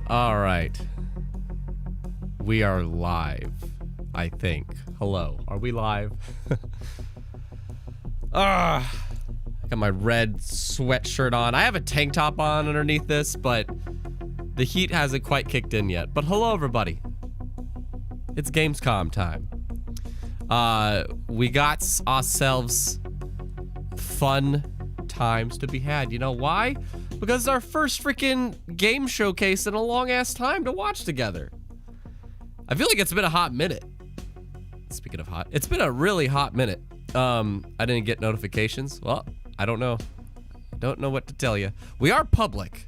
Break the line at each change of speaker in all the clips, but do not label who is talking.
All right. We are live, I think. Hello. Are we live? I got my red sweatshirt on. I have a tank top on underneath this, but the heat hasn't quite kicked in yet. But hello, everybody. It's Gamescom time. We got ourselves fun times to be had. You know why? Because it's our first freaking game showcase in a long-ass time to watch together. I feel like it's been a hot minute. Speaking of hot, it's been a really hot minute. I didn't get notifications. Well, I don't know. Don't know what to tell you. We are public.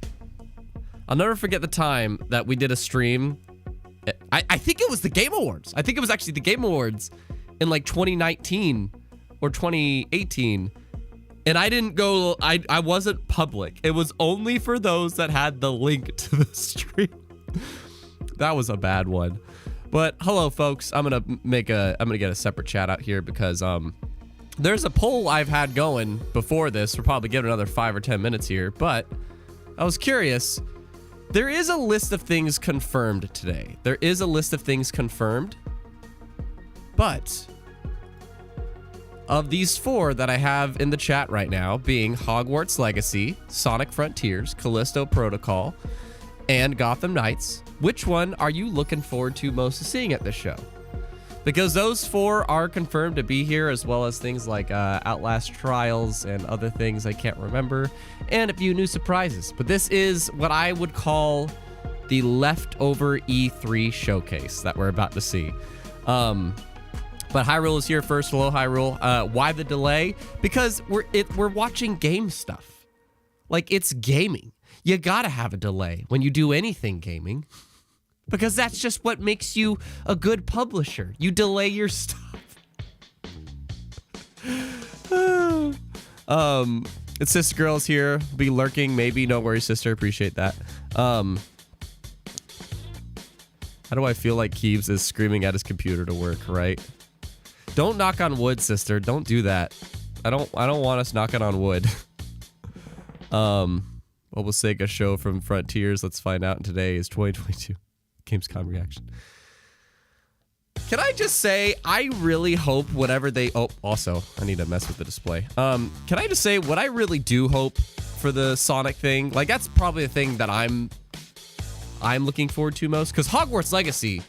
I'll never forget the time that we did a stream. I think it was the Game Awards. I think it was actually the Game Awards in like 2019 or 2018. And I didn't go, I wasn't public. It was only for those that had the link to the stream. That was a bad one. But hello, folks. I'm gonna get a separate chat out here because there's a poll I've had going before this. We'll probably give it another 5 or 10 minutes here, but I was curious. There is a list of things confirmed today. There is a list of things confirmed, but of these 4 that I have in the chat right now, being Hogwarts Legacy, Sonic Frontiers, Callisto Protocol, and Gotham Knights, which one are you looking forward to most seeing at this show? Because those 4 are confirmed to be here, as well as things like Outlast Trials and other things I can't remember, and a few new surprises. But this is what I would call the leftover E3 showcase that we're about to see. But Hyrule is here first. Hello, Hyrule. Why the delay? Because we're watching game stuff. Like, it's gaming. You gotta have a delay when you do anything gaming. Because that's just what makes you a good publisher. You delay your stuff. It's Sister Girl's here. Be lurking, maybe. No worries, sister. Appreciate that. How do I feel like Keeves is screaming at his computer to work, right? Don't knock on wood, sister. Don't do that. I don't want us knocking on wood. What will Sega show from Frontiers? Let's find out. Today is 2022 Gamescom reaction. Can I just say, I really hope whatever they... Oh, also, I need to mess with the display. Can I just say, what I really do hope for the Sonic thing, like, that's probably the thing that I'm looking forward to most, because Hogwarts Legacy,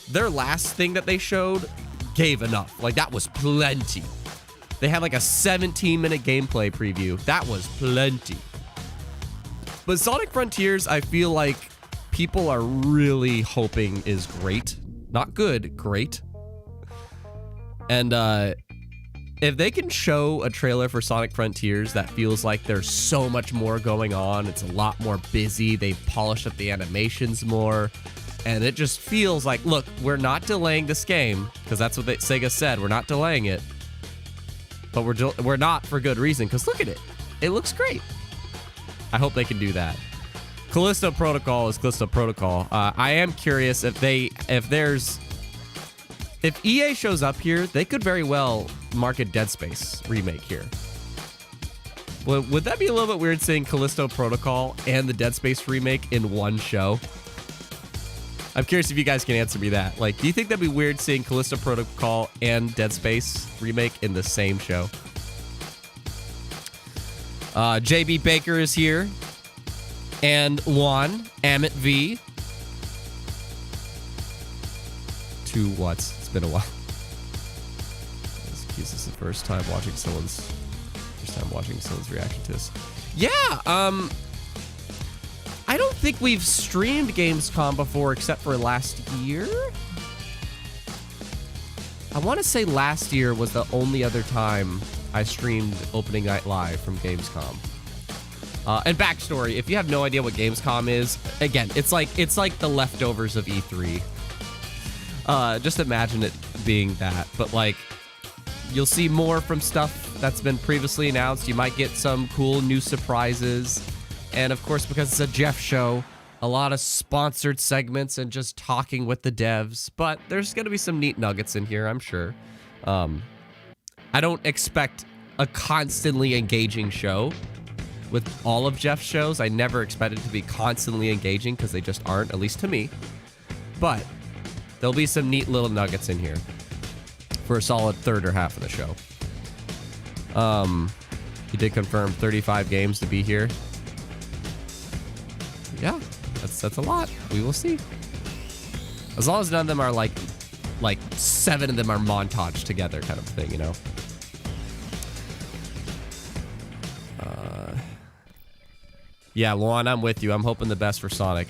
their last thing that they showed gave enough. Like, that was plenty. They had like a 17-minute gameplay preview. That was plenty. But Sonic Frontiers, I feel like people are really hoping is great. Not good, great. And if they can show a trailer for Sonic Frontiers that feels like there's so much more going on, it's a lot more busy, they've polished up the animations more, and it just feels like, look, we're not delaying this game, because that's what Sega said, we're not delaying it. But we're not for good reason, because look at it. It looks great. I hope they can do that. Callisto Protocol is Callisto Protocol. I am curious if EA shows up here, they could very well market Dead Space remake here. Well, would that be a little bit weird seeing Callisto Protocol and the Dead Space remake in one show? I'm curious if you guys can answer me that. Like, do you think that'd be weird seeing Callisto Protocol and Dead Space remake in the same show? JB Baker is here. And Juan, Amit V. 2 what's? It's been a while. This is the first time watching someone's reaction to this. Yeah, I don't think we've streamed Gamescom before except for last year. I want to say last year was the only other time I streamed Opening Night Live from Gamescom. And backstory, if you have no idea what Gamescom is, again, it's like the leftovers of E3. Just imagine it being that. But like, you'll see more from stuff that's been previously announced. You might get some cool new surprises. And of course, because it's a Jeff show, a lot of sponsored segments and just talking with the devs. But there's going to be some neat nuggets in here, I'm sure. I don't expect a constantly engaging show. with all of Jeff's shows. I never expected to be constantly engaging because they just aren't, at least to me. But there'll be some neat little nuggets in here for a solid third or half of the show. He did confirm 35 games to be here. Yeah, that's a lot. We will see. As long as none of them are like 7 of them are montaged together kind of thing, you know? Yeah, Luan, I'm with you. I'm hoping the best for Sonic.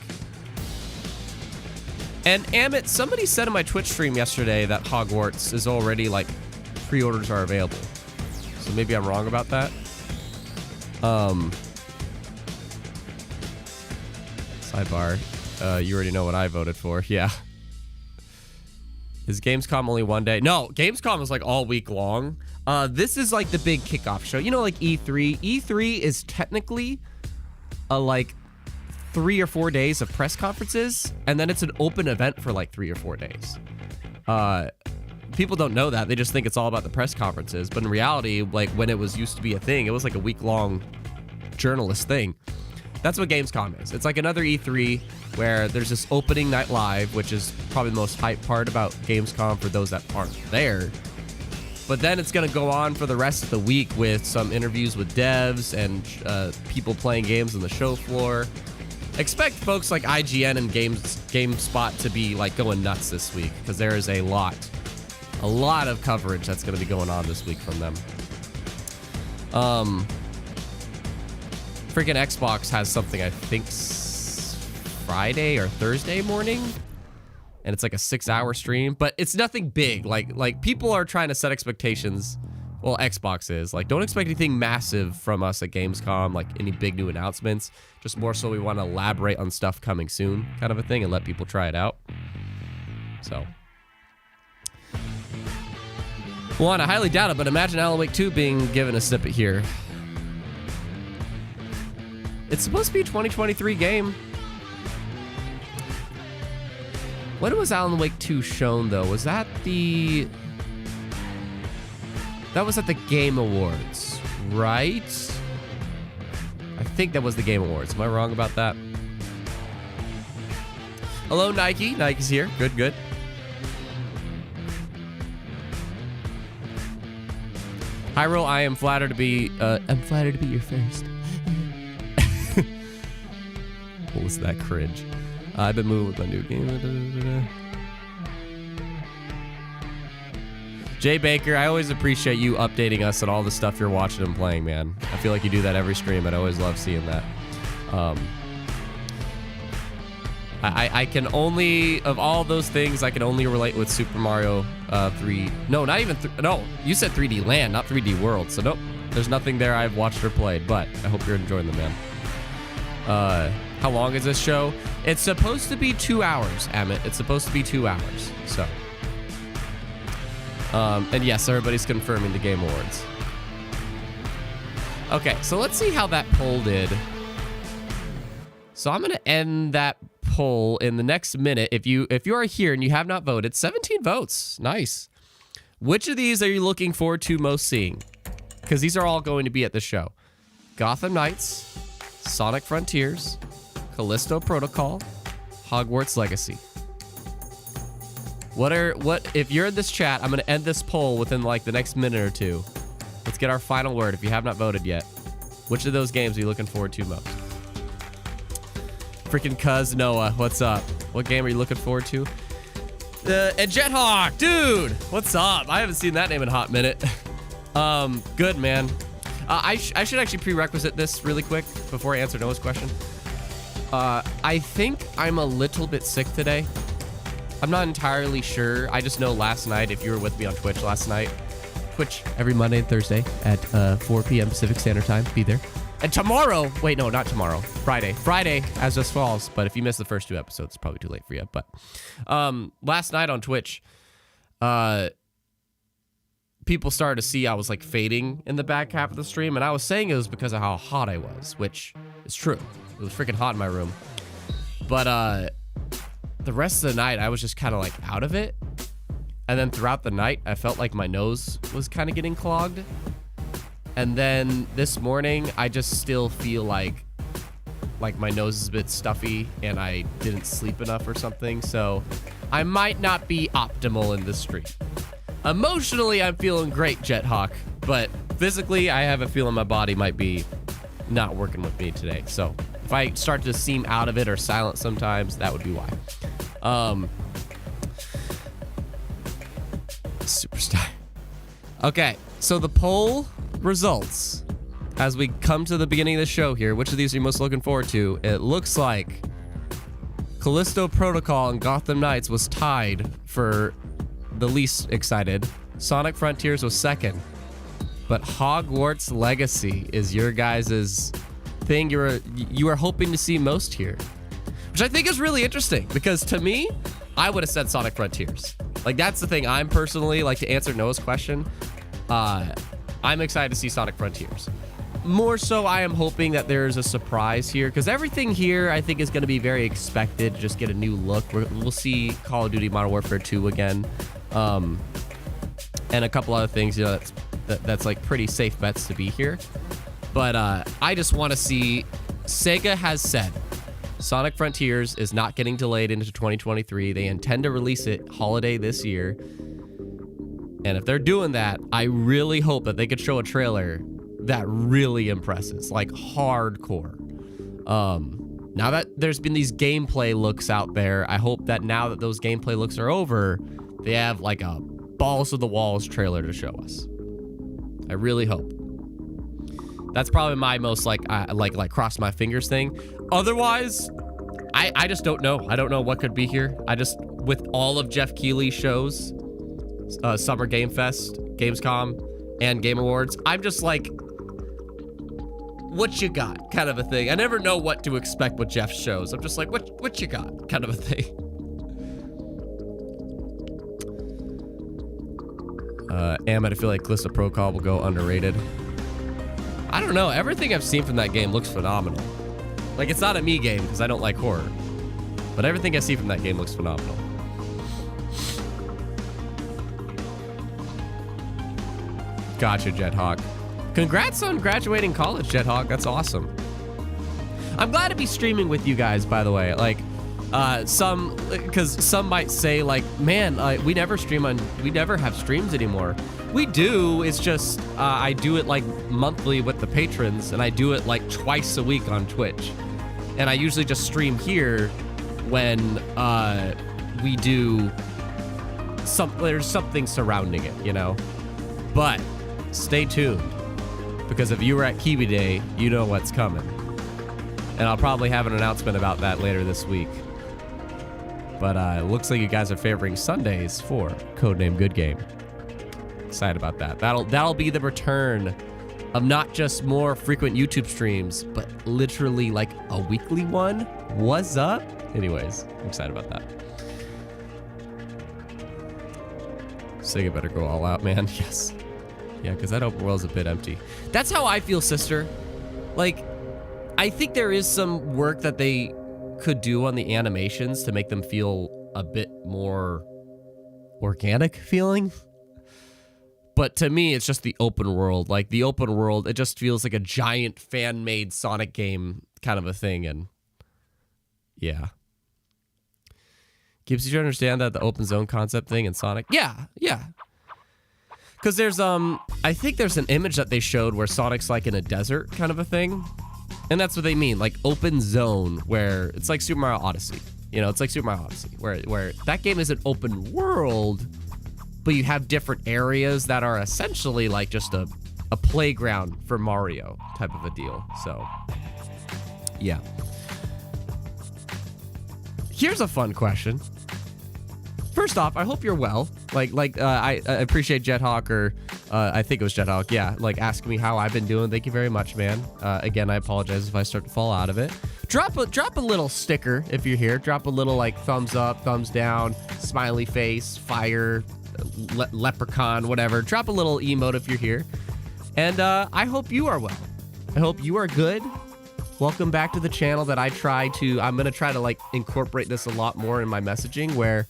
And Amit, somebody said in my Twitch stream yesterday that Hogwarts is already, like, pre-orders are available. So maybe I'm wrong about that. Sidebar. You already know what I voted for. Yeah. Is Gamescom only one day? No, Gamescom is, like, all week long. This is, like, the big kickoff show. You know, like, E3? E3 is technically like 3 or 4 days of press conferences, and then it's an open event for like 3 or 4 days. People don't know that. They just think it's all about the press conferences, but in reality, like when it was used to be a thing, it was like a week-long journalist thing. That's what Gamescom is. It's like another E3 where there's this opening night live, which is probably the most hype part about Gamescom for those that aren't there. But then it's going to go on for the rest of the week with some interviews with devs and people playing games on the show floor. Expect folks like IGN and GameSpot to be like going nuts this week because there is a lot of coverage that's going to be going on this week from them. Freaking Xbox has something, I think, Friday or Thursday morning. And it's like a 6-hour stream, but it's nothing big. Like people are trying to set expectations. Well, Xbox is like, don't expect anything massive from us at Gamescom, like any big new announcements. Just more so we want to elaborate on stuff coming soon, kind of a thing, and let people try it out. So, one, I highly doubt it, but imagine Alan Wake 2 being given a snippet here. It's supposed to be a 2023 game. When was Alan Wake 2 shown, though? Was that the... That was at the Game Awards, right? I think that was the Game Awards. Am I wrong about that? Hello, Nike. Nike's here. Good, good. Hyrule, I am flattered to be... I'm flattered to be your first. What was that cringe? I've been moving with my new game. Jay Baker, I always appreciate you updating us on all the stuff you're watching and playing, man. I feel like you do that every stream. I always love seeing that. I can only, of all those things, I can only relate with Super Mario 3. No, not even, no, you said 3D Land, not 3D World. So nope, there's nothing there I've watched or played, but I hope you're enjoying them, man. How long is this show? It's supposed to be 2 hours, Amit. It's supposed to be 2 hours. So, and yes, everybody's confirming the Game Awards. Okay, so let's see how that poll did. So I'm gonna end that poll in the next minute. If you are here and you have not voted, 17 votes, nice. Which of these are you looking forward to most seeing? Because these are all going to be at the show. Gotham Knights, Sonic Frontiers, Callisto Protocol, Hogwarts Legacy. If you're in this chat, I'm gonna end this poll within like the next minute or two. Let's get our final word if you have not voted yet. Which of those games are you looking forward to most? Freaking Cuz Noah, what's up? What game are you looking forward to? And Jethawk, dude, what's up? I haven't seen that name in a hot minute. Good, man. I should actually prerequisite this really quick before I answer Noah's question. I think I'm a little bit sick today. I'm not entirely sure. I just know last night, if you were with me on Twitch last night, Twitch every Monday and Thursday at 4 p.m. Pacific Standard Time, be there. And tomorrow, wait, no, not tomorrow, Friday as just falls. But if you missed the first 2 episodes, it's probably too late for you. But last night on Twitch, people started to see I was like fading in the back half of the stream, and I was saying it was because of how hot I was, which is true. It was freaking hot in my room. But the rest of the night, I was just kind of like out of it. And then throughout the night, I felt like my nose was kind of getting clogged. And then this morning, I just still feel like my nose is a bit stuffy and I didn't sleep enough or something. So I might not be optimal in this stream. Emotionally, I'm feeling great, Jethawk, but physically, I have a feeling my body might be not working with me today. So if I start to seem out of it or silent sometimes, that would be why. Superstar. Okay, so the poll results. As we come to the beginning of the show here, which of these are you most looking forward to? It looks like Callisto Protocol and Gotham Knights was tied for the least excited. Sonic Frontiers was second. But Hogwarts Legacy is your guys' thing you are hoping to see most here. Which I think is really interesting, because to me, I would have said Sonic Frontiers. Like, that's the thing. I'm personally, like, to answer Noah's question, I'm excited to see Sonic Frontiers. More so, I am hoping that there's a surprise here, because everything here, I think, is going to be very expected to just get a new look. We'll see Call of Duty Modern Warfare 2 again, and a couple other things, you know, that's like pretty safe bets to be here. But I just want to see, Sega has said Sonic Frontiers is not getting delayed into 2023. They intend to release it holiday this year. And if they're doing that, I really hope that they could show a trailer that really impresses, like hardcore. Now that there's been these gameplay looks out there, I hope that now that those gameplay looks are over, they have like a balls to the walls trailer to show us. I really hope. That's probably my most like cross my fingers thing. Otherwise, I just don't know. I don't know what could be here. I just, with all of Jeff Keighley's shows, Summer Game Fest, Gamescom, and Game Awards, I'm just like, what you got, kind of a thing. I never know what to expect with Jeff's shows. I'm just like, what you got, kind of a thing. I feel like Callisto Protocol will go underrated. I don't know. Everything I've seen from that game looks phenomenal. Like, it's not a me game because I don't like horror, but everything I see from that game looks phenomenal. Gotcha, Jethawk. Congrats on graduating college, Jethawk. That's awesome. I'm glad to be streaming with you guys, by the way. Like, because some might say, like, man, we never have streams anymore. We do. It's just I do it like monthly with the patrons, and I do it like twice a week on Twitch. And I usually just stream here when we do there's something surrounding it, you know. But stay tuned, because if you were at Kiwi Day, you know what's coming. And I'll probably have an announcement about that later this week. But it looks like you guys are favoring Sundays for Codename Good Game. Excited about that. That'll be the return of not just more frequent YouTube streams, but literally like a weekly one. What's up? Anyways, I'm excited about that. Sega better go all out, man. Yes. Yeah, because that open world is a bit empty. That's how I feel, sister. Like, I think there is some work that they could do on the animations to make them feel a bit more organic feeling. But to me, it's just the open world. Like, the open world, it just feels like a giant fan-made Sonic game kind of a thing. And yeah. Gibbs, did you understand that the open zone concept thing in Sonic? Yeah. Because there's, I think there's an image that they showed where Sonic's like in a desert kind of a thing. And that's what they mean, like open zone, where it's like Super Mario Odyssey. You know, it's like Super Mario Odyssey, where that game is an open world, but you have different areas that are essentially like just a playground for Mario type of a deal. So, yeah. Here's a fun question. First off, I hope you're well. I appreciate Jethawk, or I think it was Jethawk. Yeah, like asking me how I've been doing. Thank you very much, man. Again, I apologize if I start to fall out of it. Drop a little sticker if you're here. Drop a little like thumbs up, thumbs down, smiley face, fire, leprechaun, whatever. Drop a little emote if you're here. And I hope you are well. I hope you are good. Welcome back to the channel that I'm gonna try to like incorporate this a lot more in my messaging, where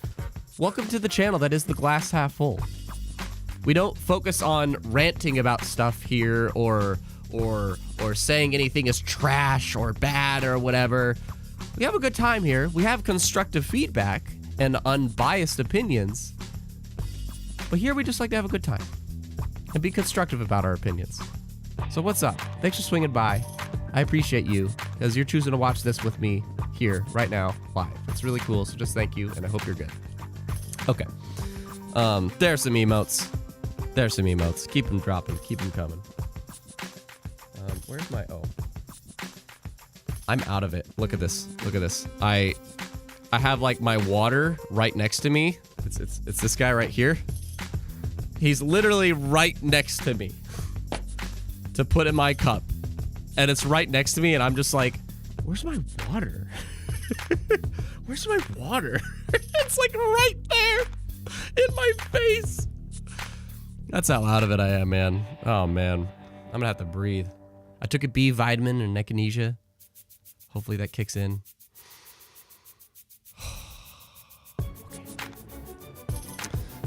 welcome to the channel that is the glass half full. We don't focus on ranting about stuff here or saying anything is trash or bad or whatever. We have a good time here. We have constructive feedback and unbiased opinions. But here we just like to have a good time and be constructive about our opinions. So what's up? Thanks for swinging by. I appreciate you because you're choosing to watch this with me here right now live. It's really cool. So just thank you and I hope you're good. Okay. There's some emotes. There's some emotes. Keep them dropping. Keep them coming. Where's my... Oh. I'm out of it. Look at this. Look at this. I have like my water right next to me. It's this guy right here. He's literally right next to me to put in my cup. And it's right next to me and I'm just like, where's my water? Where's my water? It's like right there in my face. That's how out of it I am, man. Oh man. I'm gonna have to breathe. I took a B vitamin and echinacea. Hopefully that kicks in.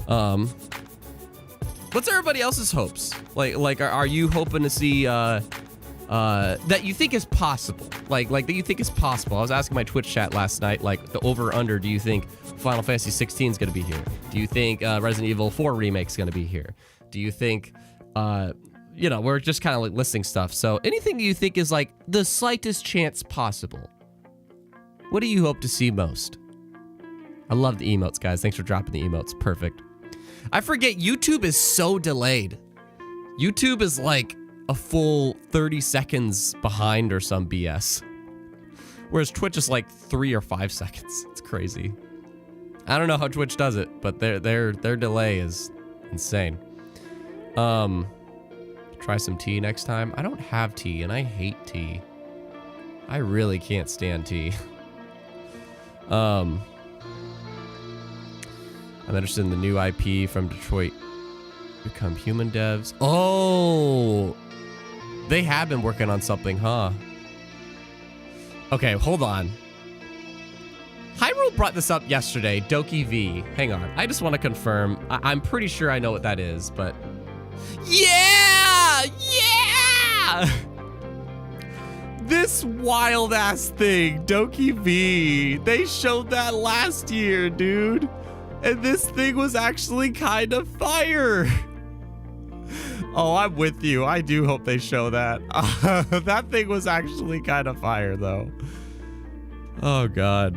Okay. What's everybody else's hopes? Like, are you hoping to see that you think is possible? Like that you think is possible. I was asking my Twitch chat last night, like the over under. Do you think Final Fantasy 16 is gonna be here? Do you think Resident Evil 4 remake is gonna be here? Do you think you know, we're just kind of like listing stuff. So anything you think is like the slightest chance possible. What do you hope to see most? I love the emotes, guys. Thanks for dropping the emotes. Perfect. I forget YouTube is so delayed. YouTube is like a full 30 seconds behind or some BS. Whereas Twitch is like 3 or 5 seconds. It's crazy. I don't know how Twitch does it, but their delay is insane. Try some tea next time. I don't have tea and I hate tea. I really can't stand tea. I'm interested in the new IP from Detroit Become Human devs. Oh, they have been working on something, huh? Okay, hold on. Hyrule brought this up yesterday, Doki V. Hang on, I just want to confirm. I'm pretty sure I know what that is, but... Yeah! Yeah! This wild-ass thing, Doki V. They showed that last year, dude. And this thing was actually kind of fire. Oh, I'm with you. I do hope they show that. That thing was actually kind of fire, though. Oh, God.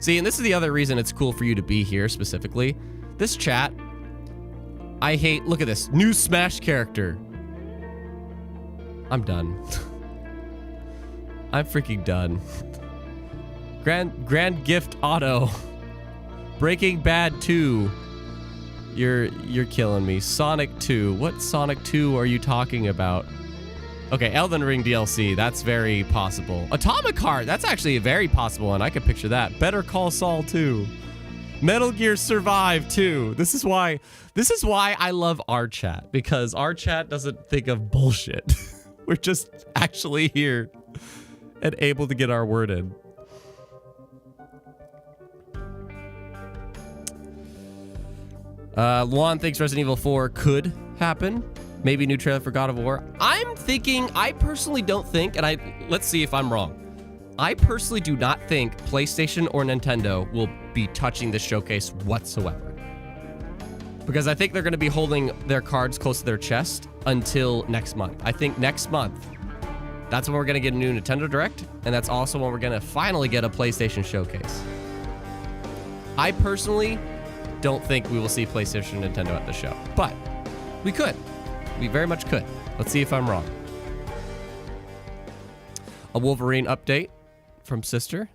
See, and this is the other reason it's cool for you to be here specifically. This chat, I hate... Look at this. New Smash character. I'm done. I'm freaking done. Grand Gift Auto. Breaking Bad 2. You're killing me. Sonic 2. What Sonic 2 are you talking about? Okay, Elden Ring DLC. That's very possible. Atomic Heart. That's actually a very possible one. I could picture that. Better Call Saul 2. Metal Gear Survive 2. This is why I love our chat, because our chat doesn't think of bullshit. We're just actually here and able to get our word in. Luan thinks Resident Evil 4 could happen. Maybe a new trailer for God of War. I'm thinking, I personally don't think, and let's see if I'm wrong. I personally do not think PlayStation or Nintendo will be touching this showcase whatsoever. Because I think they're going to be holding their cards close to their chest until next month. I think next month, that's when we're going to get a new Nintendo Direct, and that's also when we're going to finally get a PlayStation showcase. I personally don't think we will see PlayStation and Nintendo at the show, but we could. We very much could. Let's see if I'm wrong. A Wolverine update from Sister.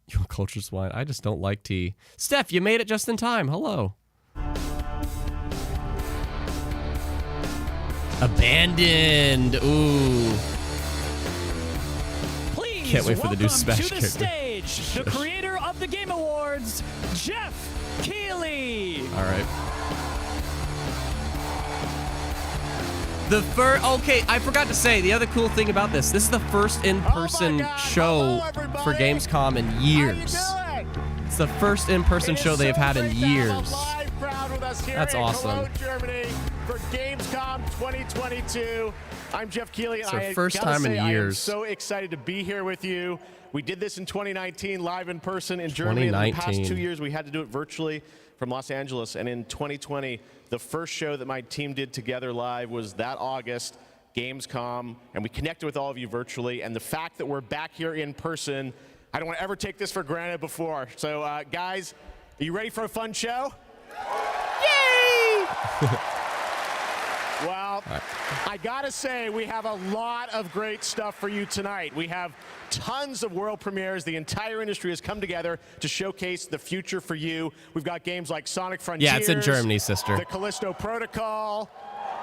You culture swine. I just don't like tea. Steph, you made it just in time. Hello. Abandoned. Ooh.
Please
can't wait for the new Smash
to the stage, the creator of the Game Awards, Jeff Keighley.
All right. Okay, I forgot to say, the other cool thing about this is the first in-person show for Gamescom in years. It's It's the first in-person show they've had in years. That's awesome.
Germany for Gamescom 2022. I'm Jeff Keighley.
It's our first time in years.
I am so excited to be here with you. We did this in 2019, live in person in Germany. In the past 2 years, we had to do it virtually from Los Angeles. And in 2020, the first show that my team did together live was that August, Gamescom. And we connected with all of you virtually. And the fact that we're back here in person, I don't want to ever take this for granted before. So, guys, are you ready for a fun show? Yay! Well, I gotta say, we have a lot of great stuff for you tonight. We have tons of world premieres. The entire industry has come together to showcase the future for you. We've got games like Sonic Frontiers.
Yeah, it's in Germany, sister.
The Callisto Protocol,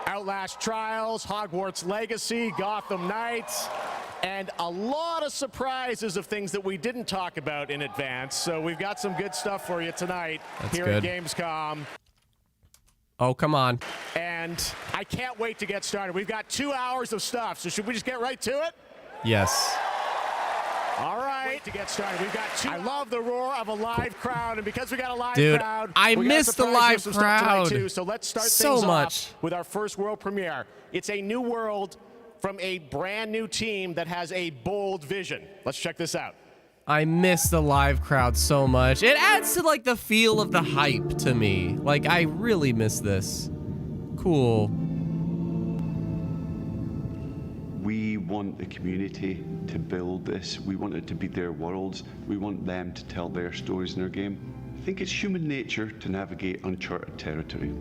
Outlast Trials, Hogwarts Legacy, Gotham Knights, and a lot of surprises of things that we didn't talk about in advance. So we've got some good stuff for you tonight here at Gamescom.
Oh, come on.
And I can't wait to get started. We've got 2 hours of stuff, so should we just get right to it?
Yes.
All right. To get started, we've got I love the roar of a live crowd, and because we got a live crowd,
I missed the live crowd
too. So let's start
so
things
much
off with our first world premiere. It's a new world from a brand new team that has a bold vision. Let's check this out.
I miss the live crowd so much. It adds to like the feel of the hype to me. Like I really miss this. Cool.
We want the community to build this. We want it to be their worlds. We want them to tell their stories in their game. I think it's human nature to navigate uncharted territory,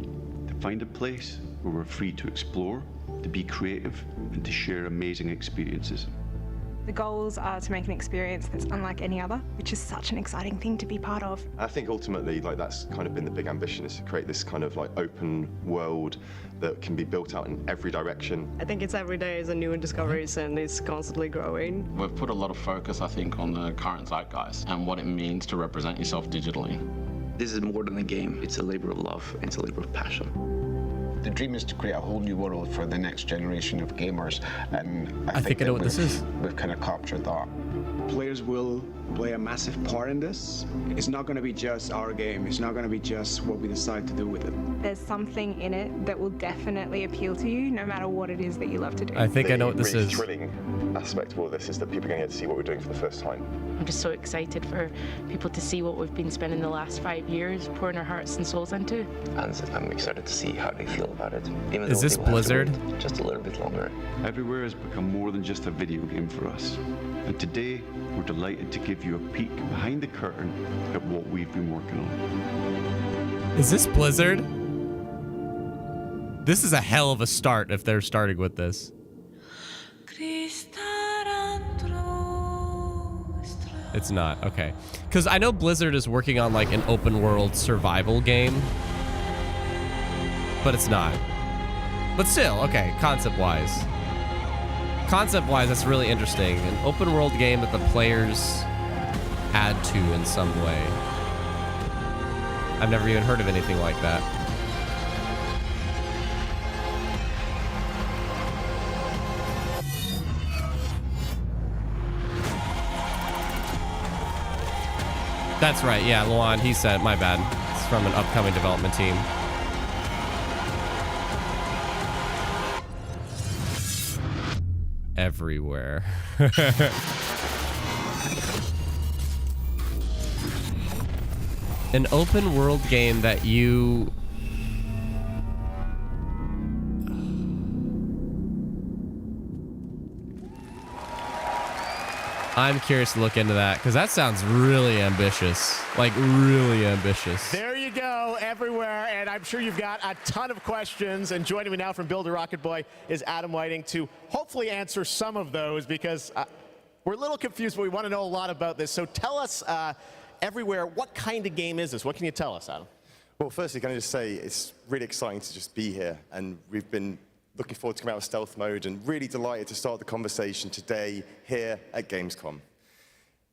to find a place where we're free to explore, to be creative, and to share amazing experiences.
The goals are to make an experience that's unlike any other, which is such an exciting thing to be part of.
I think ultimately, that's kind of been the big ambition, is to create this kind of open world that can be built out in every direction.
I think it's every day is a new discovery and it's constantly growing.
We've put a lot of focus, I think, on the current zeitgeist and what it means to represent yourself digitally.
This is more than a game. It's a labor of love. It's a labor of passion.
The dream is to create a whole new world for the next generation of gamers, and I
think I know what this is.
We've kind of captured that.
Players will play a massive part in this. It's not going to be just our game. It's not going to be just what we decide to do with it.
There's something in it that will definitely appeal to you, no matter what it is that you love to do.
I think I know what this is.
The thrilling aspect of all this is that people are going to get to see what we're doing for the first time.
I'm just so excited for people to see what we've been spending the last 5 years pouring our hearts and souls into.
And I'm excited to see how they feel about it. Even
is this Blizzard?
Just a little bit longer.
Everywhere has become more than just a video game for us. And today, we're delighted to give you a peek behind the curtain at what we've been working on.
Is this Blizzard? This is a hell of a start if they're starting with this. It's not, okay. Because I know Blizzard is working on like an open world survival game, but it's not. But still, okay, concept-wise. Concept-wise, that's really interesting. An open world game that the players add to in some way. I've never even heard of anything like that. That's right, yeah, Luan, he said, my bad. It's from an upcoming development team. Everywhere. An open world game that you... I'm curious to look into that because that sounds really ambitious. Like really ambitious.
There you go, everywhere, and I'm sure you've got a ton of questions. And joining me now from Builder Rocket Boy is Adam Whiting to hopefully answer some of those because we're a little confused, but we want to know a lot about this. So tell us, everywhere, what kind of game is this? What can you tell us, Adam?
Well, firstly, can I just say it's really exciting to just be here, and we've been looking forward to coming out of stealth mode and really delighted to start the conversation today here at Gamescom.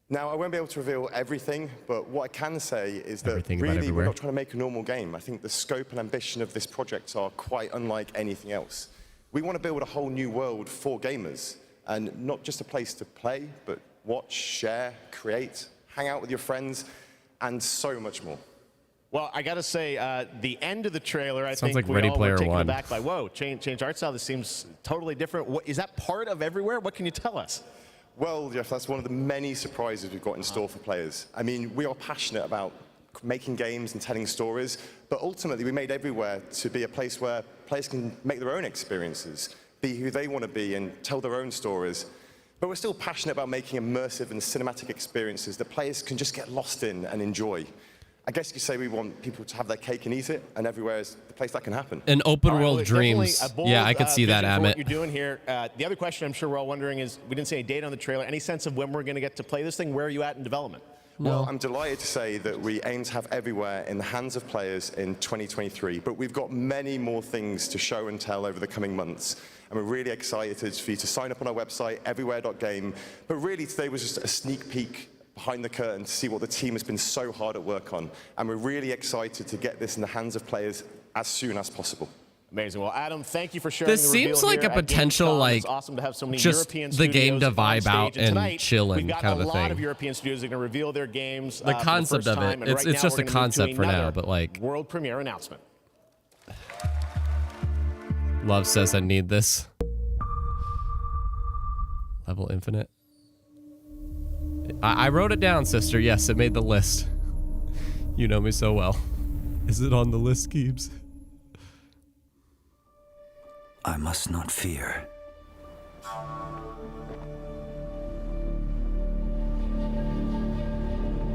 Now, I won't be able to reveal everything, but what I can say is that really we're not trying to make a normal game. I think the scope and ambition of this project are quite unlike anything else. We want to build a whole new world for gamers, and not just a place to play, but watch, share, create, hang out with your friends. and so much more.
Well, I got to say, the end of the trailer, I think
like
we
Ready
all
Player
were taken
One.
aback by, whoa, change art style. This seems totally different. Is that part of Everywhere? What can you tell us?
Well, Jeff, that's one of the many surprises we've got in store for players. I mean, we are passionate about making games and telling stories, but ultimately we made Everywhere to be a place where players can make their own experiences, be who they want to be and tell their own stories. But we're still passionate about making immersive and cinematic experiences that players can just get lost in and enjoy. I guess you could say we want people to have their cake and eat it, and Everywhere is the place that can happen.
An open world
well,
dreams.
a bold,
Yeah, I could see that,
vision for what
Amit.
you're doing here. The other question I'm sure we're all wondering is, we didn't see any date on the trailer. Any sense of when we're going to get to play this thing? Where are you at in development?
Well, I'm delighted to say that we aim to have Everywhere in the hands of players in 2023, but we've got many more things to show and tell over the coming months. And we're really excited for you to sign up on our website, everywhere.game. But really, today was just a sneak peek behind the curtain to see what the team has been so hard at work on. And we're really excited to get this in the hands of players as soon as possible.
Amazing. Well, Adam, thank you for sharing
This
the reveal
seems like
here
a
at
potential,
Gamescom.
like,
It's awesome to have so many
just
European
the game
studios
to
on
vibe
stage.
out and
tonight,
chill and
we've got
kind of
a
a
lot
thing.
of European studios that are going to reveal their games.
The concept
for the
of
first
it,
time. And
it's
right now
just
we're
a
gonna move to
concept for now,
another
but like
world premiere announcement.
Love says I need this. Level infinite. I wrote it down, sister. Yes, it made the list. You know me so well. Is it on the list, Keebs?
I must not fear.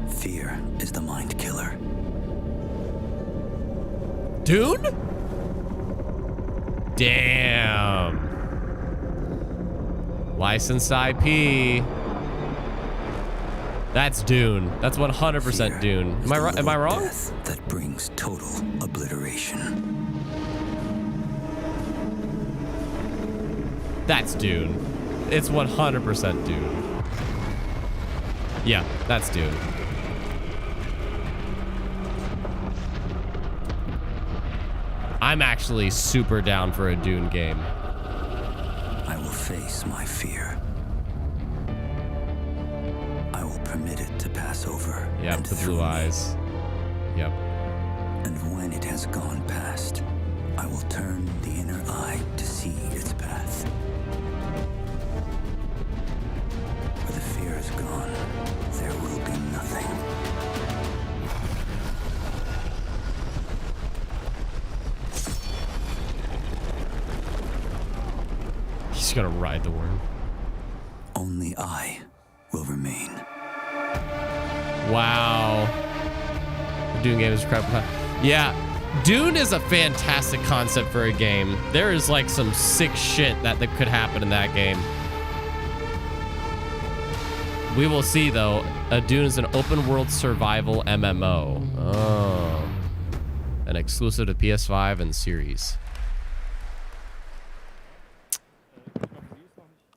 Fear is the mind killer.
Dune? Damn. Licensed IP. That's Dune. That's 100% Dune. Am I wrong?
Death that brings total obliteration.
That's Dune. It's 100% Dune. Yeah, that's Dune. I'm actually super down for a Dune game.
I will face my fear. I will permit it to pass over.
Yep, the blue eyes. Yep.
And when it has gone past, I will turn the inner eye to see its path. Where the fear is gone, there will be nothing.
He's gonna ride the worm.
Only I will remain.
Wow. The Dune game is crap. Yeah, Dune is a fantastic concept for a game. There is like some sick shit that could happen in that game. We will see though. Dune is an open world survival MMO. Oh. An exclusive to PS5 and Series.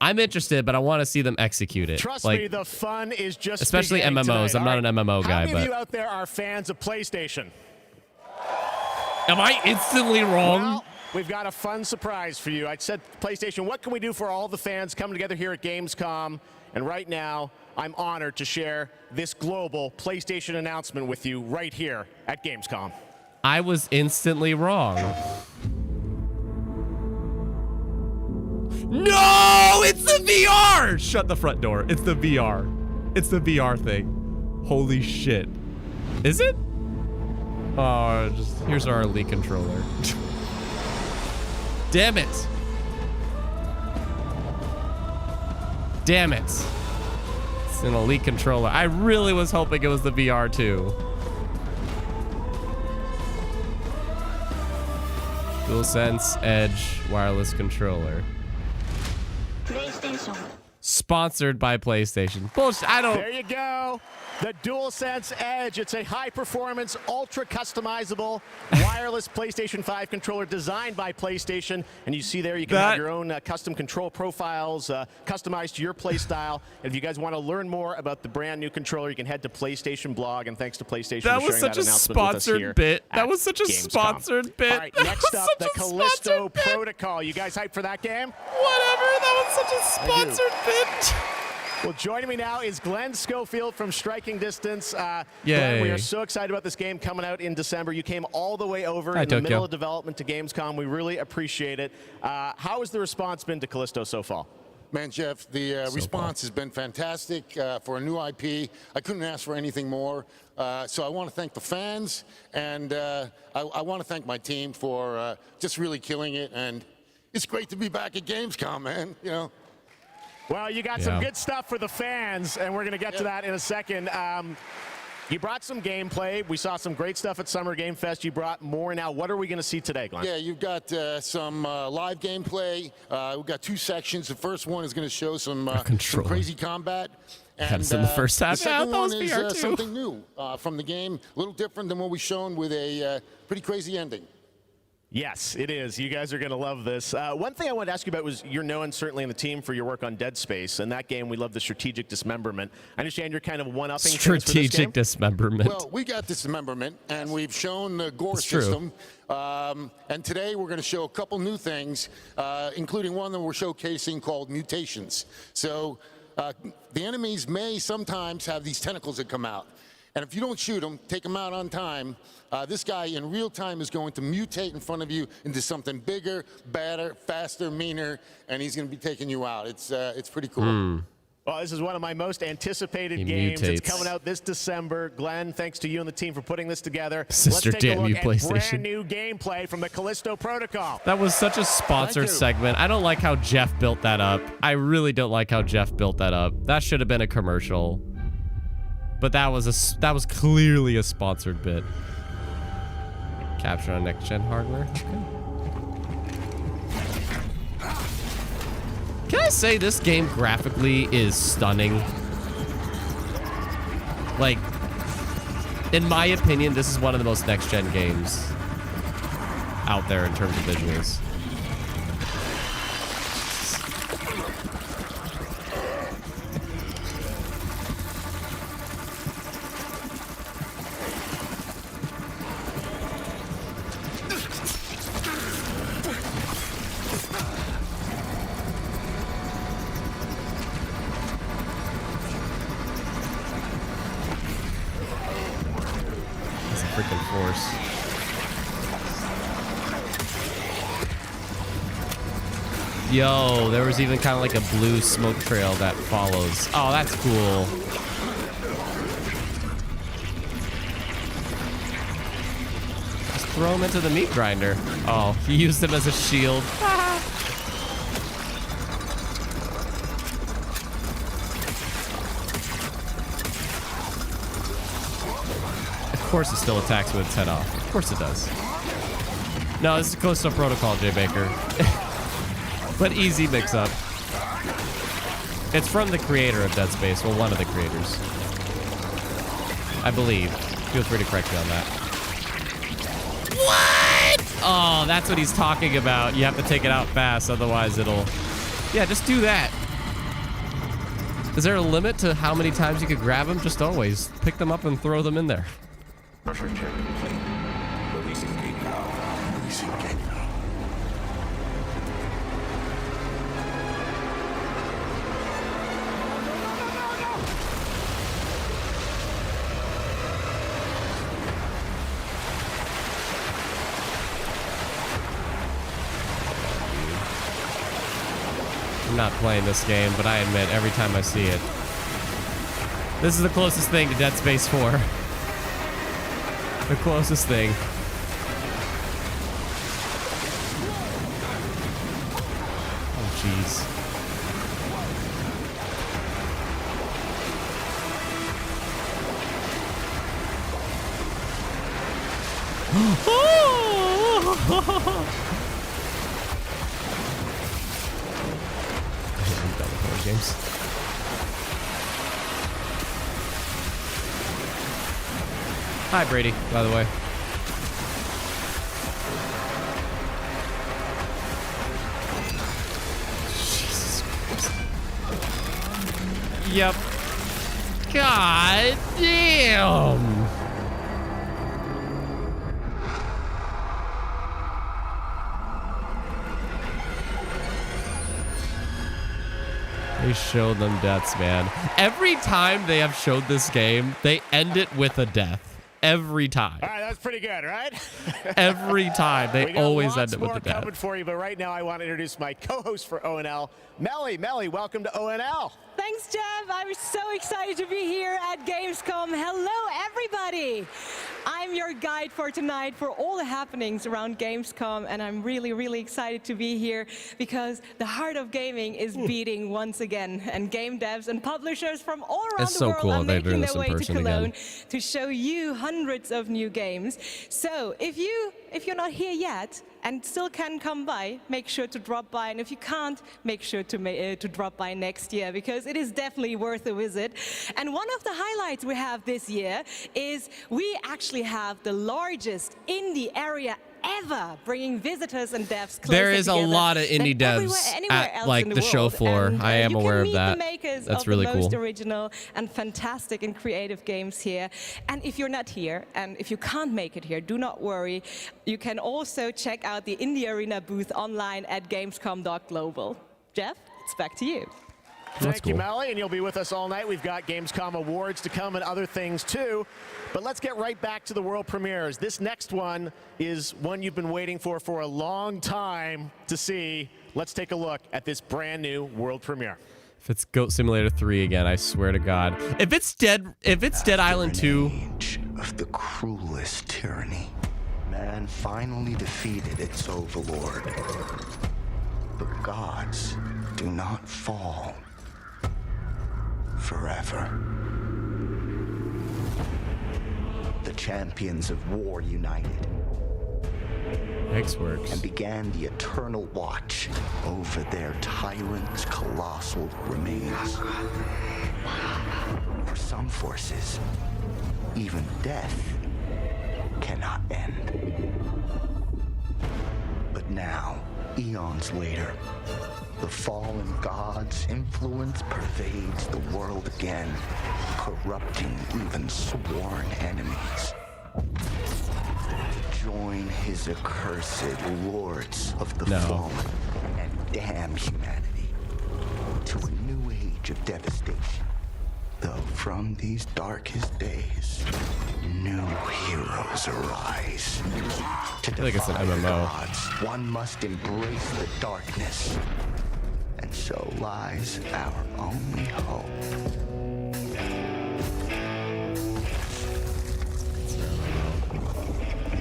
I'm interested, but I want to see them execute it.
Trust
like,
me, the fun is just
especially
beginning
MMOs.
tonight.
I'm not
All
an MMO guy,
How many
but
of you out there are fans of PlayStation?
am I instantly wrong?
Well, we've got a fun surprise for you. I said PlayStation, what can we do for all the fans coming together here at Gamescom? And right now, I'm honored to share this global PlayStation announcement with you right here at Gamescom.
I was instantly wrong. No, it's the VR! Shut the front door. It's the VR. It's the VR thing. Holy shit. Is it? Oh, here's our Elite controller. Damn it. Damn it. It's an Elite controller. I really was hoping it was the VR too. DualSense Edge wireless controller.
PlayStation.
Sponsored by PlayStation. Bullshit. I don't.
There you go. The DualSense Edge. It's a high-performance, ultra-customizable wireless PlayStation 5 controller designed by PlayStation. And you see there, you can have your own custom control profiles customized to your play style. And if you guys want to learn more about the brand new controller, you can head to PlayStation blog. And thanks to PlayStation
That
for
was
sharing
such a
that announcement with us here
sponsored bit. That
at
was such a
Gamescom.
sponsored bit.
All right, next up, the Callisto Protocol. You guys hyped for that game?
Whatever. That was such a sponsored bit.
Well, joining me now is Glenn Schofield from Striking Distance. Glenn,
Yay.
we are so excited about this game coming out in December. You came all the way over in the middle of development to Gamescom. We really appreciate it. How has the response been to Callisto so far?
Man, Jeff, the response has been fantastic for a new IP. I couldn't ask for anything more. So I want to thank the fans, and I want to thank my team for just really killing it. And it's great to be back at Gamescom, man. You know.
Well, you got some good stuff for the fans, and we're going to get to that in a second. You brought some gameplay. We saw some great stuff at Summer Game Fest. You brought more now. What are we going to see today, Glenn?
Yeah, you've got some live gameplay. We've got 2 sections. The first one is going to show some crazy combat. And
in the first half.
The second one is something new from the game, a little different than what we've shown, with a pretty crazy ending.
Yes, it is. You guys are going to love this. One thing I wanted to ask you about was you're known certainly in the team for your work on Dead Space. And that game, we love the strategic dismemberment. I understand you're kind of one-upping
strategic dismemberment.
Well, we got dismemberment, and we've shown the gore system. And today we're going to show a couple new things, including one that we're showcasing called mutations. So the enemies may sometimes have these tentacles that come out. And if you don't shoot them, take them out on time, this guy in real time is going to mutate in front of you into something bigger, badder, faster, meaner, and he's going to be taking you out. It's pretty cool.
Well, this is one of my most anticipated games. It's coming out this December. Glenn, thanks to you and the team for putting this together. Let's take a look at brand new gameplay from the Callisto Protocol.
That was such a sponsored segment. I don't like how Jeff built that up. I really don't like how Jeff built that up. That should have been a commercial. But that was clearly a sponsored bit. Capture on next-gen hardware. Okay. Can I say this game graphically is stunning? Like, in my opinion, this is one of the most next-gen games out there in terms of visuals. Freaking force. Yo, there was even kind of like a blue smoke trail that follows. Oh, that's cool. Just throw him into the meat grinder. Oh, he used him as a shield. Of course it still attacks with its head off. Of course it does. No, this is Callisto Protocol, Jay Baker. But easy mix-up. It's from the creator of Dead Space. Well, one of the creators. I believe. Feel free to correct me on that. What? Oh, that's what he's talking about. You have to take it out fast, otherwise it'll... Yeah, just do that. Is there a limit to how many times you could grab them? Just always pick them up and throw them in there.
Pressure check complete. Releasing gate valve. Releasing gate valve.
I'm not playing this game, but I admit every time I see it. This is the closest thing to Dead Space 4. The closest thing. Oh, jeez. I'm done with horror games. Hi, Brady, by the way. Jesus Christ. Yep. God damn. They showed them deaths, man. Every time they have showed this game, they end it with a death. Every time.
All right, that's pretty good, right?
Every time. They always end it with a death.
Coming for you, but right now I want to introduce my co-host for ONL, Melly. Melly, welcome to ONL.
Thanks, Jeff. I'm so excited to be here at Gamescom. Hello, everybody. I'm your guide for tonight for all the happenings around Gamescom, and I'm really, really excited to be here because the heart of gaming is beating once again, and game devs and publishers from all around the world are making their way to Cologne to show you hundreds of new games. So if you're not here yet and still can come by, make sure to drop by. And if you can't, make sure to drop by next year because it is definitely worth a visit. And one of the highlights we have this year is we actually have the largest indie area ever, bringing visitors and devs closer
There is a
together
lot of indie devs at like the show floor.
And,
I am aware of that.
The makers
That's
of
really
the
cool.
most original and fantastic and creative games here. And if you're not here, and if you can't make it here, do not worry. You can also check out the Indie Arena booth online at gamescom.global. Jeff, it's back to you.
Thank you, Melly, and you'll be with us all night. We've got Gamescom awards to come and other things too. But let's get right back to the world premieres. This next one is one you've been waiting for a long time to see. Let's take a look at this brand new world premiere.
If it's Goat Simulator 3 again, I swear to God. If it's Dead Island 2.
Of the cruelest tyranny, man finally defeated its overlord. The gods do not fall forever. The champions of war united
Hexworks
and began the eternal watch over their tyrant's colossal remains. For some forces, even death cannot end. But now, eons later, the fallen god's influence pervades the world again, corrupting even sworn enemies. Join his accursed lords of the fallen and damn humanity to a new age of devastation. Though from these darkest days, new heroes arise. To
I think it's an MMO.
gods, one must embrace the darkness. And so lies our only hope.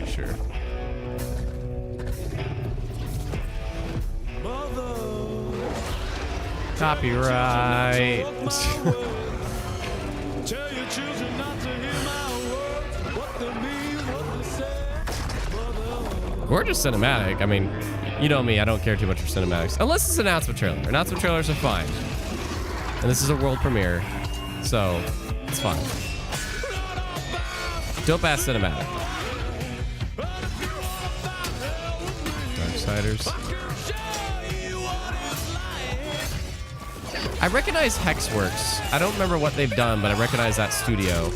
Sure. Copyright. Gorgeous cinematic. I mean, you know me, I don't care too much for cinematics. Unless it's an announcement trailer. Announcement trailers are fine. And this is a world premiere, so it's fine. Dope-ass cinematic. Darksiders. I recognize Hexworks. I don't remember what they've done, but I recognize that studio.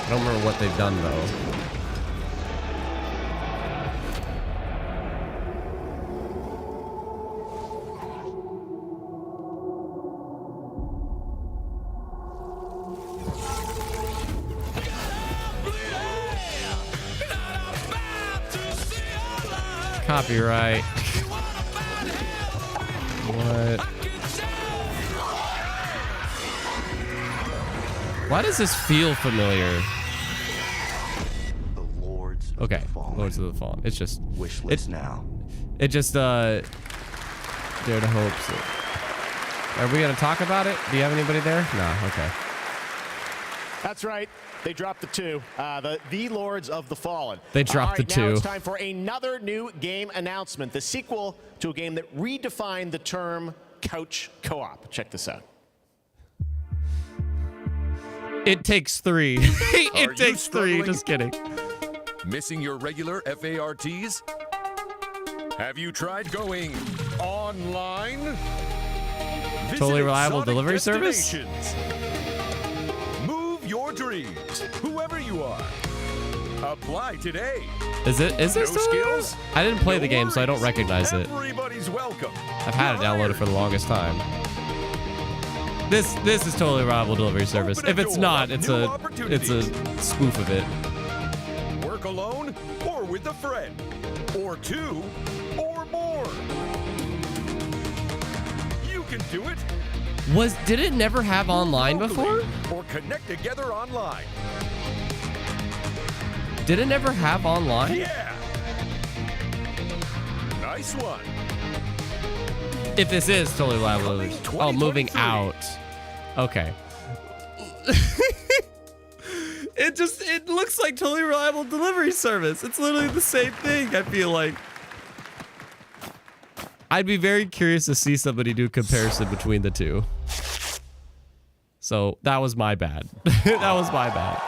I don't remember what they've done, though. Copyright. What? Why does this feel familiar? Okay, Lords of the Fallen. It's just wishlist now. It just dare to hope. Are we gonna talk about it? Do you have anybody there? No. Okay.
That's right. They dropped the 2. The Lords of the Fallen.
They dropped the 2.
Now it's time for another new game announcement. The sequel to a game that redefined the term couch co-op. Check this out.
It takes 3. It takes 3. Just kidding.
Missing your regular FARTs? Have you tried going online?
Totally reliable delivery service?
Move your dreams, whoever you are. Apply today.
Is there
No
still
skills?
I didn't play the game, so I don't recognize it.
Everybody's welcome.
I've had it downloaded for the longest time. This is totally a reliable delivery service. If it's not, it's a spoof of it.
Work alone or with a friend, or two, or more. You can do it.
Did it never have online before?
Or connect together online.
Did it never have online?
Yeah. Nice one.
If this is totally reliable. Oh, moving out. Okay. It looks like totally reliable delivery service. It's literally the same thing, I feel like. I'd be very curious to see somebody do a comparison between the two. So that was my bad. That was my bad.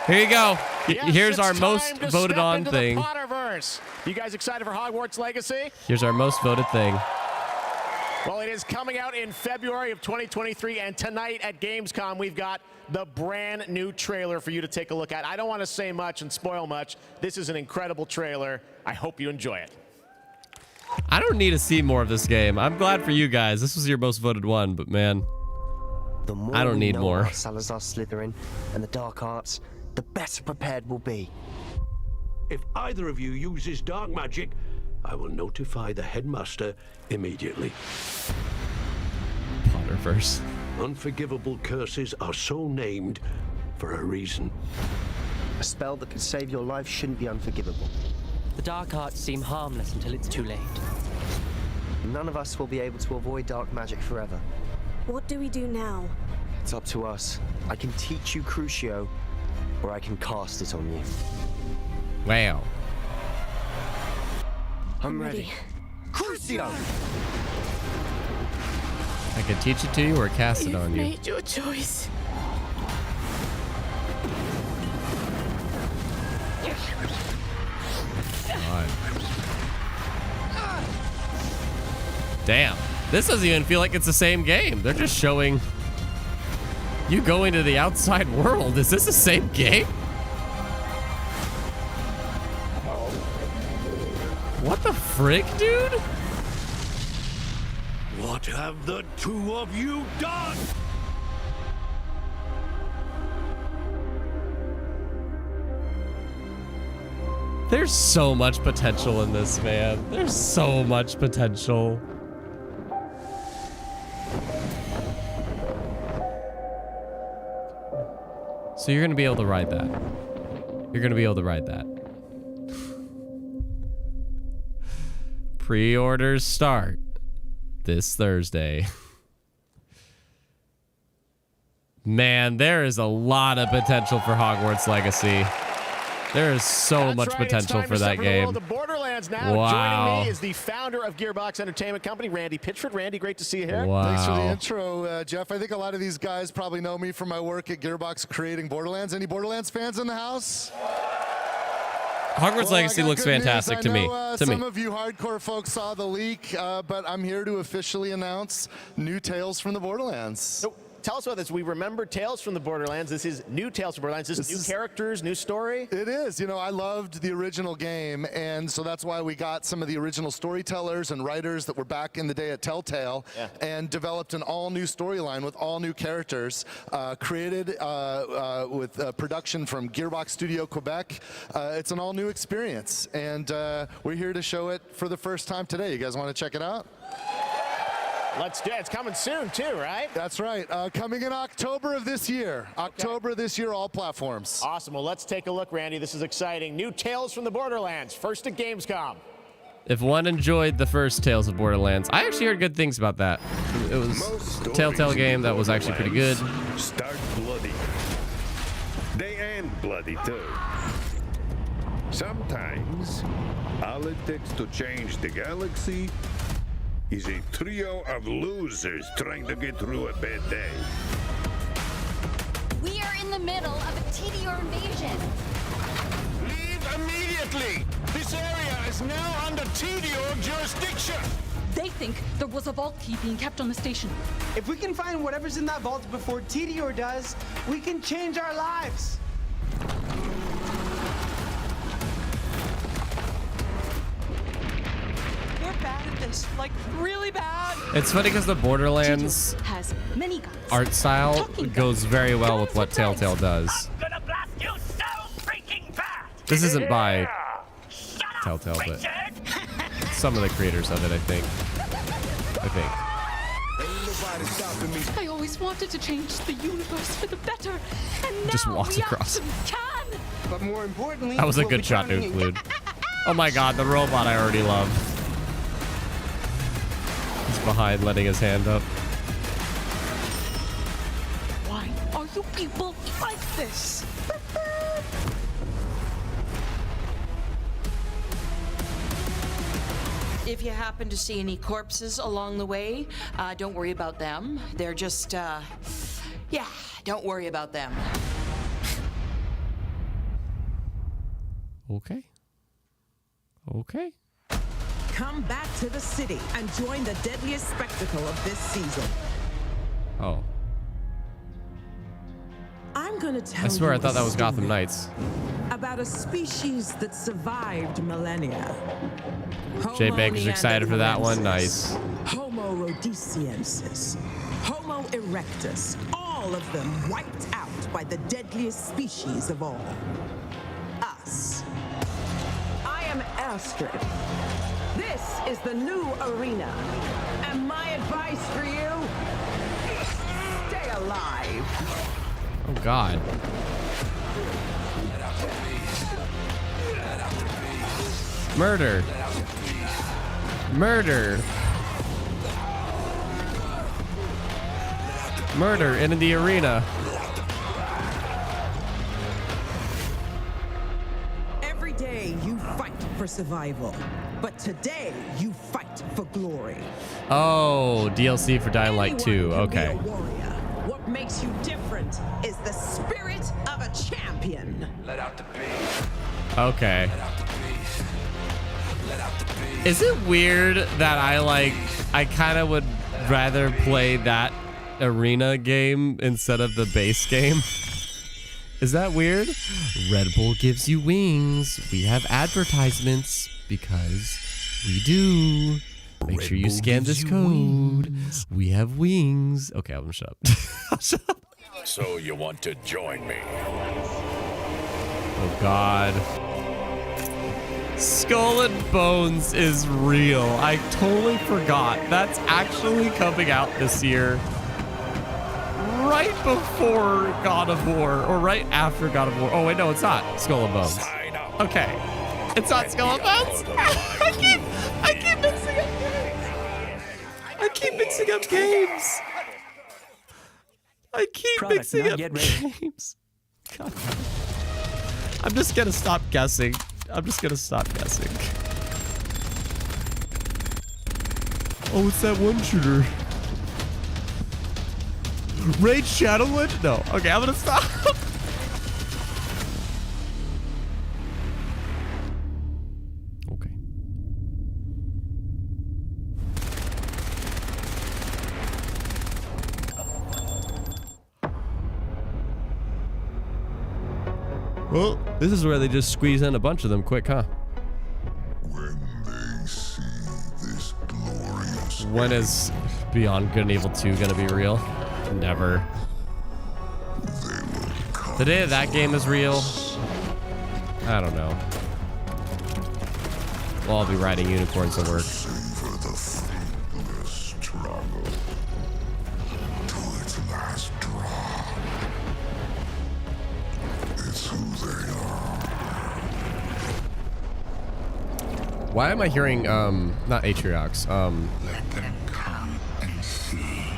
Here you go.
Yes,
Here's our
it's
most
time to
voted
step
on
into
thing.
The Potterverse. You guys excited for Hogwarts Legacy?
Here's our most voted thing.
Well, it is coming out in February of 2023, and tonight at Gamescom, we've got the brand new trailer for you to take a look at. I don't want to say much and spoil much. This is an incredible trailer. I hope you enjoy it.
I don't need to see more of this game. I'm glad for you guys. This was your most voted one, but man, I don't need more.
About Salazar Slytherin and the dark arts, the better prepared we'll be.
If either of you uses dark magic, I will notify the headmaster immediately.
Potterverse.
Unforgivable curses are so named for a reason.
A spell that could save your life shouldn't be unforgivable. The dark arts seem harmless until it's too late. None of us will be able to avoid dark magic forever.
What do we do now?
It's up to us. I can teach you Crucio, or I can cast it on you.
Wow.
I'm ready. Crucio!
I can teach it to you or cast it on you.
Made your choice.
God. Damn. This doesn't even feel like it's the same game. They're just showing you go into the outside world. Is this the same game? What the frick, dude?
What have the two of you done?
There's so much potential in this, man. There's so much potential. So you're gonna be able to ride that. You're gonna be able to ride that. Pre-orders start this Thursday. Man, there is a lot of potential for Hogwarts Legacy. There is so much potential for that game.
The Borderlands now.
Wow.
Joining me is the founder of Gearbox Entertainment Company, Randy Pitchford. Randy, great to see you here.
Wow.
Thanks for the intro, Jeff. I think a lot of these guys probably know me from my work at Gearbox creating Borderlands. Any Borderlands fans in the house?
Hogwarts Legacy looks fantastic to me.
Some of you hardcore folks saw the leak, but I'm here to officially announce new Tales from the Borderlands.
So, tell us about this. We remember Tales from the Borderlands. This is new Tales from Borderlands. This is new characters, new story.
It is. You know, I loved the original game, and so that's why we got some of the original storytellers and writers that were back in the day at Telltale and developed an all-new storyline with all new characters, created with production from Gearbox Studio Quebec. It's an all-new experience, and we're here to show it for the first time today. You guys want to check it out?
Let's do it. It's coming soon, too, right?
That's right. Coming in October of this year. October this year, all platforms.
Awesome. Well, let's take a look, Randy. This is exciting. New Tales from the Borderlands. First at Gamescom.
If one enjoyed the first Tales of Borderlands, I actually heard good things about that. It was a Telltale game that was actually pretty good.
Start bloody. They end bloody, too. Sometimes, all it takes to change the galaxy is a trio of losers trying to get through a bad day.
We are in the middle of a TDR invasion.
Leave immediately! This area is now under TDR jurisdiction!
They think there was a vault key being kept on the station.
If we can find whatever's in that vault before TDR does, we can change our lives.
guns, like really bad.
It's funny because the Borderlands
Has many guns.
art style goes very well with what Telltale does. This isn't by Telltale, but some of the creators of it, I think.
I always wanted to change the universe for the better, and now
Just walks
we
across.
actually can.
But more importantly,
That was a good shot to include. Oh my god, the robot I already love. He's behind, letting his hand up.
Why are you people like this?
If you happen to see any corpses along the way, don't worry about them. They're just, yeah, don't worry about them.
Okay. Okay.
Come back to the city and join the deadliest spectacle of this season.
Oh.
I'm gonna tell
I swear
you
I thought
a
that was Gotham
story
Knights.
about a species that survived millennia.
Jay Baker's excited for that one. Nice.
Homo rhodesiensis, Homo erectus, all of them wiped out by the deadliest species of all. Us. I am Astrid. This is the new arena. And my advice for you, stay alive.
Oh god. Murder. Murder. Murder in the arena.
Every day you fight for survival, but today you fight for glory.
Oh, DLC for Dying Light 2. Okay.
What makes you different is the spirit of a champion. Let out the beast.
Okay. Is it weird that I kind of would rather play that arena game instead of the base game? Is that weird? Red Bull gives you wings. We have advertisements because we do. Make sure you scan this code. We have wings. Okay, I'm gonna shut up. I'll shut up.
So you want to join me?
Oh God. Skull and Bones is real. I totally forgot. That's actually coming out this year. Right before God of War, or right after God of War. Oh wait, no, it's not Skull and Bones. Okay. It's not Skull and Bones. I keep mixing up games. I keep mixing up games. I keep mixing up games. God. I'm just gonna stop guessing. I'm just gonna stop guessing. Oh, it's that one shooter. Raid Shadowland? No. Okay, I'm gonna stop. Okay. Well, this is where they just squeeze in a bunch of them quick, huh?
When they see this glorious
When is Beyond Good and Evil 2 gonna be real? Never. The day that game is real, I don't know. Well, I'll be riding unicorns to work.
savor the fruitless struggle to its last drop. It's who they are.
Why am I hearing, not Atriox,
Let them come and see.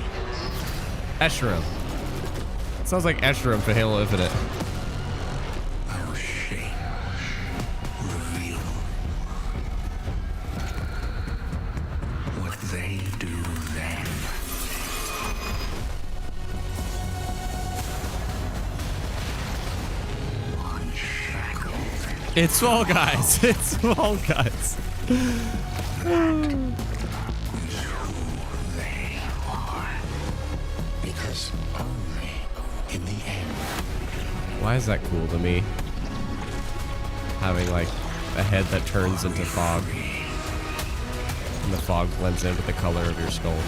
Esherim. Sounds like Esherim for Halo Infinite.
Our shape reveal what they do then. Unshackled.
It's Fall Guys. It's Fall Guys.
They are. Because only in the end.
Why is that cool to me? Having like a head that turns into fog. And the fog blends in with the color of your skull.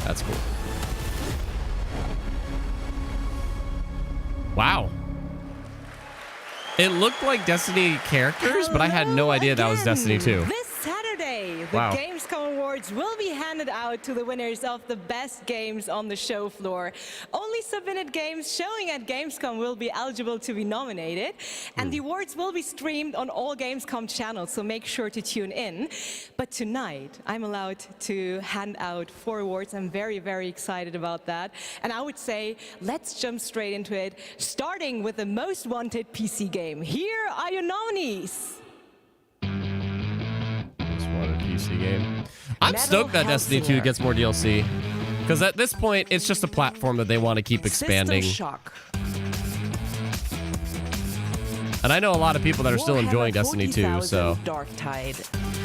That's cool. Wow. It looked like Destiny characters, but I had no idea that was Destiny 2.
This Saturday, the
Wow.
Gamescom Awards will be handed out to the winners of the best games on the show floor. Only submitted games showing at Gamescom will be eligible to be nominated. And the awards will be streamed on all Gamescom channels, so make sure to tune in. But tonight, I'm allowed to hand out 4 awards. I'm very, very excited about that. And I would say, let's jump straight into it, starting with the most wanted PC game. Here are your nominees.
PC game. I'm stoked that Destiny 2 gets more DLC. Because at this point, it's just a platform that they want to keep expanding.
Shock.
And I know a lot of people that are still enjoying Destiny 2, so
Dark Tide.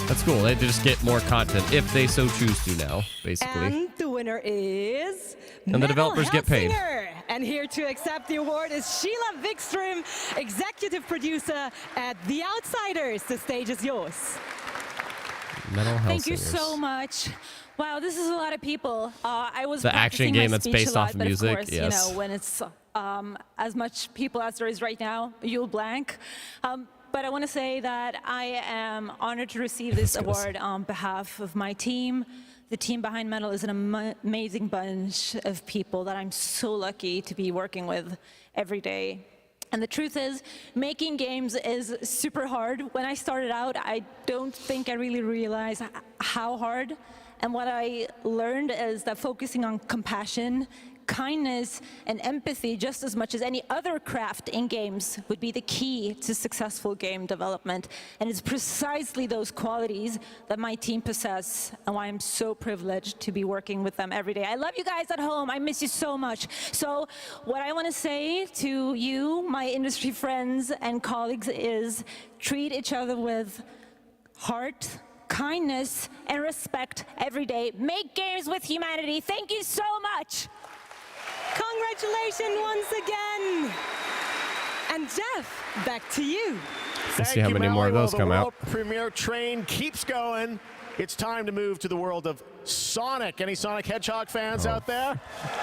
that's cool. They just get more content if they so choose to now, basically.
And the winner is...
And the developers get paid.
Helsinger. And here to accept the award is Sheila Wikström, executive producer at The Outsiders. The stage is yours.
Metal
Thank you
Hellsingers.
so much. Wow, this is a lot of people. I was
The action
practicing
game
my
that's
speech
based
a
off
lot,
of
but
music,
Of course,
yes.
you know, when it's as much people as there is right now, you'll blank. But I want to say that I am honored to receive this award on behalf of my team. The team behind Metal is an amazing bunch of people that I'm so lucky to be working with every day. And the truth is, making games is super hard. When I started out, I don't think I really realized how hard. And what I learned is that focusing on compassion, kindness, and empathy just as much as any other craft in games would be the key to successful game development. And it's precisely those qualities that my team possess and why I'm so privileged to be working with them every day. I love you guys at home. I miss you so much. So what I want to say to you, my industry friends and colleagues, is treat each other with heart, kindness, and respect every day. Make games with humanity. Thank you so much.
Congratulations once again. And Jeff, back to you.
Let's see how many more of those come out.
The world premiere train keeps going. It's time to move to the world of Sonic. Any Sonic Hedgehog fans out there?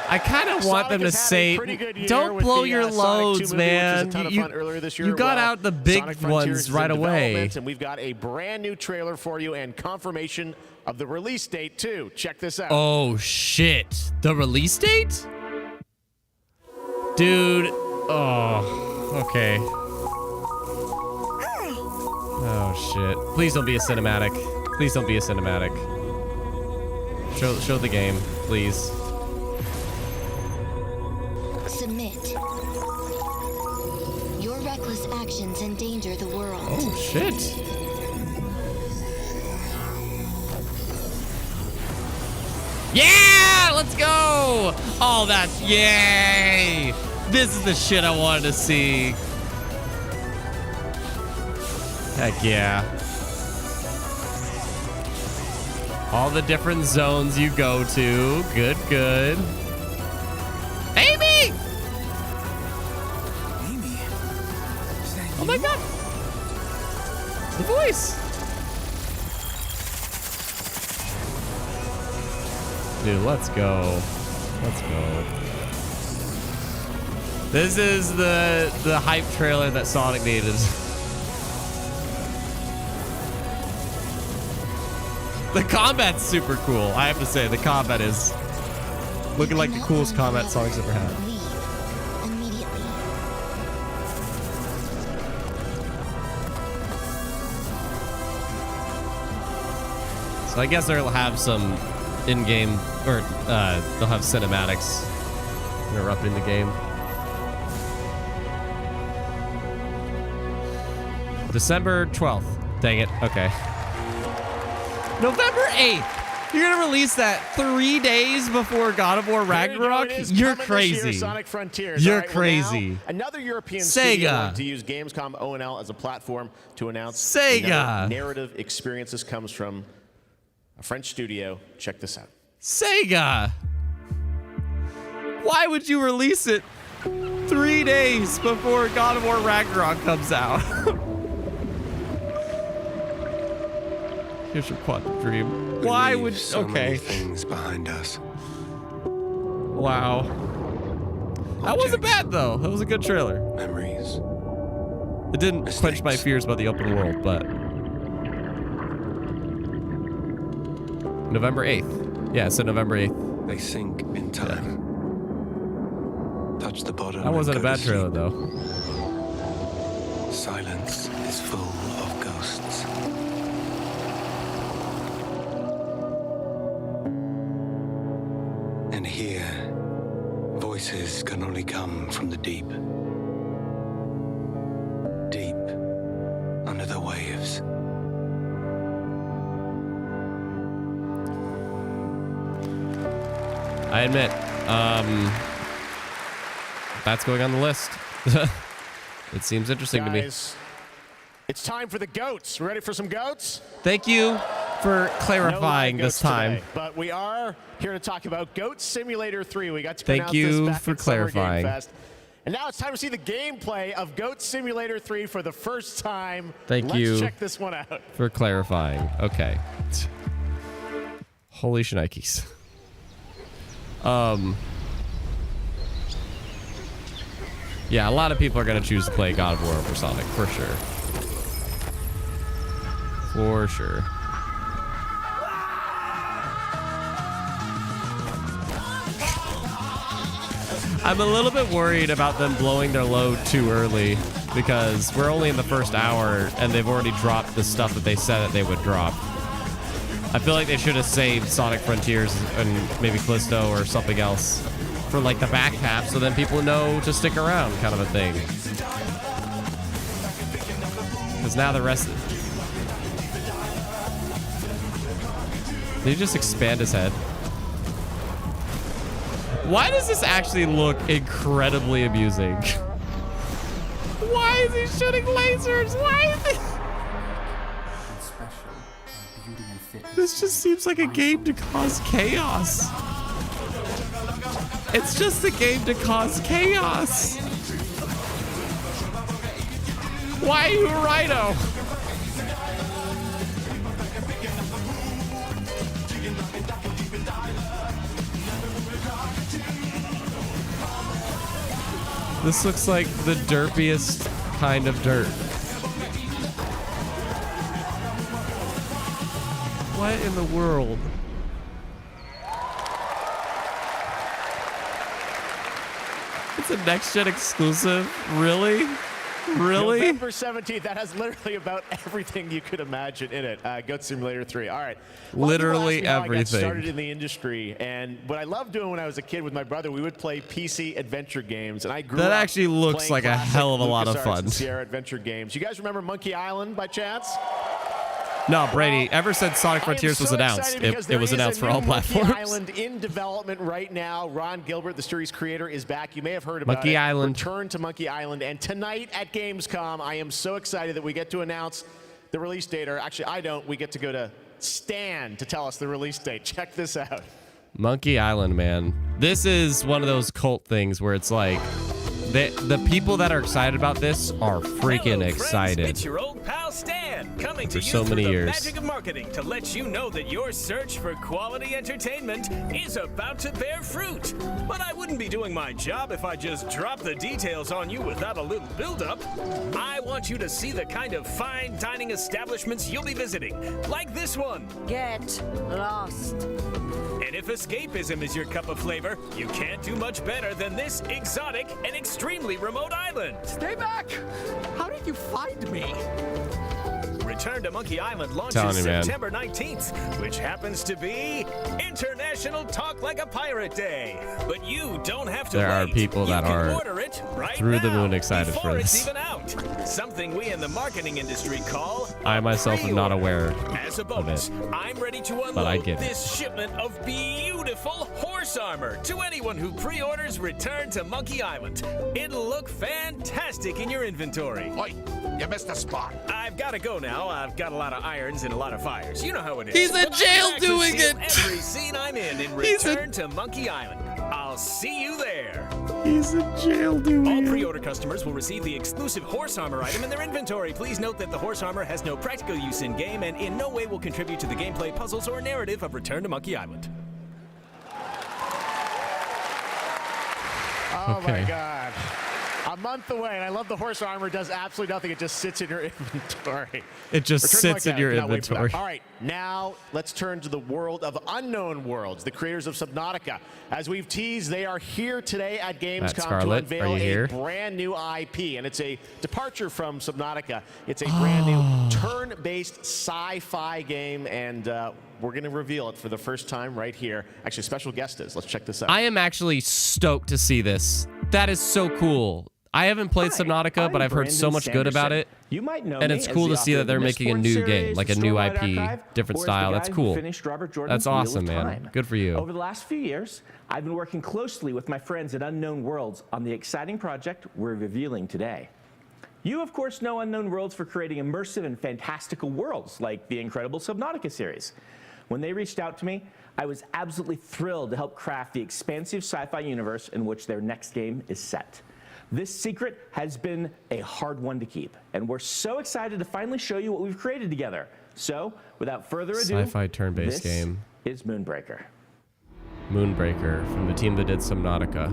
I kind of want them to say, don't blow your loads, man. You got out the big ones right away.
And we've got a brand new trailer for you and confirmation of the release date, too. Check this out.
Oh, shit. The release date? Dude. Oh, okay. Oh, shit. Please don't be a cinematic. Please don't be a cinematic. Show the game, please.
Submit. Your reckless actions endanger the world.
Oh, shit. Yeah! Let's go! Oh, that's... Yay! This is the shit I wanted to see. Heck yeah. All the different zones you go to. Good, good. Amy!
Amy?
Oh my god! The voice! Dude, let's go. Let's go. This is the hype trailer that Sonic needed. The combat's super cool. I have to say, the combat is looking like the coolest combat Sonic's ever had. So I guess they'll have some in-game, or they'll have cinematics interrupting the game. December 12th. Dang it. Okay. November 8th. You're gonna release that 3 days before God of War Ragnarok? You're crazy.
Sonic Frontiers.
You're
All right,
crazy.
Well, another European
Sega.
studio wanted to use Gamescom ONL as a platform to announce
Sega.
another narrative experience. This comes from a French studio. Check this out.
Sega. Why would you release it 3 days before God of War Ragnarok comes out? Here's your quantum dream. Why would...
so
okay.
many things behind us.
Wow. That wasn't bad, though. That was a good trailer.
Memories.
It didn't quench my fears about the open world, but... November 8th. Yeah, so November 8th.
They sink in time. Touch the bottom.
That wasn't a bad trailer, though.
Silence is full of ghosts. And here, voices can only come from the deep. Deep under the waves.
I admit, that's going on the list. It seems interesting to me.
It's time for the goats. Ready for some goats?
Thank you for clarifying this time.
Today, but we are here to talk about Goat Simulator 3. We got to
Thank
pronounce
you
this back
for
at Summer Game
clarifying.
Fest. And now it's time to see the gameplay of Goat Simulator 3 for the first time.
Thank you.
Let's check this one out.
For clarifying. Okay. Holy shnikes. Yeah, a lot of people are going to choose to play God of War over Sonic, for sure. For sure. I'm a little bit worried about them blowing their load too early because we're only in the first hour and they've already dropped the stuff that they said that they would drop. I feel like they should have saved Sonic Frontiers and maybe Callisto or something else for like the back half so then people know to stick around kind of a thing. Because now the rest... Did he just expand his head? Why does this actually look incredibly amusing? Why is he shooting lasers? Why is he... This just seems like a game to cause chaos. It's just a game to cause chaos. Why are you a rhino? This looks like the derpiest kind of dirt. What in the world? It's a next-gen exclusive? Really? Really?
November 17th. That has literally about everything you could imagine in it. Goat Simulator 3. All right.
Literally
everything. I got
everything.
started in the industry, and what I loved doing when I was a kid with my brother, we would play PC adventure games, and I grew up
That actually looks like a hell of a lot of
LucasArts
fun.
and Sierra adventure games. You guys remember Monkey Island by chance?
No, Brady, ever since Sonic Frontiers was announced, it was announced for all platforms.
Monkey Island in development right now. Ron Gilbert, the series creator, is back. You may have heard about
Monkey Island.
Return to Monkey Island. And tonight at Gamescom, I am so excited that we get to announce the release date. Or actually, I don't. We get to go to Stan to tell us the release date. Check this out.
Monkey Island, man. This is one of those cult things where it's like, the people that are excited about this are freaking excited.
It's your old pal Stan coming to
For
you
so
through
many
the
years.
magic of marketing to let you know that your search for quality entertainment is about to bear fruit. But I wouldn't be doing my job if I just dropped the details on you without a little build-up. I want you to see the kind of fine dining establishments you'll be visiting, like this one.
Get lost.
And if escapism is your cup of flavor, you can't do much better than this exotic and extremely remote island.
Stay back! How did you find me?
Return to Monkey Island launches
Telling you, man.
September 19th, which happens to be International Talk Like a Pirate Day. But you don't have to
There are
wait.
people that
You can
are
order it right
through the
now,
moon excited
before
for
it's
this.
even out. Something we in the marketing industry call
I myself am not aware
as a
of
bonus,
it.
I'm ready to
But I
unload
get it.
this shipment of beautiful horse armor to anyone who pre-orders Return to Monkey Island. It'll look fantastic in your inventory.
Oi, you missed a spot.
I've got to go now. I've got a lot of irons and a lot of fires. You know how it is.
He's in
But I'm
jail
back to
doing
seal
it.
Every scene I'm in
He's in-
Return to Monkey Island. I'll I'll see you there.
He's in jail, dude.
All pre-order customers will receive the exclusive horse armor item in their inventory. Please note that the horse armor has no practical use in-game and in no way will contribute to the gameplay, puzzles, or narrative of Return to Monkey Island.
Oh my God. A month away, and I love the horse armor does absolutely nothing. It just sits in your inventory.
It just sits in your inventory.
All right, now let's turn to the world of Unknown Worlds, the creators of Subnautica. As we've teased, they are here today at Gamescom to unveil a brand new IP, and it's a departure from Subnautica. It's a brand new turn-based sci-fi game, and we're going to reveal it for the first time right here. Actually, special guest is. Let's check this out.
I am actually stoked to see this. That is so cool. I haven't played Subnautica, but I've heard so much good about it.
You might know
and it's cool to see that they're making a new game, like a new IP, different style. That's cool. That's awesome, man. Good for you.
Over the last few years, I've been working closely with my friends at Unknown Worlds on the exciting project we're revealing today. You, of course, know Unknown Worlds for creating immersive and fantastical worlds like the incredible Subnautica series. When they reached out to me, I was absolutely thrilled to help craft the expansive sci-fi universe in which their next game is set. This secret has been a hard one to keep, and we're so excited to finally show you what we've created together. So, without further ado,
sci-fi turn-based game
is Moonbreaker.
Moonbreaker, from the team that did Subnautica.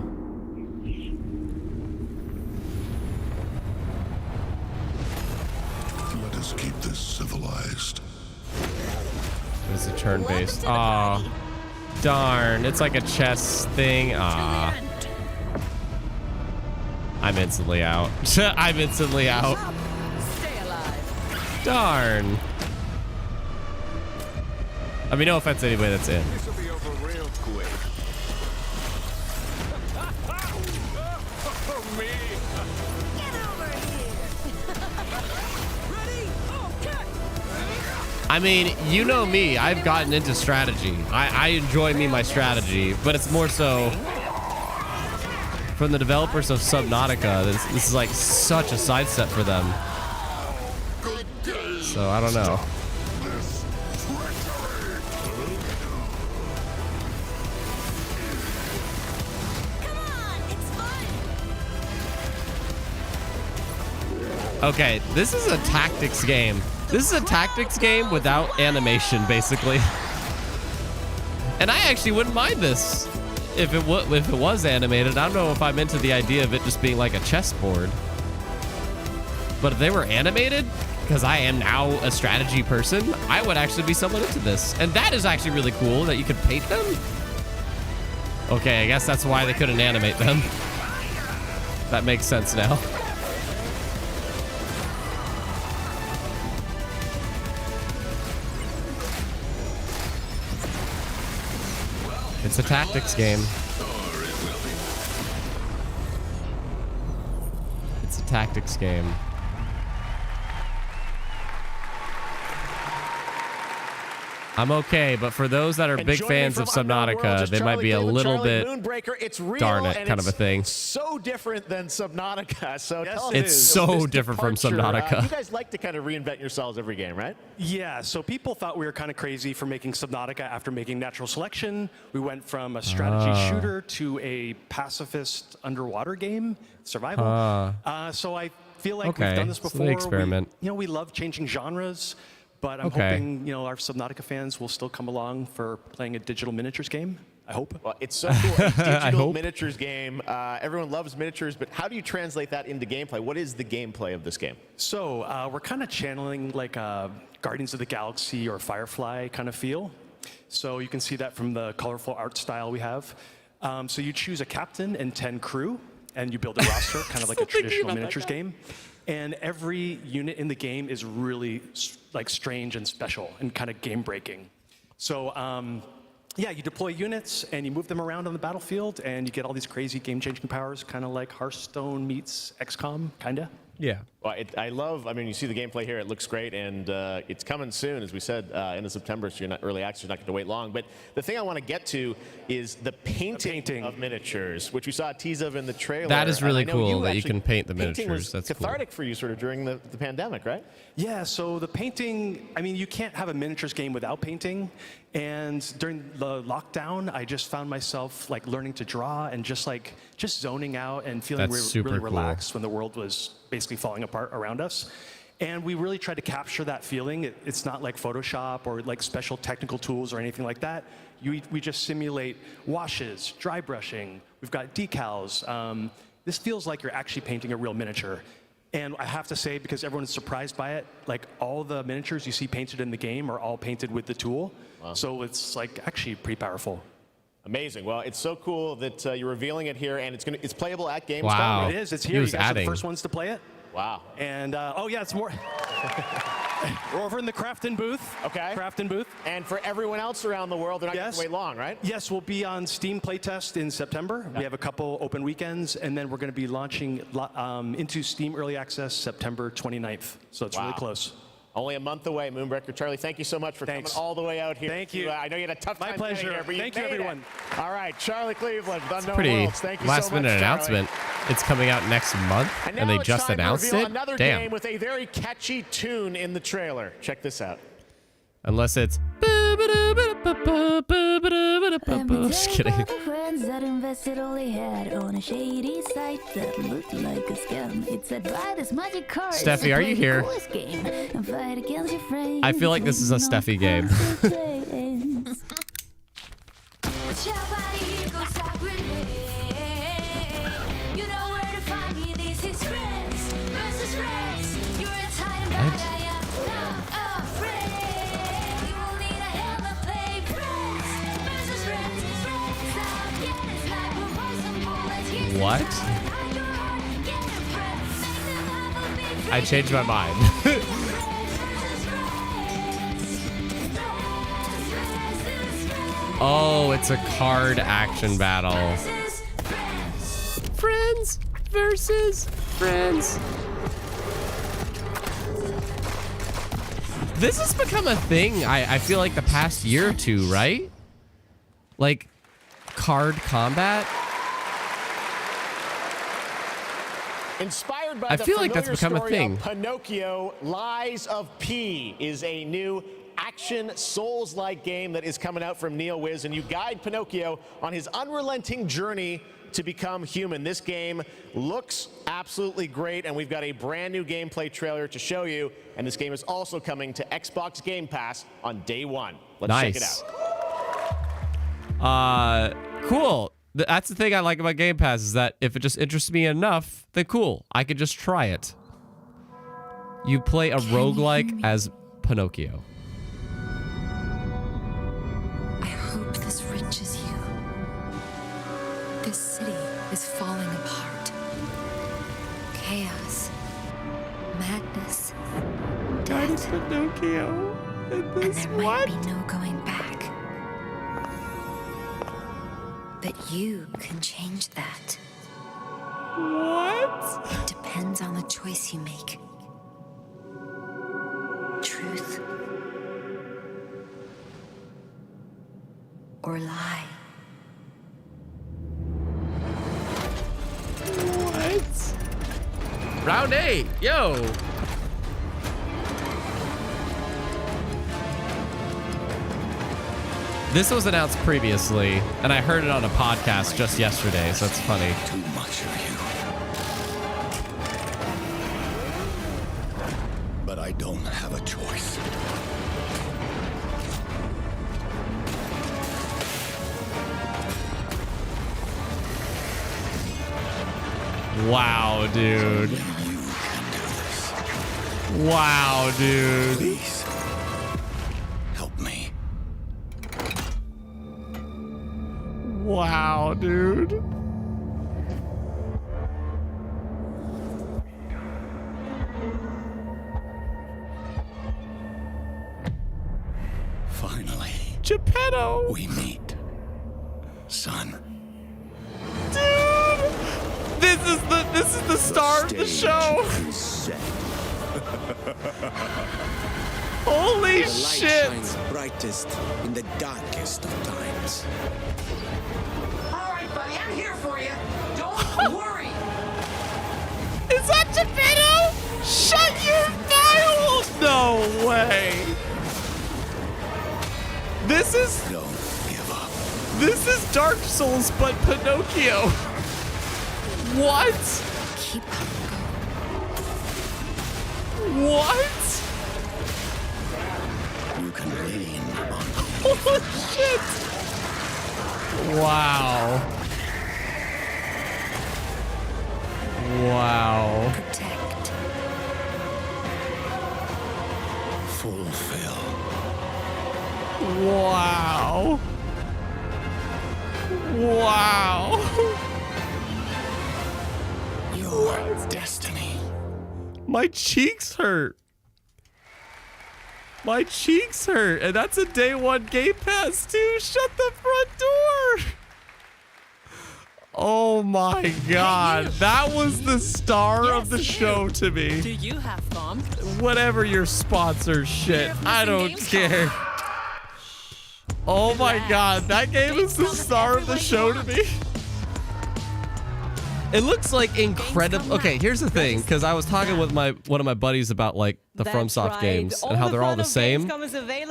Let us keep this civilized.
It's a turn-based. Aw, darn! It's like a chess thing. Ah. I'm instantly out. I'm instantly out.
Stay alive.
Darn. I mean, no offense to anybody that's in.
This will be over real quick. Oh, me.
Get over here. Ready? Okay.
I mean, you know me. I've gotten into strategy. I enjoy my strategy, but it's more so from the developers of Subnautica. This is like such a sidestep for them. So I don't know. Okay, this is a tactics game. This is a tactics game without animation, basically. And I actually wouldn't mind this if it was animated. I don't know if I'm into the idea of it just being like a chessboard. But if they were animated, because I am now a strategy person, I would actually be somewhat into this. And that is actually really cool that you could paint them. Okay, I guess that's why they couldn't animate them. That makes sense now. It's a tactics game. It's a tactics game. I'm okay, but for those that are big fans of Subnautica, they might be a little bit, darn it, kind of a thing.
So different than Subnautica. So
Yes,
tell us,
it's
so different from Subnautica.
You guys like to kind of reinvent yourselves every game, right?
Yeah, so people thought we were kind of crazy for making Subnautica after making Natural Selection. We went from a strategy shooter to a pacifist underwater game, survival. So I feel like we've done this before.
Experiment.
We love changing genres. But I'm hoping, our Subnautica fans will still come along for playing a digital miniatures game. I hope.
Well, it's so cool. A digital miniatures game. Everyone loves miniatures, but how do you translate that into gameplay? What is the gameplay of this game?
So we're kind of channeling like a Guardians of the Galaxy or Firefly kind of feel. So you can see that from the colorful art style we have. So you choose a captain and 10 crew, and you build a roster, kind of like a traditional miniatures game. And every unit in the game is really like strange and special and kind of game breaking. So yeah, you deploy units and you move them around on the battlefield and you get all these crazy game changing powers, kind of like Hearthstone meets XCOM, kinda.
Yeah.
Well, I mean, you see the gameplay here. It looks great, and it's coming soon, as we said, end of September, so you're not early access, you're not going to wait long. But the thing I want to get to is the painting of miniatures, which we saw a tease of in the trailer.
That is really cool that you can paint the miniatures. That's
cathartic for you sort of during the pandemic, right?
Yeah, so the painting, I mean, you can't have a miniatures game without painting. And during the lockdown, I just found myself like learning to draw and just zoning out and feeling really relaxed when the world was basically falling apart around us. And we really tried to capture that feeling. It's not like Photoshop or like special technical tools or anything like that. We just simulate washes, dry brushing. We've got decals. This feels like you're actually painting a real miniature. And I have to say, because everyone's surprised by it, like all the miniatures you see painted in the game are all painted with the tool. Wow. So it's like actually pretty powerful.
Amazing. Well, it's so cool that you're revealing it here, and it's playable at Gamescom.
Wow.
It is. It's here. You guys are the first ones to play it.
Wow.
And oh yeah, it's more. We're over in the Crafton booth.
Okay.
Crafton booth.
And for everyone else around the world, they're not going to wait long, right?
Yes, we'll be on Steam playtest in September. Yeah. We have a couple open weekends, and then we're going to be launching into Steam Early Access September 29th. So it's really close.
Only a month away, Moonbreaker. Charlie, thank you so much for coming all the way out here.
Thank you.
I know you had a tough time
My pleasure.
getting here, but
Thank you, everyone.
All right, Charlie Cleveland with Unknown
Pretty
Worlds. Thank you
last
so much,
minute
Charlie.
announcement. It's coming out next month, and they just announced it.
Another
Damn.
game with a very catchy tune in the trailer. Check this out.
Unless it's. Just kidding.
Friends that invested all they had on a shady site that looked like a scam. It said buy this magic card.
Steffi, are you here? I feel like this is a Steffi game. What? I changed my mind. Oh, it's a card action battle. Friends versus friends. This has become a thing, I feel like the past year or two, right? Like, card combat.
Inspired by
I
the
feel like that's
familiar
become a
story
thing.
of Pinocchio, Lies of P is a new action Souls-like game that is coming out from NeoWiz, and you guide Pinocchio on his unrelenting journey to become human. This game looks absolutely great, and we've got a brand new gameplay trailer to show you, and this game is also coming to Xbox Game Pass on day one. Let's check it out.
Cool. That's the thing I like about Game Pass, is that if it just interests me enough, then cool. I could just try it. You play a roguelike as Pinocchio.
I hope this reaches you. This city is falling apart. Chaos, madness, death.
Pinocchio.
And there might be no going back. But you can change that.
What?
It depends on the choice you make. Truth or lie.
What? Round 8. Yo. This was announced previously, and I heard it on a podcast just yesterday, so it's funny.
Too much of you. But I don't have a choice.
Wow, dude. Wow, dude.
Please. Help me.
Wow, dude.
Finally.
Geppetto.
We meet. Son.
Dude. This is the star of the show.
Set.
Holy
The light
shit!
shines brightest in the darkest of times.
All right, buddy, I'm here for you. Don't worry.
Is that Geppetto? Shut your mouth! No way! This is...
Don't give up.
This is Dark Souls, but Pinocchio. What?
Keep
What?
You can lean on.
Holy shit! Wow. Wow.
protect.
Fulfill.
Wow. Wow.
Your destiny.
My cheeks hurt. My cheeks hurt. And that's a day one Game Pass too. Shut the front door. Oh my god. That was the star of the show to me.
Do you have fun?
Whatever your sponsor shit. I don't care. Oh my god. That game is the star of the show to me. It looks like incredible. Okay, here's the thing, because I was talking with one of my buddies about like the FromSoft games and how they're all the same,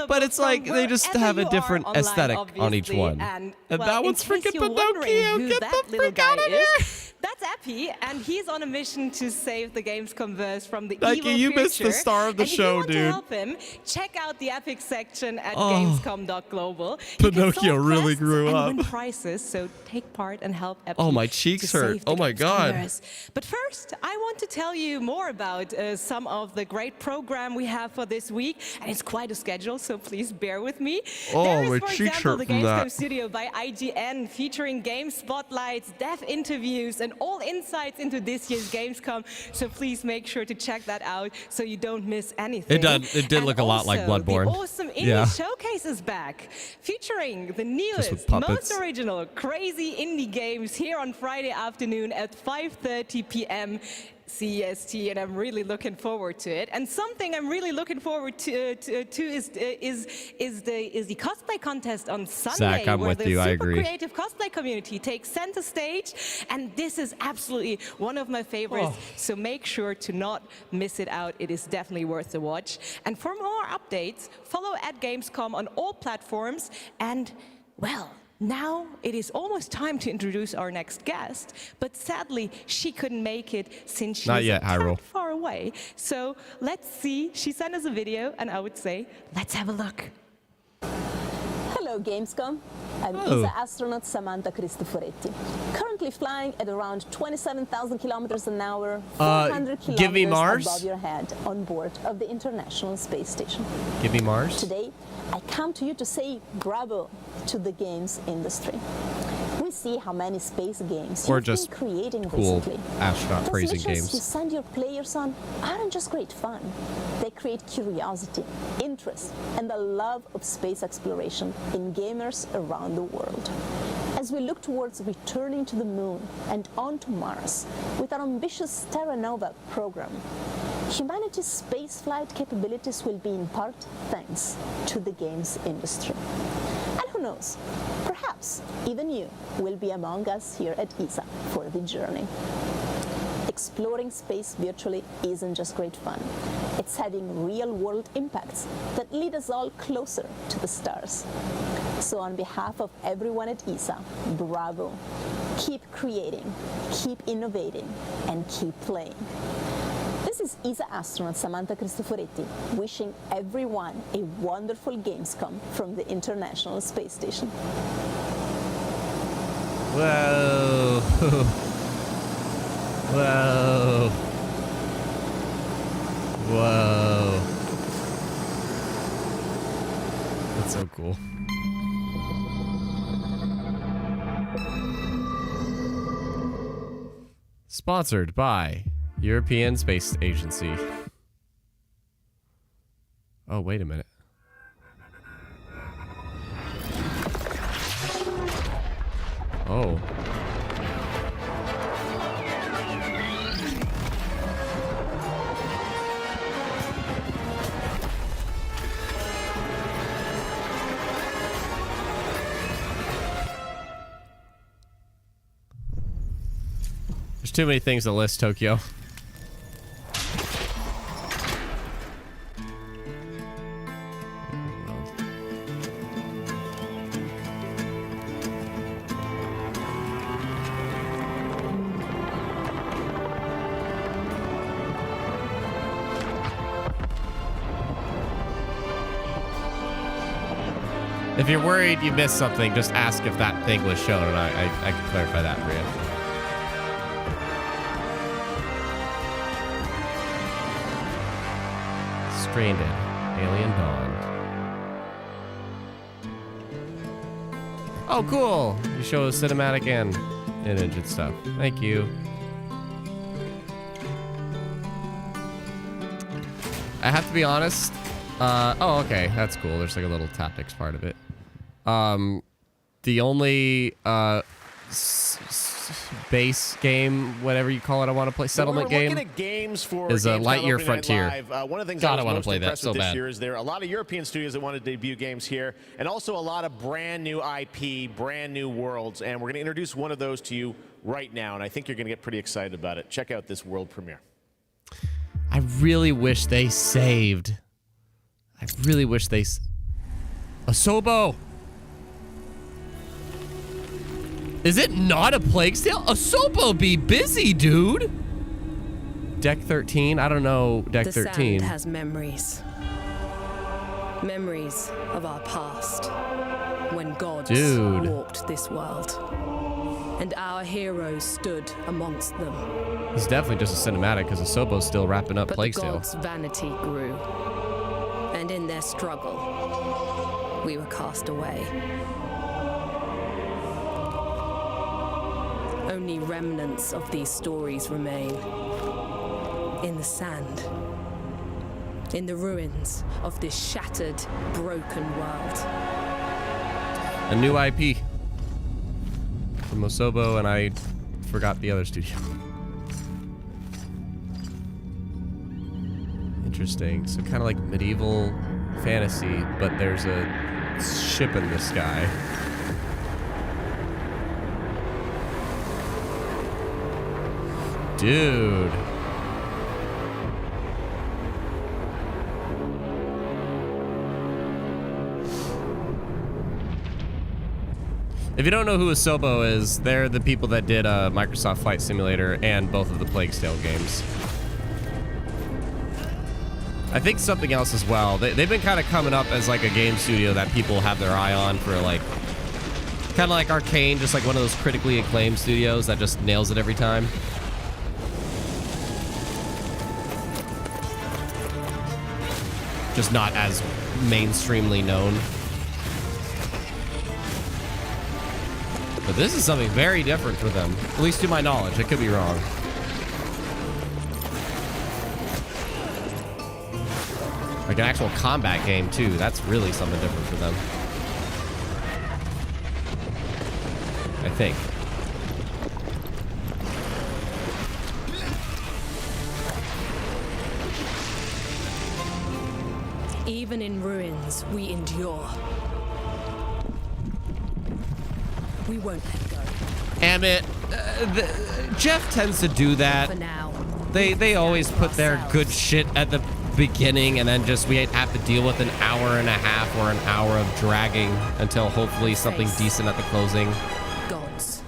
but it's like they just have a different aesthetic on each one. And that one's freaking Pinocchio. Get the freak out of here!
That's Epi, and he's on a mission to save the Gamescomverse from the
Like,
evil
you
future.
missed the star of the show,
and if you want
dude.
to help him, check out the Epic section at
Oh.
Gamescom.global.
Pinocchio really grew
and
up.
win prizes, so take part and help Epi.
Oh, my cheeks
to
hurt.
save the
Oh my god.
Gamescomverse. But first, I want to tell you more about some of the great program we have for this week, and it's quite a schedule, so please bear with me.
Oh,
There is,
my
for
cheeks
example,
hurt
the
from
Gamescom
that.
Studio by IGN, featuring game spotlights, dev interviews, and all insights into this year's Gamescom. So please make sure to check that out so you don't miss anything.
It did look a lot like
Also,
Bloodborne.
The awesome Indie
Yeah.
Showcase is back, featuring the newest,
puppets.
most original, crazy indie games here on Friday afternoon at 5:30 p.m. CEST, and I'm really looking forward to it. And something I'm really looking forward to is the cosplay contest on Sunday,
Zach, I'm
where
with
the
you. I
super
agree.
creative cosplay community takes center stage, and this is absolutely one of my favorites.
Oh.
So make sure to not miss it out. It is definitely worth a watch. And for more updates, follow at Gamescom on all platforms. And well, now it is almost time to introduce our next guest, but sadly she couldn't make it since she's
Not yet, Hyrule.
far away. So let's see. She sent us a video, and I would say, let's have a look.
Hello, Gamescom. I'm
Oh.
ESA astronaut Samantha Cristoforetti, currently flying at around 27,000 kilometers an hour, 400
give me
kilometers
Mars.
above your head, on board of the International Space Station.
Give me Mars.
Today, I come to you to say bravo to the games industry. We see how many space games
Or
you've
just
been creating
cool
recently.
astronaut
Those
praising
missions
games.
you send your players on aren't just great fun. They create curiosity, interest, and the love of space exploration in gamers around the world. As we look towards returning to the moon and onto Mars with our ambitious Terra Nova program, humanity's spaceflight capabilities will be in part thanks to the games industry. And who knows, perhaps even you will be among us here at ESA for the journey. Exploring space virtually isn't just great fun. It's having real-world impacts that lead us all closer to the stars. So on behalf of everyone at ESA, bravo. Keep creating, keep innovating, and keep playing. This is ESA astronaut Samantha Cristoforetti wishing everyone a wonderful Gamescom from the International Space Station.
Whoa. Whoa. Whoa. That's so cool. Sponsored by European Space Agency. Oh, wait a minute. Oh. There's too many things to list, Tokyo. If you're worried you missed something, just ask if that thing was shown, and I can clarify that for you. Stranded. Alien Dawn. Oh, cool! You show a cinematic and image and stuff. Thank you. I have to be honest. Oh, okay. That's cool. There's like a little tactics part of it. The only base game, whatever you call it, I want to play, settlement game,
looking at games for
is
Lightyear
Frontier.
One of the things
God,
I
I want to
most
play that
impressed
so
with this
bad.
year is there are a lot of European studios that want to debut games here, and also a lot of brand new IP, brand new worlds, and we're going to introduce one of those to you right now, and I think you're going to get pretty excited about it. Check out this world premiere.
I really wish they saved. I really wish they... Asobo! Is it not a plague tale? Asobo be busy, dude! Deck 13? I don't know Deck 13.
The sand has memories. Memories of our past. When gods walked this world. And our heroes stood amongst them.
It's definitely just a cinematic because Asobo's still wrapping up Plague Tale.
But the gods' vanity grew. And in their struggle, we were cast away. Only remnants of these stories remain. In the sand. In the ruins of this shattered, broken world.
A new IP. From Asobo, and I forgot the other studio. Interesting. So kind of like medieval fantasy, but there's a ship in the sky. Dude. If you don't know who Asobo is, they're the people that did Microsoft Flight Simulator and both of the Plague Tale games. I think something else as well. They've been kind of coming up as like a game studio that people have their eye on for, like, kind of like Arcane, just like one of those critically acclaimed studios that just nails it every time. Just not as mainstreamly known. But this is something very different for them, at least to my knowledge. I could be wrong. Like an actual combat game too. That's really something different for them. I think.
Even in ruins, we endure. We won't let go.
Damn it. Jeff tends to do that.
For now,
They always put their good shit at the beginning, and then just we have to deal with an hour and a half or an hour of dragging until hopefully something decent at the closing.
Gods.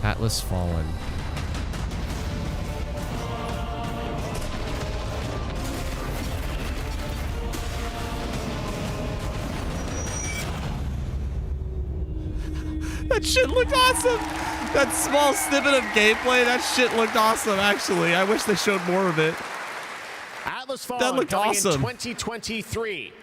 Atlas Fallen. That shit looked awesome. That small snippet of gameplay, that shit looked awesome, actually. I wish they showed more of it.
Atlas Fallen
That looked awesome.
in 2023.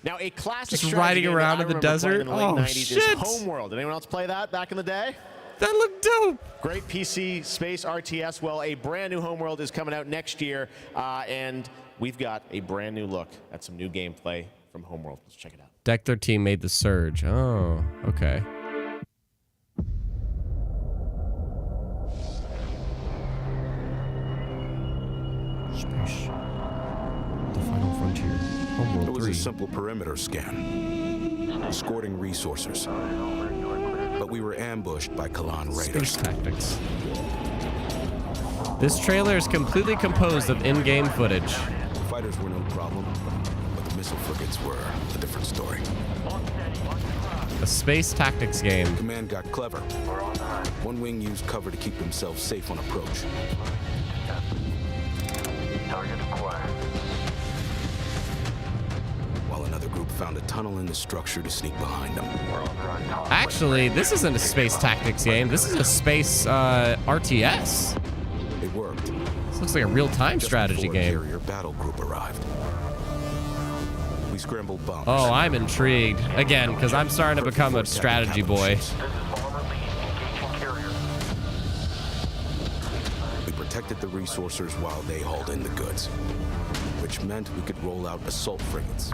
Now, a classic
Just riding around in the desert.
In the late 90s
shit.
is Homeworld. Did anyone else play that back in the day?
That looked dope.
Great PC space RTS. Well, a brand new Homeworld is coming out next year, and we've got a brand new look at some new gameplay from Homeworld. Let's check it out.
Deck 13 made the surge. Oh, okay. Space. The final frontier. Homeworld 3.
It was a simple perimeter scan, escorting resources. But
but we were ambushed by Kalan raiders.
Space tactics. This trailer is completely composed of in-game footage.
Fighters were no problem, but the missile frigates were a different story.
A space tactics game.
Command got clever. One wing used cover to keep themselves safe on approach.
Target acquired.
While another group found a tunnel in the structure to sneak behind them.
Actually, this isn't a space tactics game. This is a space RTS.
It worked.
This looks like a real-time strategy game.
A carrier battle group arrived. We scrambled bombs.
Oh, I'm intrigued. Again, because I'm starting to become a strategy boy.
We protected the resourcers while they hauled in the goods, which meant we could roll out assault frigates.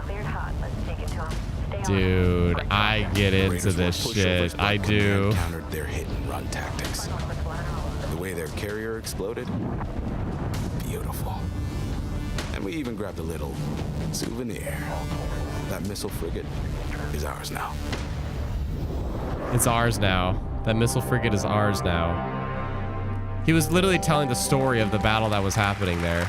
Dude, I get into this shit. I do.
Countered their hit-and-run tactics. The way their carrier exploded, beautiful. And we even grabbed a little souvenir. That missile frigate is ours now.
It's ours now. That missile frigate is ours now. He was literally telling the story of the battle that was happening there.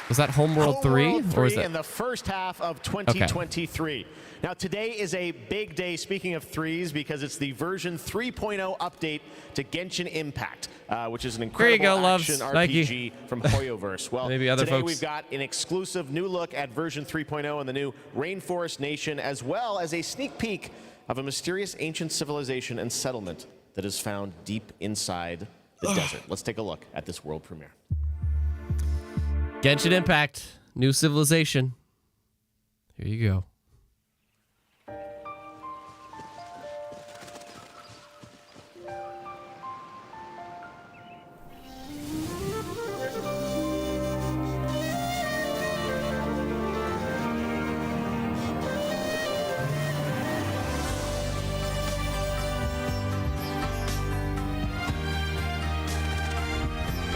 Was that Homeworld 3? Or was that
in the first half of 2023? Okay. Now, today is a big day, speaking of threes, because it's the version 3.0 update to Genshin Impact, which is an incredible action RPG from Hoyoverse. Well,
maybe other
today
folks.
We've got an exclusive new look at version 3.0 and the new Rainforest Nation, as well as a sneak peek of a mysterious ancient civilization and settlement that is found deep inside the desert. Let's take a look at this world premiere.
Genshin Impact, new civilization. Here you go.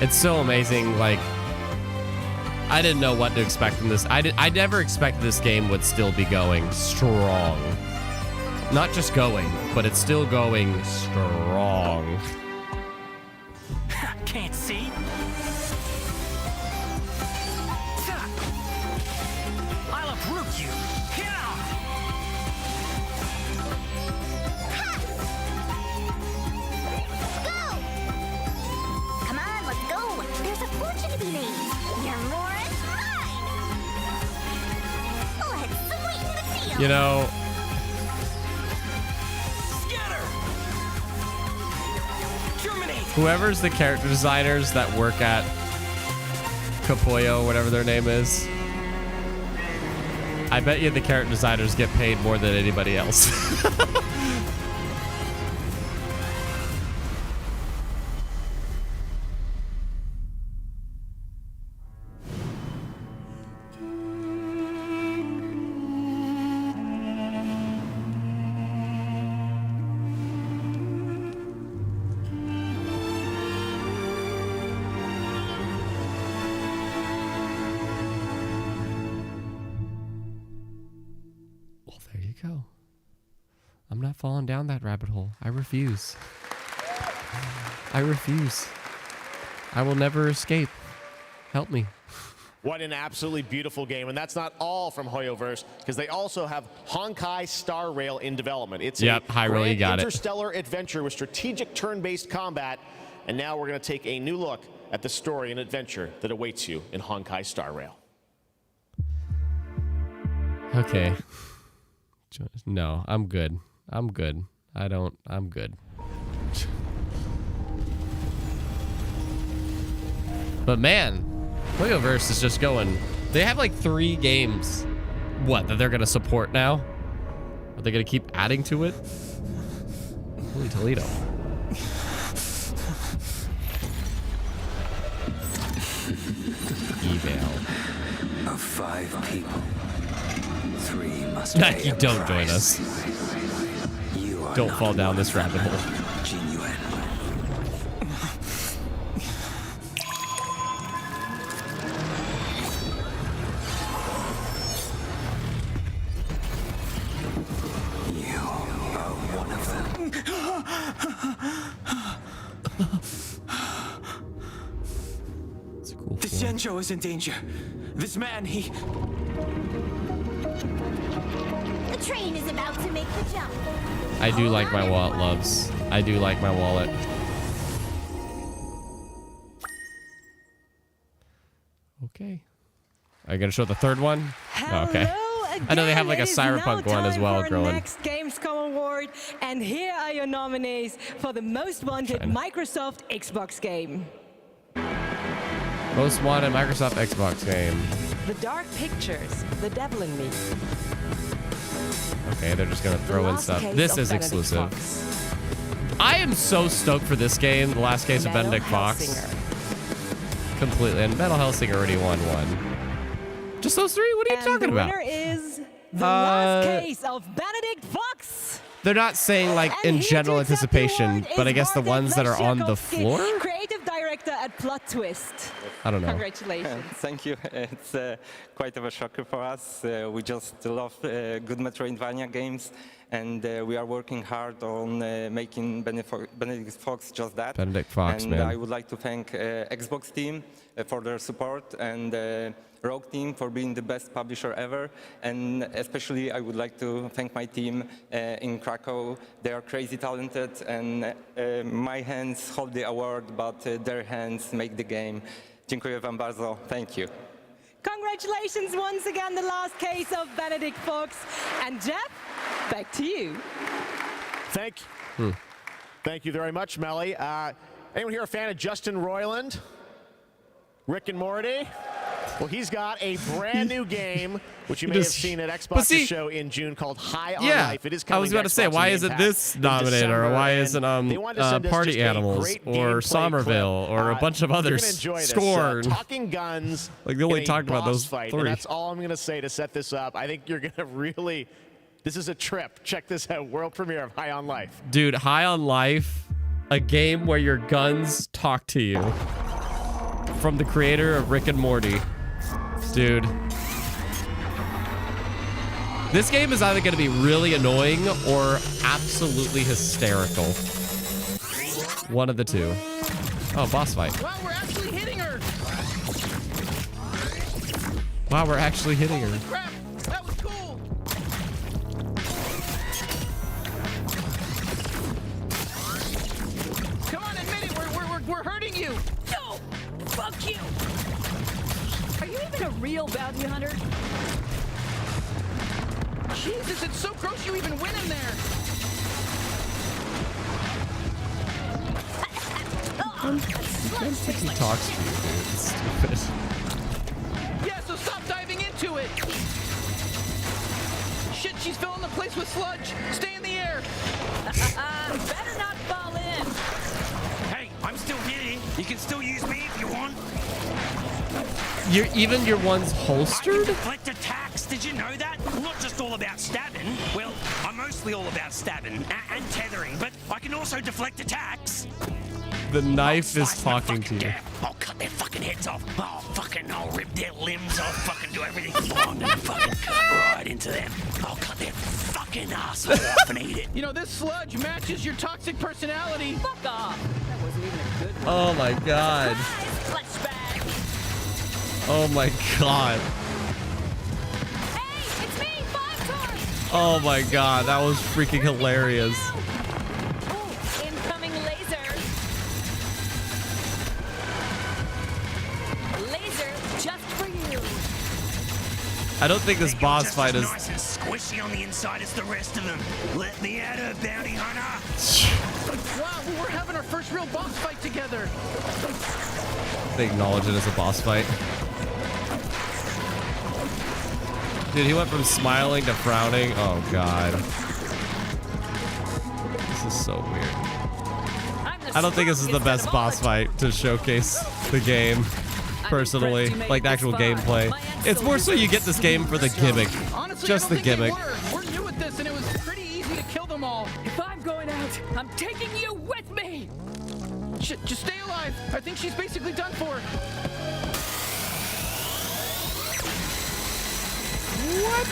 It's so amazing, like, I didn't know what to expect from this. I never expected this game would still be going strong. Not just going, but it's still going strong.
Can't see. I'll uproot you.
Come on, let's go. There's a fortune to be made. You're more than mine. Let's sweeten the deal.
You know, whoever's the character designers that work at Kapoyo, whatever their name is, I bet you the character designers get paid more than anybody else. Go. I'm not falling down that rabbit hole. I refuse. I refuse. I will never escape. Help me.
What an absolutely beautiful game. And that's not all from Hoyoverse, because they also have Honkai Star Rail in development. It's a
Hyrule, you got
interstellar adventure with strategic turn-based combat. And now we're going to take a new look at the story and adventure that awaits you in Honkai Star Rail.
Okay. No, I'm good. I'm good. I'm good. But man, Hoyoverse is just going. They have like 3 games. What, that they're going to support now? Are they going to keep adding to it? Holy Toledo. Eval.
Of 5 people. 3 must
You don't join us. Don't fall down this rabbit hole.
You
It's a cool
The
feeling.
Xianzhou is in danger. This man, he...
The train is about to make the jump.
I do like my wallet, loves. I do like my wallet. Okay. Are you gonna show the third one?
Hello
Okay.
again.
I know they have like a
It is now
cyberpunk one as
time
well
for
growing.
Next Gamescom Award, and here are your nominees for the most wanted Microsoft Xbox game.
Most wanted Microsoft Xbox game.
The Dark Pictures, The Devil in Me.
Okay, they're just gonna throw in
Last
stuff.
Case
This
of
is
Benedict
exclusive.
Fox.
I am so stoked for this game, The Last Case of
Metal
Benedict Fox.
Hellsinger.
Completely. And Metal Hellsinger already won one. Just those three? What are you
And
talking
the
about?
winner is The Last Case of Benedict Fox.
They're not saying like
And
in
here
general
to accept the
anticipation,
award
but
is
I guess the
Bartek
ones that are on the
Leszczykowski,
floor?
Creative director at Plot Twist.
I don't know.
Congratulations.
Thank you. It's quite of a shocker for us. We just love good Metroidvania games, and we are working hard on making Benedict Fox just that.
Benedict Fox,
and
man.
I would like to thank Xbox team for their support, and Rogue team for being the best publisher ever, and especially I would like to thank my team in Krakow. They are crazy talented, and my hands hold the award, but their hands make the game. Dziękuję wam bardzo. Thank you.
Congratulations once again, The Last Case of Benedict Fox. And Jeff, back to you.
Thank you very much, Melly. Anyone here a fan of Justin Roiland? Rick and Morty? Well, he's got a brand new game, which you may have seen at Xbox's show in June, called High on Life. It is coming
I was about to say, why isn't this nominated, or why isn't Party Animals, or Somerville, or a bunch of others? Scorn.
Talking guns.
Like, they only
in a
talked about
boss
those
fight.
three.
And that's all I'm going to say to set this up. I think you're going to really... This is a trip. Check this out. World premiere of High on Life.
Dude, High on Life, a game where your guns talk to you. From the creator of Rick and Morty. Dude. This game is either going to be really annoying or absolutely hysterical. One of the two. Oh, boss fight.
Wow, we're actually hitting her!
Wow, we're actually hitting her.
Crap! That was cool! Come on, admit it! We're hurting you! No! Fuck you! Are you even a real bounty hunter? Jesus, it's so gross you even went in there!
He talks to you, dude. It's stupid.
Yeah, so stop diving into it! Shit, she's filling the place with sludge! Stay in the air! Better not fall in!
Hey, I'm still here. You can still use me if you want.
Even your one's holstered?
Deflect attacks. Did you know that? I'm not just all about stabbing. Well, I'm mostly all about stabbing and tethering, but I can also deflect attacks.
The knife is talking to you.
I'll cut their fucking heads off. I'll rip their limbs off. Fucking do everything. I'm gonna fucking cut right into them. I'll cut their fucking ass off and eat it.
You know, this sludge matches your toxic personality. Fuck off! That wasn't even a good one.
Oh my god. Oh my god.
Hey, it's me, Five
Oh my god, that was freaking hilarious.
Incoming laser. Laser just for you.
I don't think this boss fight is...
Nice and squishy on the inside as the rest of them. Let me out of bounty hunter.
Wow, we're having our first real boss fight together.
They acknowledge it as a boss fight. Dude, he went from smiling to frowning. Oh god. This is so weird. I don't think this is the best boss fight to showcase the game, personally. Like the actual gameplay. It's more so you get this game for the gimmick.
Honestly,
Just the gimmick.
We're new at this, and it was pretty easy to kill them all. If I'm going out, I'm taking you with me. Just stay alive. I think she's basically done for. What?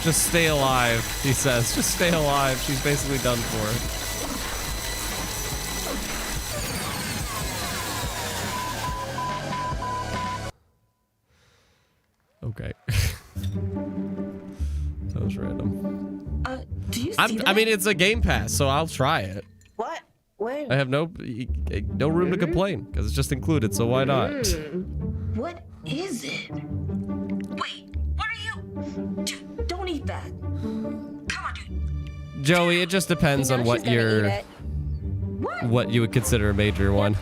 Just stay alive, he says. Just stay alive. She's basically done for. Okay. That was random.
Do you see that?
I mean, it's a Game Pass, so I'll try it.
What? Where?
I have no room to complain because it's just included, so why not?
What is it? Wait, what are you? Dude, don't eat that. Come on, dude.
Joey, it just depends on what you're, what you would consider a major one.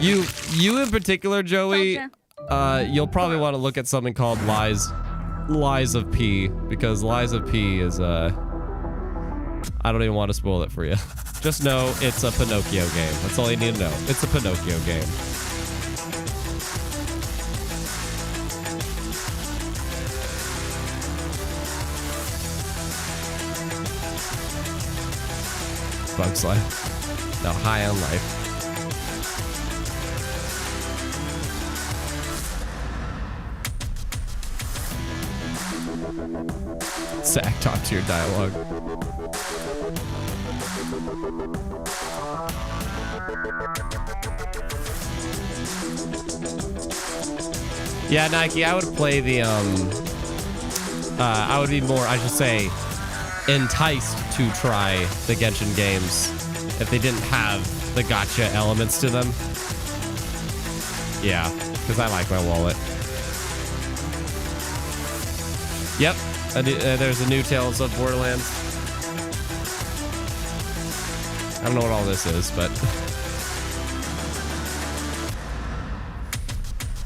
You in particular, Joey, you'll probably want to look at something called Lies of P, because Lies of P is I don't even want to spoil it for you. Just know it's a Pinocchio game. That's all you need to know. It's a Pinocchio game. Bug's Life. No, High on Life. Zach, talk to your dialogue. Yeah, Nike, I would play the, I would be more, I should say, enticed to try the Genshin games if they didn't have the gacha elements to them. Yeah, because I like my wallet. Yep, there's a new Tales of Borderlands. I don't know what all this is, but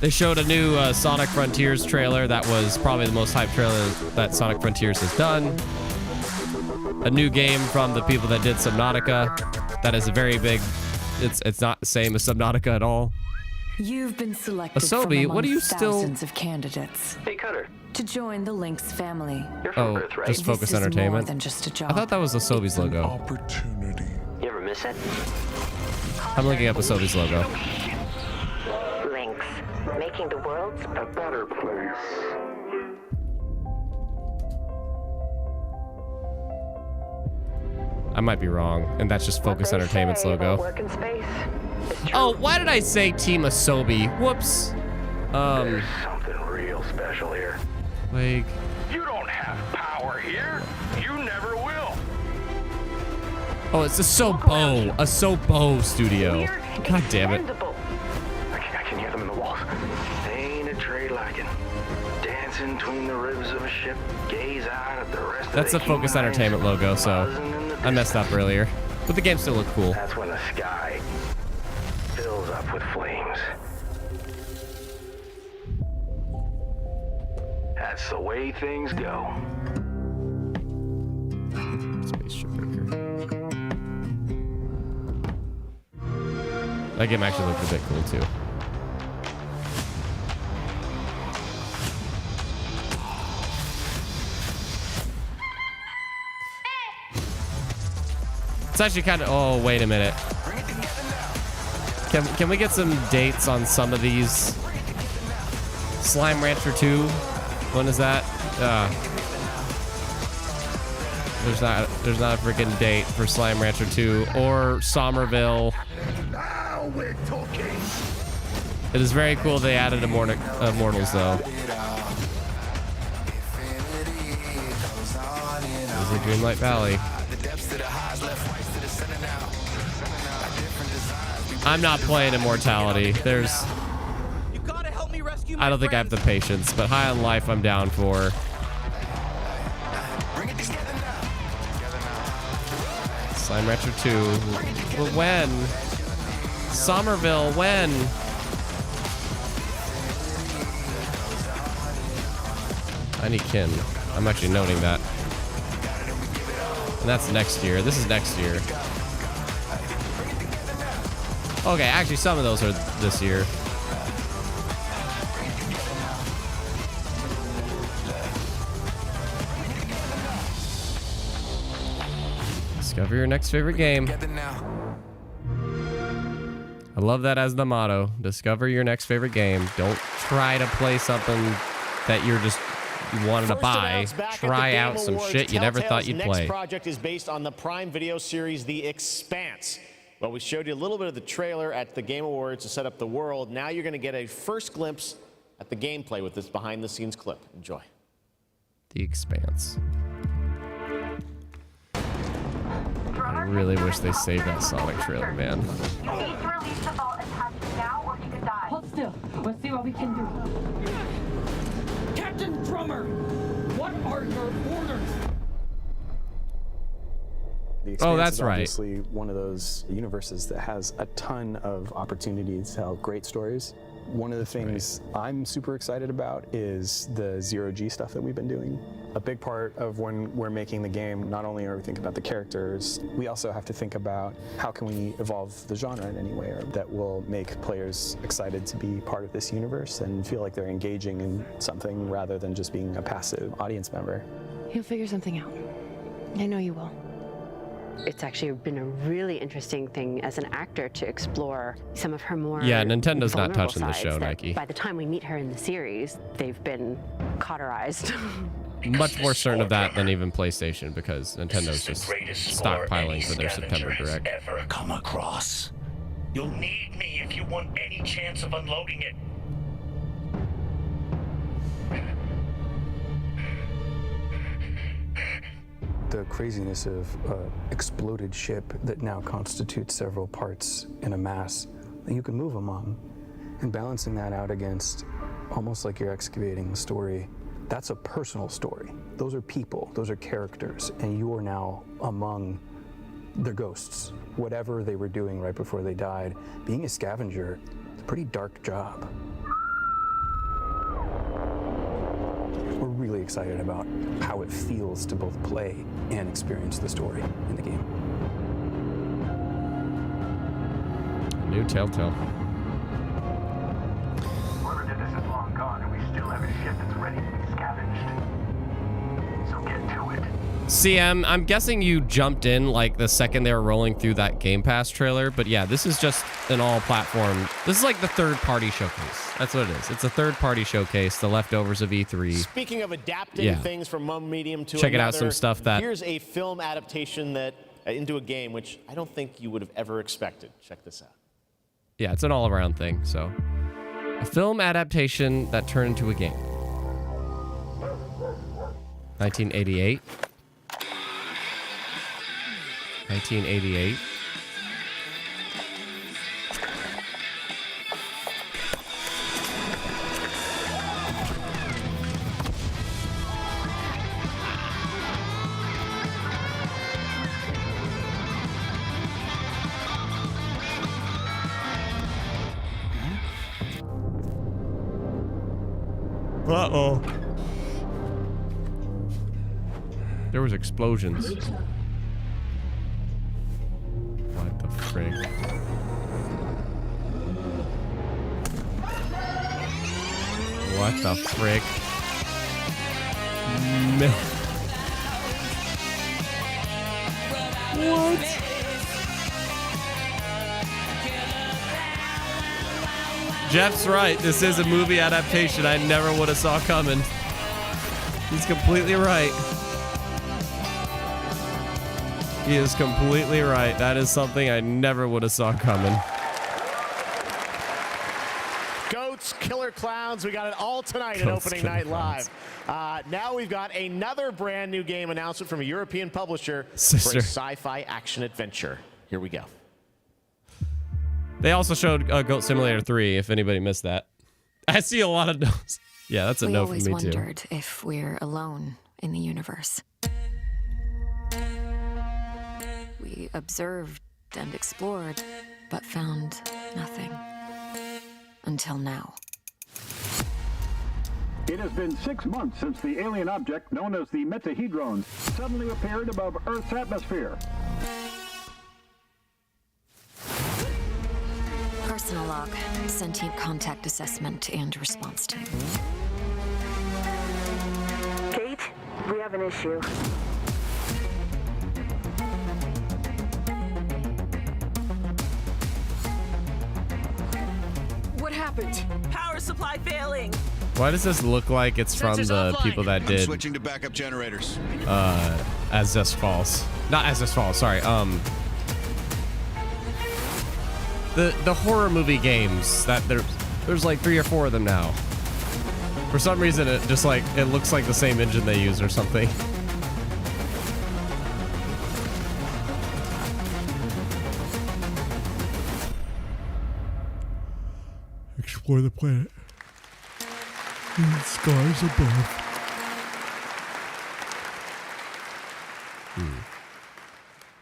they showed a new Sonic Frontiers trailer that was probably the most hyped trailer that Sonic Frontiers has done. A new game from the people that did Subnautica. That is a very big. It's not the same as Subnautica at all.
You've been selected
Asobi,
from
what are you
among
still?
thousands of candidates.
Hey, Cutter.
To join the Lynx family.
Oh, just Focus
This is
Entertainment.
more than just a job.
I thought that was Asobi's logo.
Opportunity.
You ever miss it?
I'm looking up Asobi's logo.
Lynx, making the world a better place.
I might be wrong, and that's just Focus Entertainment's logo.
Working space.
Oh, why did I say Team Asobi? Whoops.
There's something real special here.
Like.
You don't have power here. You never will.
Oh, it's Asobo Studio. God damn it.
I can hear them in the walls. Ain't a trade like it. Dancing between the ribs of a ship, gaze out at the rest of
That's
the
a Focus Entertainment logo, so I messed up earlier. But the game still looked cool.
That's when the sky fills up with flames. That's the way things go.
Spaceship Breaker. That game actually looked a bit cool too. It's actually kind of. Oh, wait a minute. Can we get some dates on some of these? Slime Rancher 2. When is that? There's not a freaking date for Slime Rancher 2 or Somerville.
Now we're talking.
It is very cool they added Immortals though. This is Dreamlight Valley. I'm not playing Immortality. I don't think I have the patience, but High on Life I'm down for. Slime Rancher 2. Well, when? Somerville, when? I need Kin. I'm actually noting that. And that's next year. This is next year. Okay, actually some of those are this year. Discover your next favorite game. I love that as the motto. Discover your next favorite game. Don't try to play something that you wanted to buy, try out some shit you never thought you'd play.
Next project is based on the Prime Video series The Expanse. Well, we showed you a little bit of the trailer at the Game Awards to set up the world. Now you're going to get a first glimpse at the gameplay with this behind-the-scenes clip. Enjoy.
The Expanse. I really wish they saved that Sonic trailer, man.
You need to release the vault attached now or you could die.
Hold still. Let's see what we can do. Captain Drummer, what are your orders?
The Expanse
that's
is
right.
obviously one of those universes that has a ton of opportunities to tell great stories. One of the things I'm super excited about is the zero-G stuff that we've been doing. A big part of when we're making the game, not only are we thinking about the characters, we also have to think about how can we evolve the genre in any way that will make players excited to be part of this universe and feel like they're engaging in something rather than just being a passive audience member.
You'll figure something out. I know you will. It's actually been a really interesting thing as an actor to explore some of her more
Nintendo's not
vulnerable
touching the
sides
show,
that
Nike.
By the time we meet her in the series, they've been cauterized.
Much more certain of that than even PlayStation, because Nintendo's just stockpiling for their September Direct.
Ever come across. You'll need me if you want any chance of unloading it.
The craziness of an exploded ship that now constitutes several parts in a mass that you can move among, and balancing that out against almost like you're excavating a story. That's a personal story. Those are people, those are characters, and you are now among their ghosts. Whatever they were doing right before they died, being a scavenger, it's a pretty dark job. We're really excited about how it feels to both play and experience the story in the game.
New Telltale.
Whoever did this is long gone, and we still have a ship that's ready to be scavenged. So get to it.
CM, I'm guessing you jumped in like the second they were rolling through that Game Pass trailer, but yeah, this is just an all-platform. This is like the third-party showcase. That's what it is. It's a third-party showcase, the leftovers of E3.
Speaking of adapting things from one medium to
Checking
another,
out some stuff that...
here's a film adaptation that into a game, which I don't think you would have ever expected. Check this out.
Yeah, it's an all-around thing, so... A film adaptation that turned into a game. 1988. 1988. Uh-oh. There was explosions. What the frick? What the frick? What? Jeff's right. This is a movie adaptation I never would have saw coming. He's completely right. He is completely right. That is something I never would have saw coming.
Goats, killer clowns, we got it all tonight at Opening Night Live. Now we've got another brand new game announcement from a European publisher for a sci-fi action adventure. Here we go.
They also showed Goat Simulator 3, if anybody missed that. I see a lot of no's. Yeah, that's a no for me, too.
We always wondered if we're alone in the universe. We observed and explored, but found nothing. Until now.
It has been 6 months since the alien object known as the Metahedron suddenly appeared above Earth's atmosphere.
Personal log, sentient contact assessment, and response time.
Kate, we have an issue.
What happened?
Power supply failing.
Why does this look like it's from the people that did
switching to backup generators.
As This Falls? Not As This Falls, sorry. The horror movie games that there's like 3 or 4 of them now. For some reason it just like it looks like the same engine they use or something. Explore the planet. Stars above.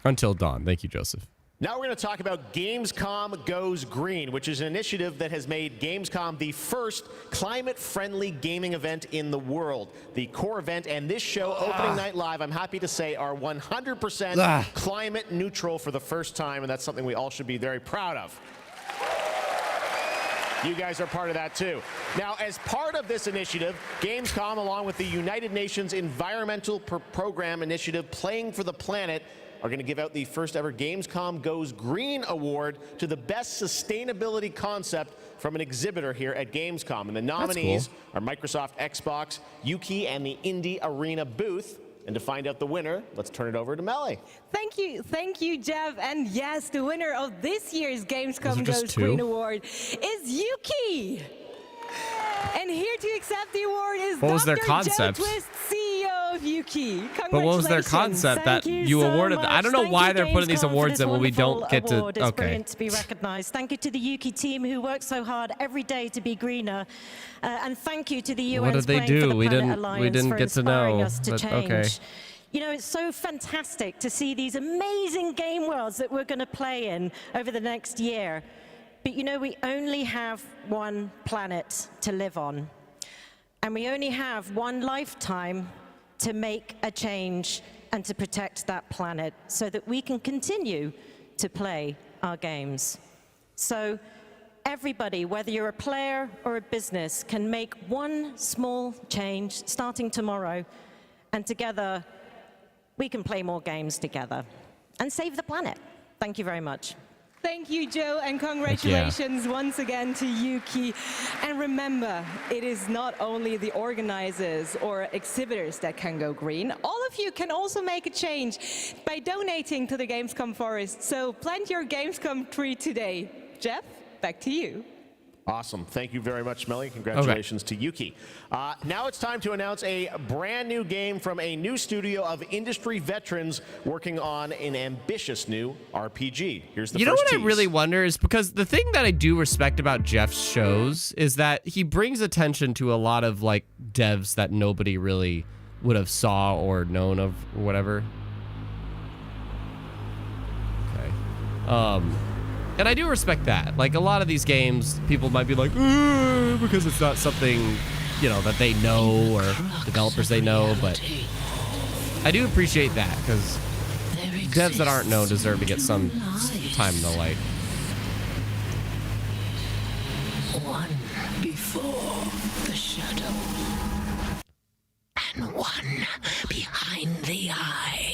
Until dawn. Thank you, Joseph.
Now we're going to talk about Gamescom Goes Green, which is an initiative that has made Gamescom the first climate-friendly gaming event in the world. The core event and this show, Opening Night Live, I'm happy to say, are 100% climate neutral for the first time, and that's something we all should be very proud of. You guys are part of that too. Now, as part of this initiative, Gamescom, along with the United Nations Environmental Program Initiative Playing for the Planet, are going to give out the first ever Gamescom Goes Green Award to the best sustainability concept from an exhibitor here at Gamescom. And the nominees are Microsoft Xbox, Yuki, and the Indie Arena booth. And to find out the winner, let's turn it over to Melly.
Thank you, Jeff. And yes, the winner of this year's Gamescom Goes Green Award is Yuki. And here to accept the award is
what was their
Dr.
concept?
Joe Twist, CEO of Yuki.
But what was their concept that you awarded? I don't know why they're putting these awards in when we don't get to.
It's brilliant to be recognized. Thank you to the Yuki team who works so hard every day to be greener, and thank you to the UN.
What did they do? We didn't get to know. Okay.
You know, it's so fantastic to see these amazing game worlds that we're going to play in over the next year. But you know, we only have one planet to live on. And we only have one lifetime to make a change and to protect that planet so that we can continue to play our games. So everybody, whether you're a player or a business, can make one small change starting tomorrow. And together, we can play more games together and save the planet. Thank you very much.
Thank you, Joe, and congratulations once again to Yuki. And remember, it is not only the organizers or exhibitors that can go green. All of you can also make a change by donating to the Gamescom Forest. So plant your Gamescom tree today. Jeff, back to you.
Awesome. Thank you very much, Melly. Congratulations to Yuki. Now it's time to announce a brand new game from a new studio of industry veterans working on an ambitious new RPG. Here's the
You know
first
what
tease.
I really wonder is because the thing that I do respect about Jeff's shows is that he brings attention to a lot of like devs that nobody really would have saw or known of or whatever. Okay. And I do respect that. Like, a lot of these games, people might be like, because it's not something, you know, that they know or developers they know, but I do appreciate that, because devs that aren't known deserve to get some time in the light.
One before the shadow, and one behind the eye.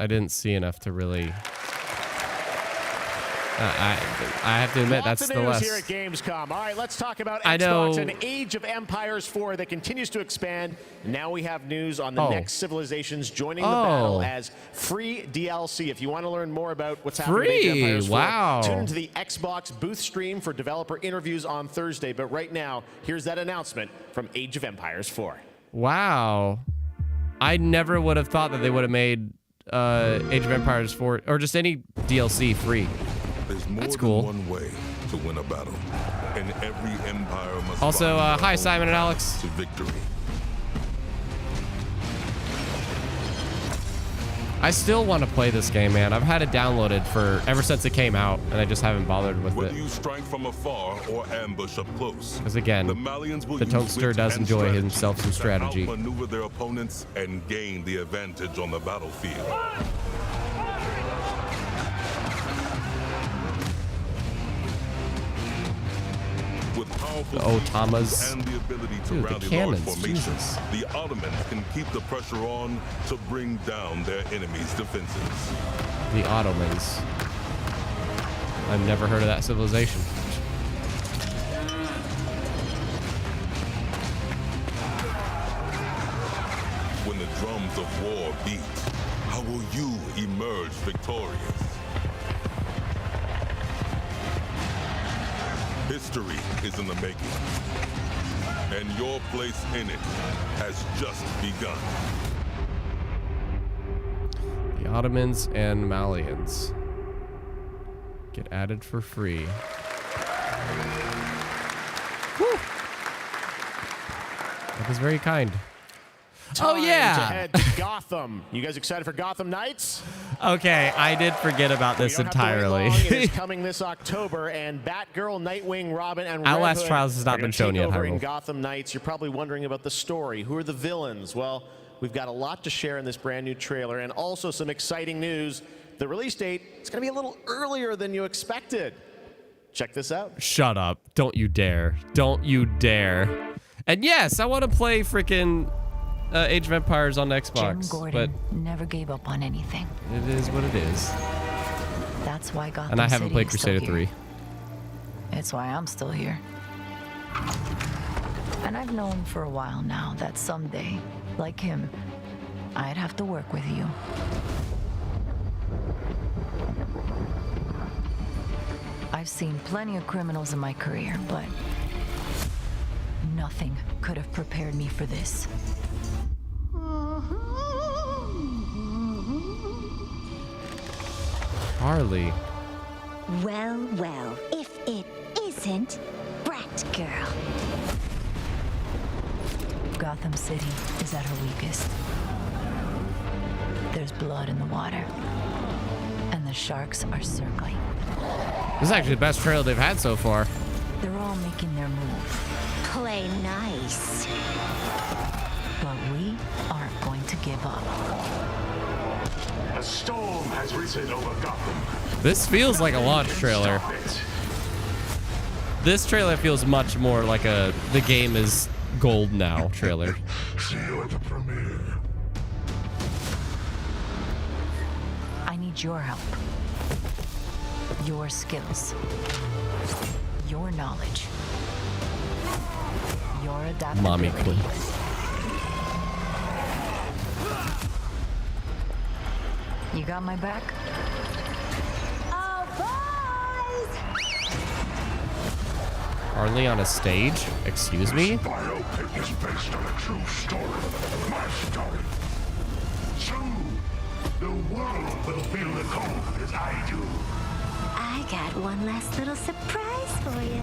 I didn't see enough to really. I have to admit,
Lots
that's
of
the
news
less.
here at Gamescom. All right, let's talk about
I
Xbox
know.
and Age of Empires 4 that continues to expand. Now we have news on the next civilizations joining the battle as free DLC. If you want to learn more about what's happening in Age of Empires 4,
Wow.
tune into the Xbox booth stream for developer interviews on Thursday. But right now, here's that announcement from Age of Empires 4.
Wow. I never would have thought that they would have made Age of Empires 4 or just any DLC free.
There's more
That's cool.
than one way to win a battle, and every empire must
Also,
find their
hi,
own
Simon and Alex.
to victory.
I still want to play this game, man. I've had it downloaded for ever since it came out, and I just haven't bothered with
Whether
it.
you strike from afar or ambush up close,
Because again,
the Malians will
the
use
Toadster
wit
does
and
enjoy
strategy
himself some
to
strategy.
outmaneuver their opponents and gain the advantage on the battlefield. powerful
Otamas.
and the ability to
Dude, the
rally
cannons,
large formations,
Jesus.
the Ottomans can keep the pressure on to bring down their enemies' defenses.
The Ottomans. I've never heard of that civilization.
When the drums of war beat, how will you emerge victorious? History is in the making, and your place in it has just begun.
The Ottomans and Malians get added for free. Whew. That is very kind.
Time
Oh yeah!
to head to Gotham. You guys excited for Gotham Knights?
Okay, I did forget about this entirely.
It is coming this October, and Batgirl, Nightwing, Robin, and
Outlast
Red Hood
Trials has not
are
been
gonna
shown
take
yet,
over in
Hyrule.
Gotham Knights. You're probably wondering about the story. Who are the villains? Well, we've got a lot to share in this brand new trailer, and also some exciting news. The release date is going to be a little earlier than you expected. Check this out.
Shut up. Don't you dare. Don't you dare. And yes, I want to play freaking Age of Empires on Xbox.
Jim Gordon never gave up on anything.
But it is what it is.
That's why Gotham
And I haven't
City
played
is still
Crusader
here.
3.
It's why I'm still here. And I've known for a while now that someday, like him, I'd have to work with you. I've seen plenty of criminals in my career, but nothing could have prepared me for this.
Harley.
Well, well, if it isn't Brat Girl.
Gotham City is at her weakest. There's blood in the water, and the sharks are circling.
This is actually the best trailer they've had so far.
They're all making their move.
Play nice.
But we aren't going to give up.
A storm has risen over Gotham.
This feels like a launch trailer. This trailer feels much more like a the game is gold now trailer.
See you at the premiere.
I need your help. Your skills. Your knowledge. Your adaptability.
Mommy queen.
You got my back?
Oh, boys!
Harley on a stage? Excuse me?
This biopic is based on a true story. My story. True. The world will feel the cold as I do.
I got one last little surprise for you.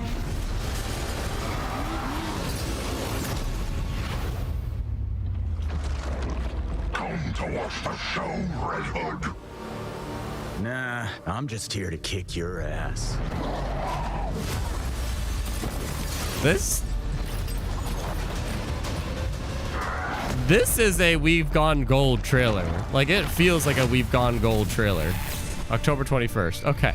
Come to watch the show, Red Hood.
Nah, I'm just here to kick your ass.
This is a We've Gone Gold trailer. Like, it feels like a We've Gone Gold trailer. October 21st. Okay.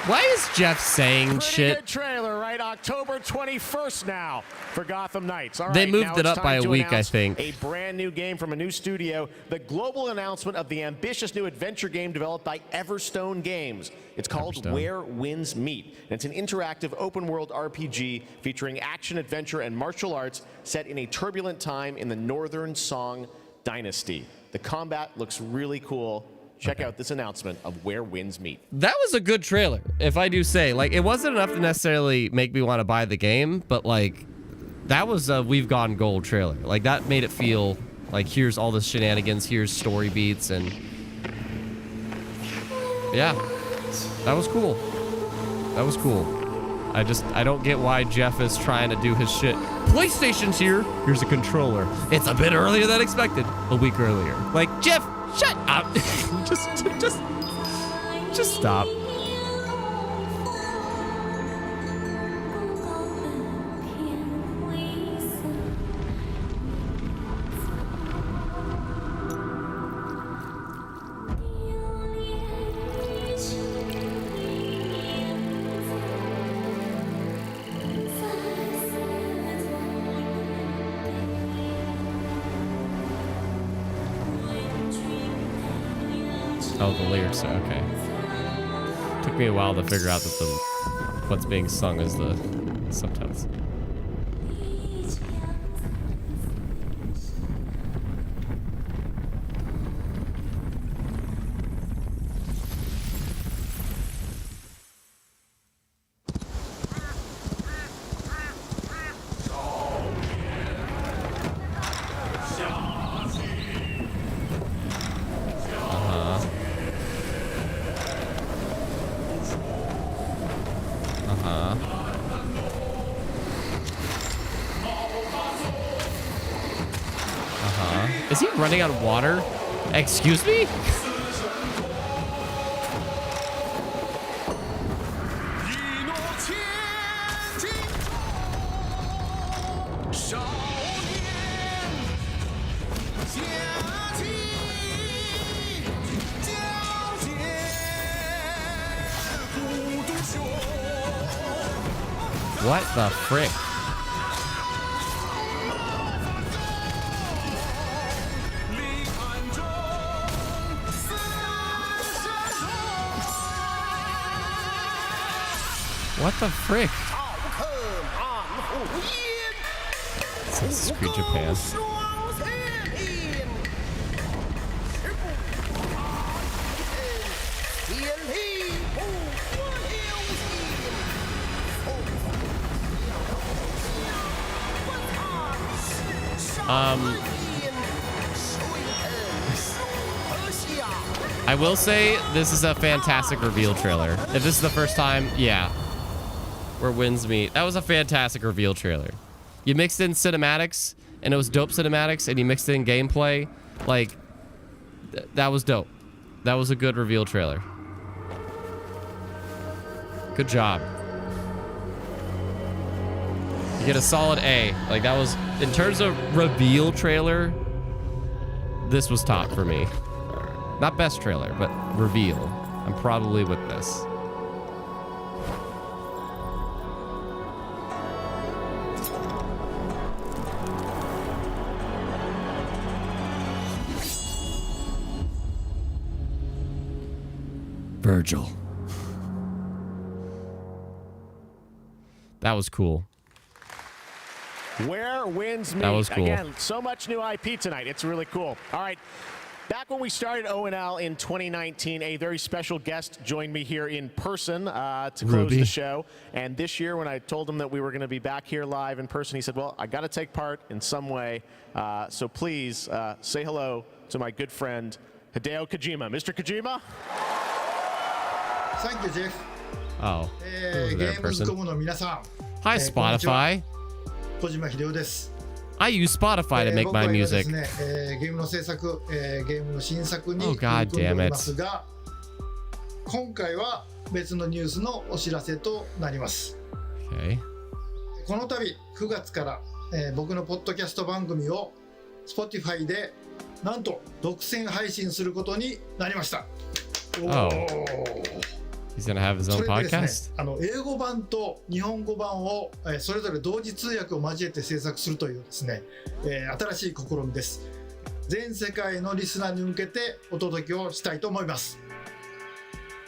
Why is Jeff saying shit?
Good trailer, right? October 21st now for Gotham Knights. All right,
They moved
now
it
it's
up
time
by a
to
week, I
announce
think.
A brand new game from a new studio. The global announcement of the ambitious new adventure game developed by Everstone Games. It's called
Everstone.
Where Winds Meet. And it's an interactive open-world RPG featuring action, adventure, and martial arts set in a turbulent time in the Northern Song Dynasty. The combat looks really cool. Check out this announcement of Where Winds Meet.
That was a good trailer, if I do say. Like, it wasn't enough to necessarily make me want to buy the game, but, like, that was a We've Gone Gold trailer. Like, that made it feel like here's all the shenanigans, here's story beats, and... yeah. That was cool. That was cool. I don't get why Jeff is trying to do his shit. PlayStation's here. Here's a controller. It's a bit earlier than expected. A week earlier. Like, Jeff, shut up. just stop. Oh, the lyrics are okay. Took me a while to figure out that what's being sung is the subtitles. Is he running out of water? Excuse me? What the frick? What the frick? This is Creed Japan. I will say this is a fantastic reveal trailer. If this is the first time, yeah. Where wins meet. That was a fantastic reveal trailer. You mixed in cinematics, and it was dope cinematics, and you mixed in gameplay. Like, that was dope. That was a good reveal trailer. Good job. You get a solid A. Like, that was, in terms of reveal trailer, this was top for me. Not best trailer, but reveal. I'm probably with this. Virgil. That was cool.
Where wins meet.
That was cool.
Again, so much new IP tonight. It's really cool. All right. Back when we started ONL in 2019, a very special guest joined me here in person to close the show. And this year, when I told him that we were going to be back here live in person, he said, well, I got to take part in some way. So please say hello to my good friend, Hideo Kojima. Mr. Kojima?
Thank you, Jeff.
Oh, who's that person? Hi, Spotify. I use Spotify to make my music. Oh, God damn it.
今回は別のニュースのお知らせとなります。
Okay.
この度9月から、僕のポッドキャスト番組を Spotify でなんと独占配信することになりました。
Oh. He's gonna have his own podcast?
英語版と日本語版をそれぞれ同時通訳を交えて制作するというですね、新しい試みです。全世界のリスナーに向けてお届けをしたいと思います。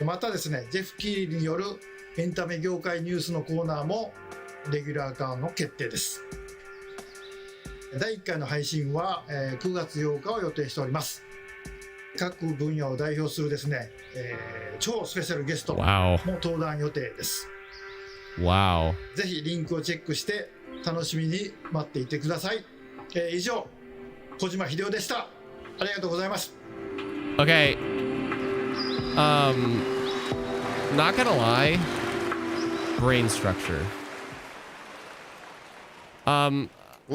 またですね、ジェフ・キーリによるエンタメ業界ニュースのコーナーもレギュラー化の決定です。第1回の配信は9月8日を予定しております。各分野を代表するですね、超スペシャルゲストも登壇予定です。
Wow.
ぜひリンクをチェックして楽しみに待っていてください。以上、小島秀夫でした。ありがとうございます。
Okay. Not gonna lie. Brain structure.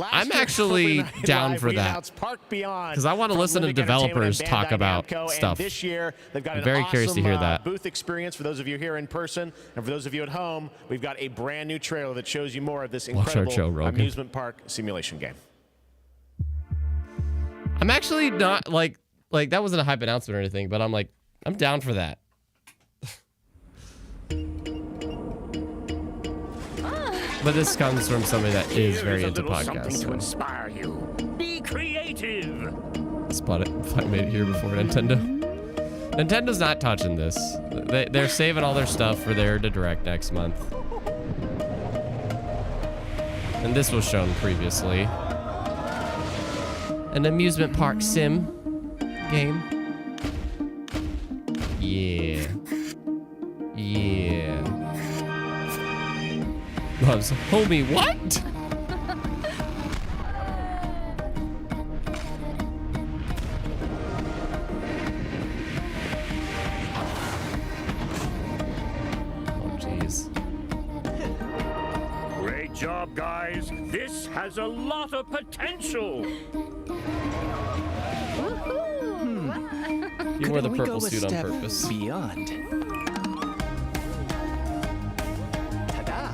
I'm actually down for that because I want to listen to developers talk about stuff.
This year, they've got
I'm very curious to hear that.
Booth experience for those of you here in person, and for those of you at home, we've got a brand new trailer that shows you more of this incredible amusement park simulation game.
I'm actually not like that wasn't a hype announcement or anything, but I'm down for that. But this comes from somebody that is very into podcasts.
To inspire you. Be creative.
Spot it if I made it here before Nintendo. Nintendo's not touching this. They're saving all their stuff for their Direct next month. And this was shown previously. An amusement park sim game. Yeah. Yeah. Loves homie, what?
Great job, guys. This has a lot of potential.
You wore the purple suit on purpose.
Beyond. Ta-da!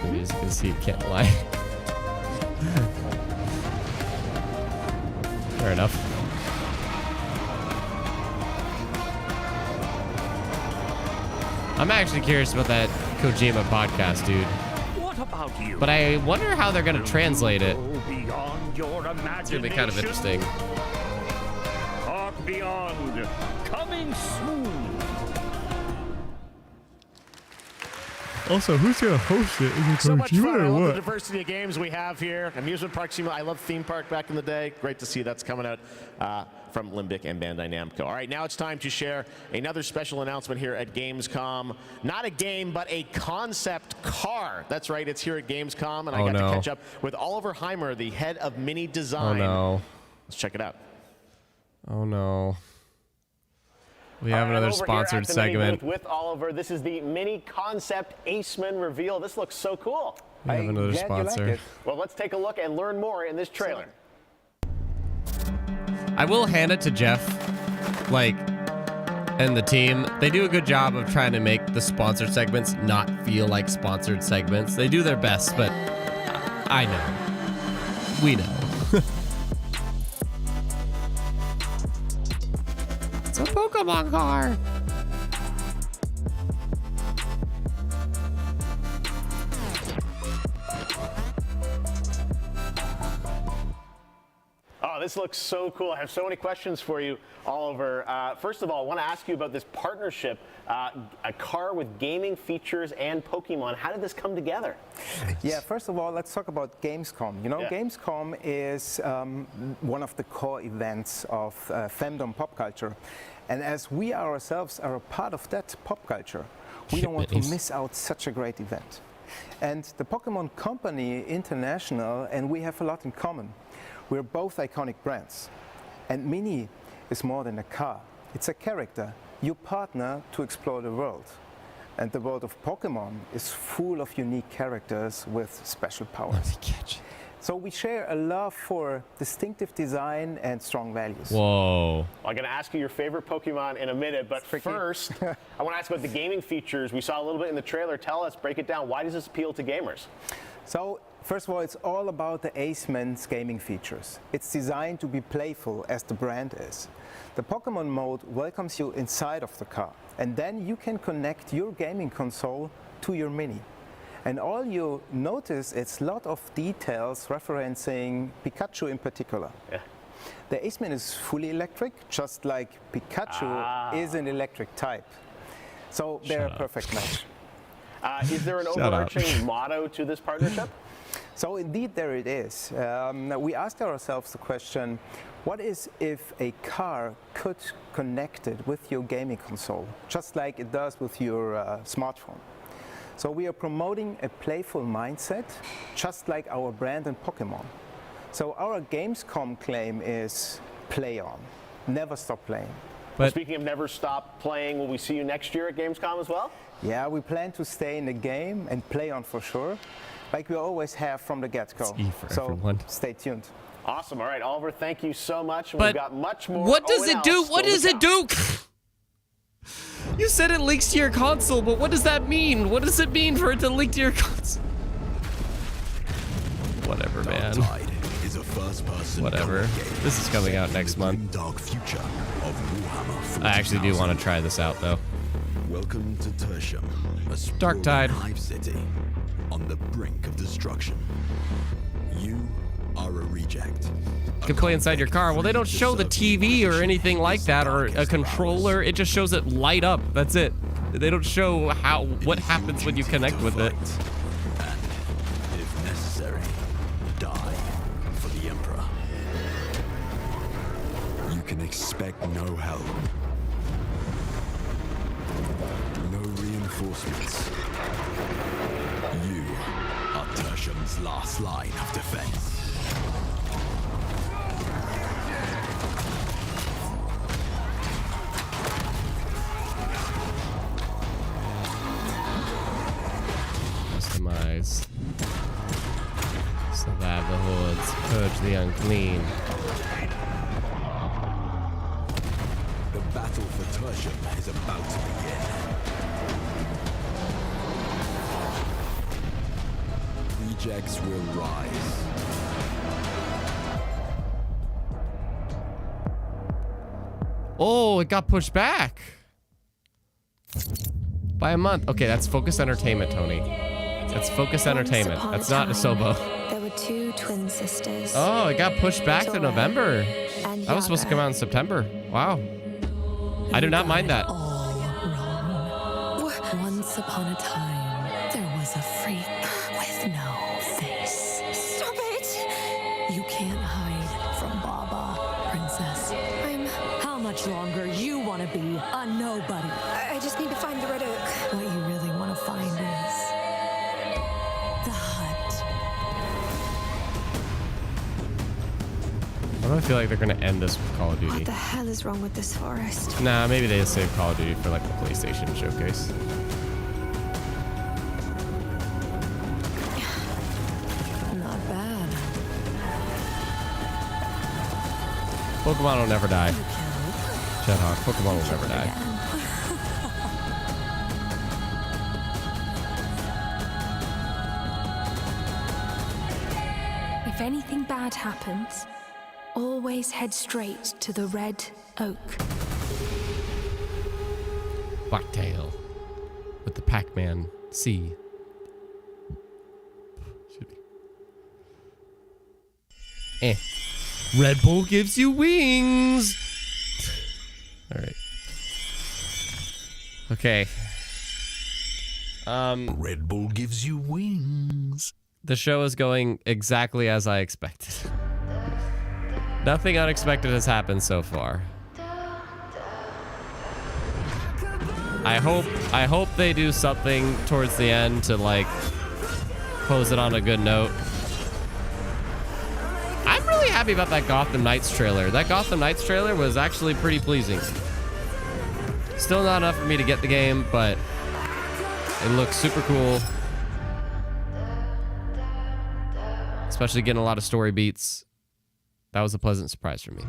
The music is he can't lie. Fair enough. I'm actually curious about that Kojima podcast, dude.
What about you?
But I wonder how they're gonna translate it.
Go beyond your
It's gonna be kind of interesting.
Park Beyond, coming soon.
Also, who's gonna host it? Is it
So much fun. I love the
what?
diversity of games we have here. Amusement Park Simulator. I love Theme Park back in the day. Great to see that's coming out from Limbic and Bandai Namco. All right, now it's time to share another special announcement here at Gamescom. Not a game, but a concept car. That's right, it's here at Gamescom, and I got to catch up with Oliver Heimer, the head of Mini Design.
Oh no.
Let's check it out.
Oh no. We have another sponsored segment.
With Oliver, this is the Mini Concept Aceman reveal. This looks so cool.
We have another sponsor.
Well, let's take a look and learn more in this trailer.
I will hand it to Jeff, and the team. They do a good job of trying to make the sponsored segments not feel like sponsored segments. They do their best, but I know. We know. It's a Pokemon car.
Oh, this looks so cool. I have so many questions for you, Oliver. First of all, I want to ask you about this partnership, a car with gaming features and Pokemon. How did this come together?
Yeah, first of all, let's talk about Gamescom. You know, Gamescom is one of the core events of femdom pop culture. And as we ourselves are a part of that pop culture, we don't want to miss out such a great event. And the Pokemon Company International and we have a lot in common. We're both iconic brands. And Mini is more than a car. It's a character. You partner to explore the world. And the world of Pokemon is full of unique characters with special powers. So we share a love for distinctive design and strong values.
Whoa.
Well, I'm going to ask you your favorite Pokemon in a minute, but first, I want to ask about the gaming features. We saw a little bit in the trailer. Tell us, break it down. Why does this appeal to gamers?
So, first of all, it's all about the Aceman's gaming features. It's designed to be playful, as the brand is. The Pokemon mode welcomes you inside of the car, and then you can connect your gaming console to your Mini. And all you notice is a lot of details referencing Pikachu in particular.
Yeah.
The Aceman is fully electric, just like Pikachu is an electric type. So they're a perfect match.
Is there an overarching motto to this partnership?
So indeed there it is. We asked ourselves the question, what is if a car could connect it with your gaming console, just like it does with your smartphone? So we are promoting a playful mindset, just like our brand and Pokemon. So our Gamescom claim is play on, never stop playing.
But speaking of never stop playing, will we see you next year at Gamescom as well?
Yeah, we plan to stay in the game and play on for sure, like we always have from the get-go. So
everyone.
Stay tuned.
Awesome. All right, Oliver, thank you so much.
But
we've got much more.
What does it do? What does it do? You said it links to your console, but what does that mean? What does it mean for it to link to your console? Whatever, man.
Is a first-person
Whatever. This is coming out next month.
Dark future of Warhammer 40,000.
I actually do want to try this out, though.
Welcome to Tertium, a
Dark Tide
hive city on the brink of destruction. You are a reject.
You can play inside your car. Well, they don't show the TV or anything like that, or a controller. It just shows it light up. That's it. They don't show what happens when you connect with it.
And, if necessary, die for the Emperor. You can expect no help. No reinforcements. You are Tertium's last line of defense.
Customize. Survive the hordes. Purge the unclean.
The battle for Tertium is about to begin. Rejects will rise.
Oh, it got pushed back by a month. Okay, that's Focus Entertainment, Tony. That's Focus Entertainment. That's not Asobo.
There were two twin sisters.
Oh, it got pushed back to November. That was supposed to come out in September. Wow. I do not mind that.
Once upon a time, there was a freak with no face.
Stop it!
You can't hide from Baba, princess. How much longer you want to be a nobody?
I just need to find the red oak.
What you really want to find is the hut.
Why do I feel like they're gonna end this with Call of Duty?
What the hell is wrong with this forest?
Nah, maybe they just save Call of Duty for like the PlayStation Showcase.
Not bad.
Pokemon will never die. Shedhawk, Pokemon will never die.
If anything bad happens, always head straight to the red oak.
Blacktail with the Pac-Man C. Red Bull gives you wings. All right. Okay.
Red Bull gives you wings.
The show is going exactly as I expected. Nothing unexpected has happened so far. I hope they do something towards the end to like close it on a good note. I'm really happy about that Gotham Knights trailer. That Gotham Knights trailer was actually pretty pleasing. Still not enough for me to get the game, but it looks super cool. Especially getting a lot of story beats. That was a pleasant surprise for me.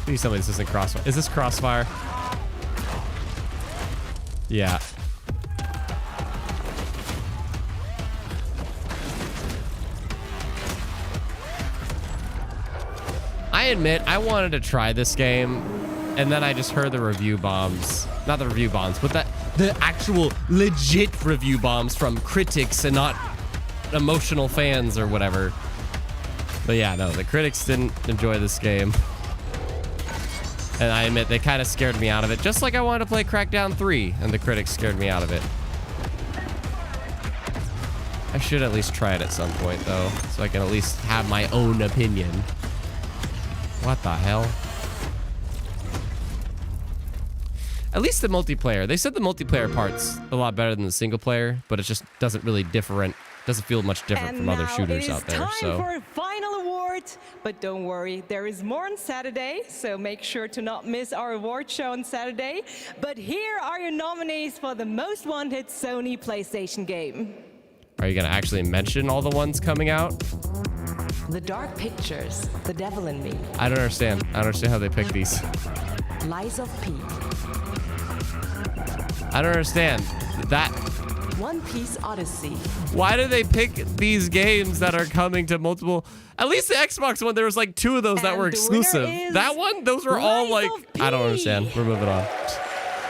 Please tell me this isn't Crossfire. Is this Crossfire? Yeah. I admit, I wanted to try this game, and then I just heard the review bombs. Not the review bombs, but the actual legit review bombs from critics and not emotional fans or whatever. But yeah, no, the critics didn't enjoy this game. And I admit, they kind of scared me out of it. Just like I wanted to play Crackdown 3, and the critics scared me out of it. I should at least try it at some point, though, so I can at least have my own opinion. What the hell? At least the multiplayer. They said the multiplayer part's a lot better than the single player, but it just doesn't really doesn't feel much different from other shooters out there. So
for a final award, but don't worry, there is more on Saturday, so make sure to not miss our award show on Saturday. But here are your nominees for the most wanted Sony PlayStation game.
Are you gonna actually mention all the ones coming out?
The Dark Pictures, The Devil in Me.
I don't understand. I don't understand how they pick these.
Lies of P.
I don't understand. That
One Piece Odyssey.
Why do they pick these games that are coming to multiple? At least the Xbox one, there was like 2 of those that were exclusive. That one, those were all like, I don't understand. We're moving on.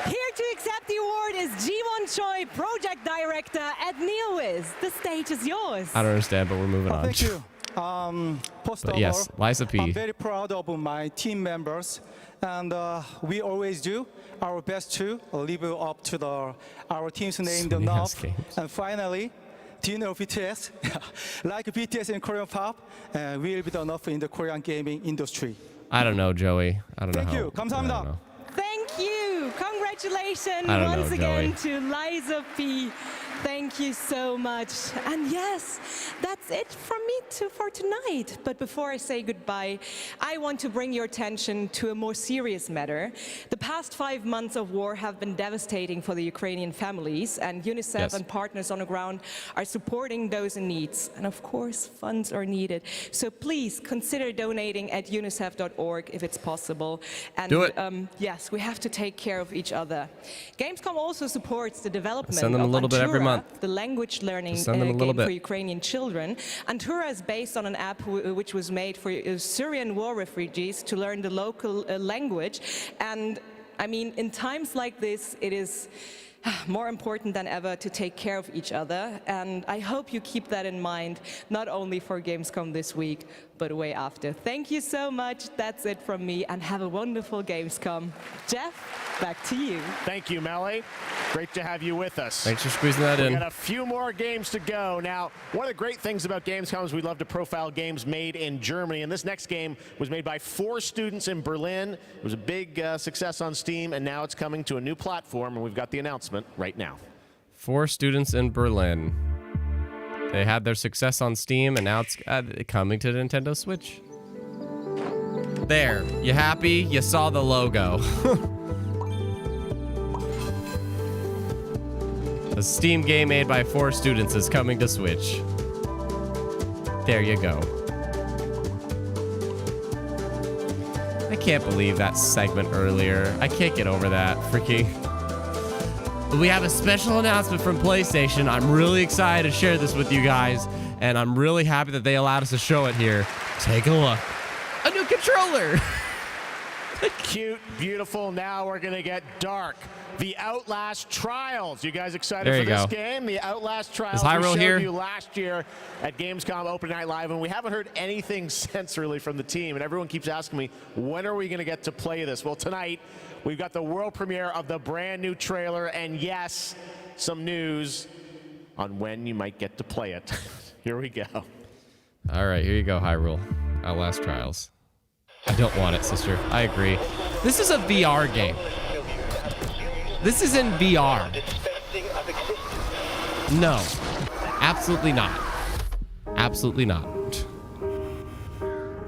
Here to accept the award is Ji-won Choi, Project Director at NeoWiz. The stage is yours.
I don't understand, but we're moving on.
Thank you. First of
yes,
all,
Liza P.
I'm very proud of my team members, and we always do our best to live up to our team's name enough. And finally, do you know BTS? Like BTS in Korean pop, will be the enough in the Korean gaming industry.
I don't know, Joey. I don't know.
Thank you. 감사합니다.
Thank you. Congratulations once again to Liza P. Thank you so much. And yes, that's it from me for tonight. But before I say goodbye, I want to bring your attention to a more serious matter. The past 5 months of war have been devastating for the Ukrainian families, and UNICEF and partners on the ground are supporting those in need. And of course, funds are needed. So please consider donating at unicef.org if it's possible. And
do it.
Yes, we have to take care of each other. Gamescom also supports the development
Send them a little bit every month.
The language learning game for Ukrainian children. Antura is based on an app which was made for Syrian war refugees to learn the local language. And I mean, in times like this, it is more important than ever to take care of each other. And I hope you keep that in mind, not only for Gamescom this week, but way after. Thank you so much. That's it from me, and have a wonderful Gamescom. Jeff, back to you.
Thank you, Melly. Great to have you with us.
Thanks for squeezing that in.
We got a few more games to go. Now, one of the great things about Gamescom is we love to profile games made in Germany, and this next game was made by 4 students in Berlin. It was a big success on Steam, and now it's coming to a new platform, and we've got the announcement right now.
4 students in Berlin. They had their success on Steam, and now it's coming to Nintendo Switch. There. You happy? You saw the logo. A Steam game made by 4 students is coming to Switch. There you go. I can't believe that segment earlier. I can't get over that. Freaking. We have a special announcement from PlayStation. I'm really excited to share this with you guys, and I'm really happy that they allowed us to show it here. Take a look. A new controller.
Cute, beautiful. Now we're going to get dark. The Outlast Trials. You guys excited
there
for
you
this
go.
game? The Outlast Trials.
Is Hyrule
we showed
here?
you last year at Gamescom Opening Night Live, and we haven't heard anything since really from the team. And everyone keeps asking me, when are we going to get to play this? Well, tonight we've got the world premiere of the brand new trailer, and yes, some news on when you might get to play it. Here we go.
All right, here you go, Hyrule. Outlast Trials. I don't want it, sister. I agree. This is a VR game. This is in VR. No. Absolutely not. Absolutely not.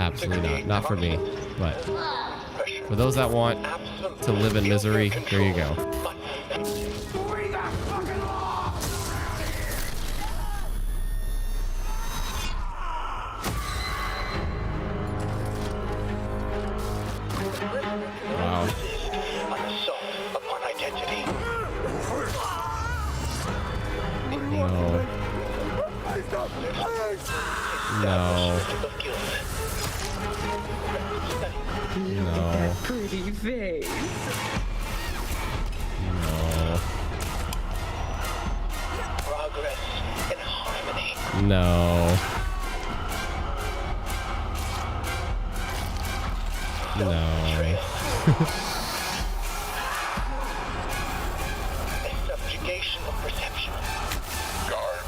Absolutely not. Not for me. But for those that want to live in misery, here you go. Wow. No. No. No.
Pretty face.
No.
Progress in harmony.
No. No.
Subjugation of perception. Guard.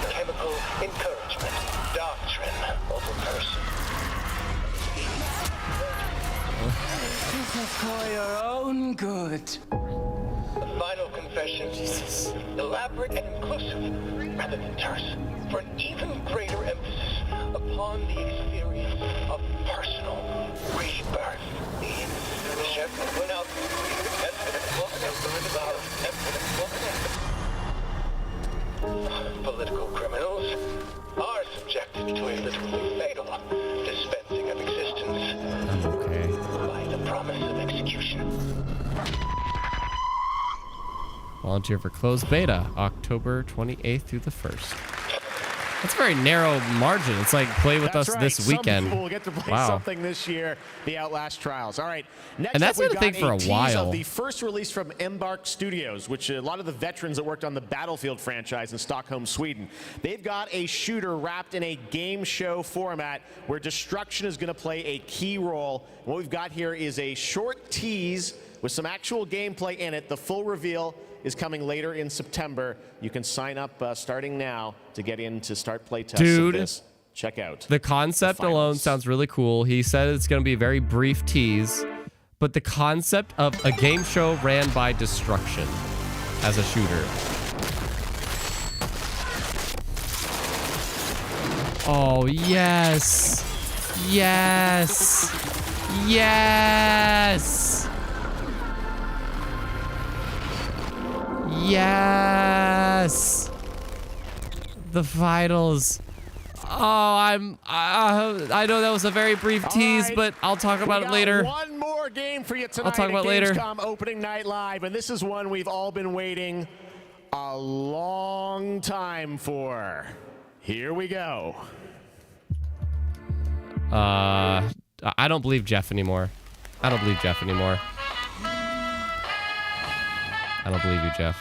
Chemical encouragement. Doctrine over person.
This is for your own good.
The final confession.
Jesus.
Elaborate and inclusive rather than terse. For an even greater emphasis upon the experience of personal rebirth. The chef went out. Political criminals are subjected to a literally fatal dispensing of existence by the promise of execution.
Volunteer for closed beta, October 28th through the 1st. That's a very narrow margin. It's like play with us this weekend.
Some people will get to play something this year, the Outlast Trials. All right, next
and that's
up, we've
been a thing
got
for a
tease
while.
of the first release from Embark Studios, which a lot of the veterans that worked on the Battlefield franchise in Stockholm, Sweden. They've got a shooter wrapped in a game show format where destruction is going to play a key role. What we've got here is a short tease with some actual gameplay in it. The full reveal is coming later in September. You can sign up starting now to get in to start play tests of this. Check out.
The concept alone sounds really cool. He said it's going to be a very brief tease, but the concept of a game show ran by destruction as a shooter. Oh, yes. Yes. Yes. Yes. The finals. Oh, I know that was a very brief tease, but I'll talk about it later.
One more game for you tonight.
I'll talk about it later.
Gamescom Opening Night Live, and this is one we've all been waiting a long time for. Here we go.
I don't believe Jeff anymore. I don't believe Jeff anymore. I don't believe you, Jeff.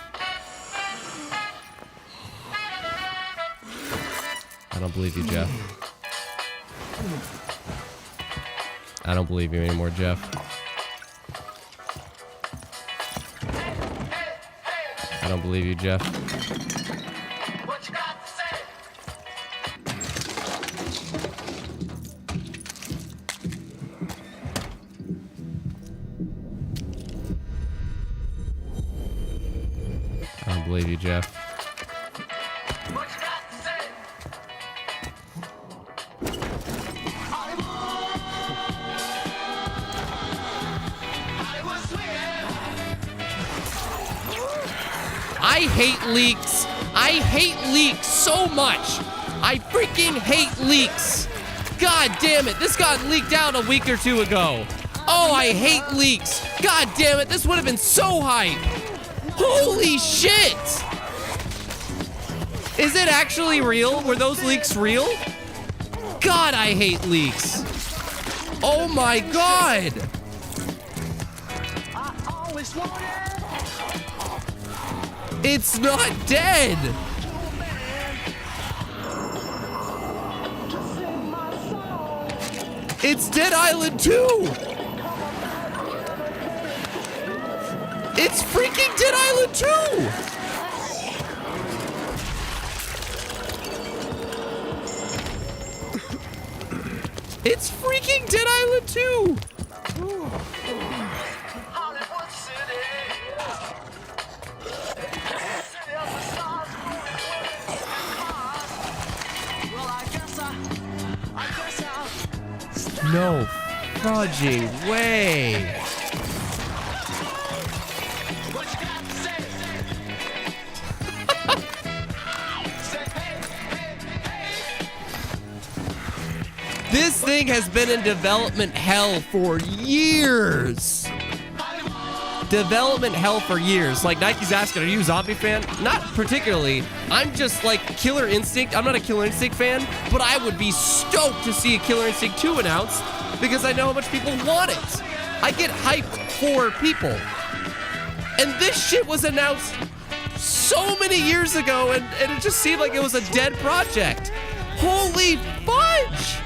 I don't believe you, Jeff. I don't believe you anymore, Jeff. I don't believe you, Jeff. I don't believe you, Jeff. I hate leaks. I hate leaks so much. I freaking hate leaks. God damn it. This got leaked out a week or two ago. Oh, I hate leaks. God damn it. This would have been so hype. Holy shit. Is it actually real? Were those leaks real? God, I hate leaks. Oh my God. It's not dead. It's Dead Island 2. It's freaking Dead Island 2. It's freaking Dead Island 2. No fudging way. This thing has been in development hell for years. Development hell for years. Like Nike's asking, are you a zombie fan? Not particularly. I'm just like Killer Instinct. I'm not a Killer Instinct fan, but I would be stoked to see a Killer Instinct 2 announced because I know how much people want it. I get hyped for people. And this shit was announced so many years ago and it just seemed like it was a dead project. Holy fudge!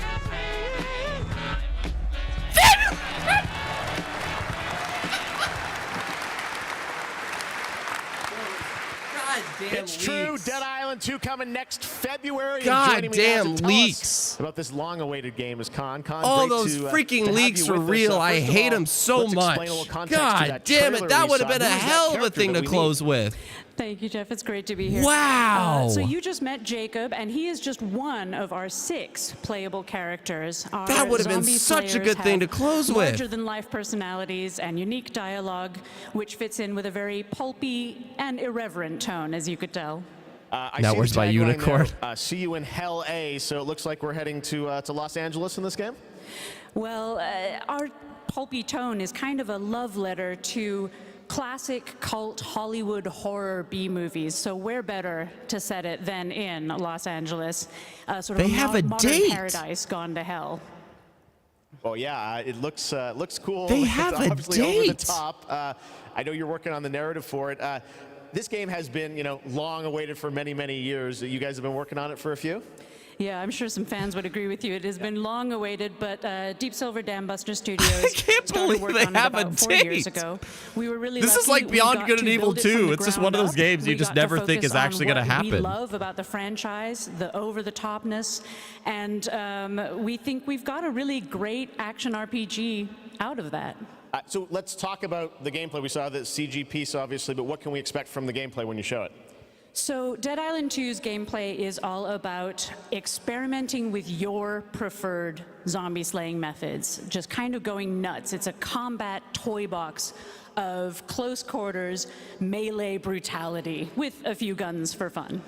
It's true. Dead Island 2 coming next February.
Goddamn leaks.
About this long-awaited game is Con.
All those freaking leaks are real. I hate them so much. God damn it. That would have been a hell of a thing to close with.
Thank you, Jeff. It's great to be here.
Wow.
So you just met Jacob, and he is just one of our 6 playable characters. Our
that would have been such a good thing to close with.
Larger-than-life personalities and unique dialogue, which fits in with a very pulpy and irreverent tone, as you could tell.
Now where's my unicorn?
See you in Hell A. So it looks like we're heading to Los Angeles in this game?
Well, our pulpy tone is kind of a love letter to classic cult Hollywood horror B movies. So where better to set it than in Los Angeles? Sort of
They have a
modern
date.
paradise gone to hell.
Oh yeah, it looks cool.
They
It's
have a
obviously over the
date.
top. I know you're working on the narrative for it. This game has been, long awaited for many, many years. You guys have been working on it for a few?
Yeah, I'm sure some fans would agree with you. It has been long awaited, but Deep Silver Dam Buster Studios started work
they
on it
have a
about 4 years
date.
ago. We were really
This is
lucky.
like
We
Beyond
got
Good and
to
Evil
build it from
2.
the
It's just one of
ground
those
up.
games you
We
just
got to
never think
focus
is actually
on
gonna
what we
happen.
love about the franchise, the over-the-topness, and we think we've got a really great action RPG out of that.
So let's talk about the gameplay. We saw the CG piece, obviously, but what can we expect from the gameplay when you show it?
So Dead Island 2's gameplay is all about experimenting with your preferred zombie slaying methods, just kind of going nuts. It's a combat toy box of close quarters melee brutality with a few guns for fun.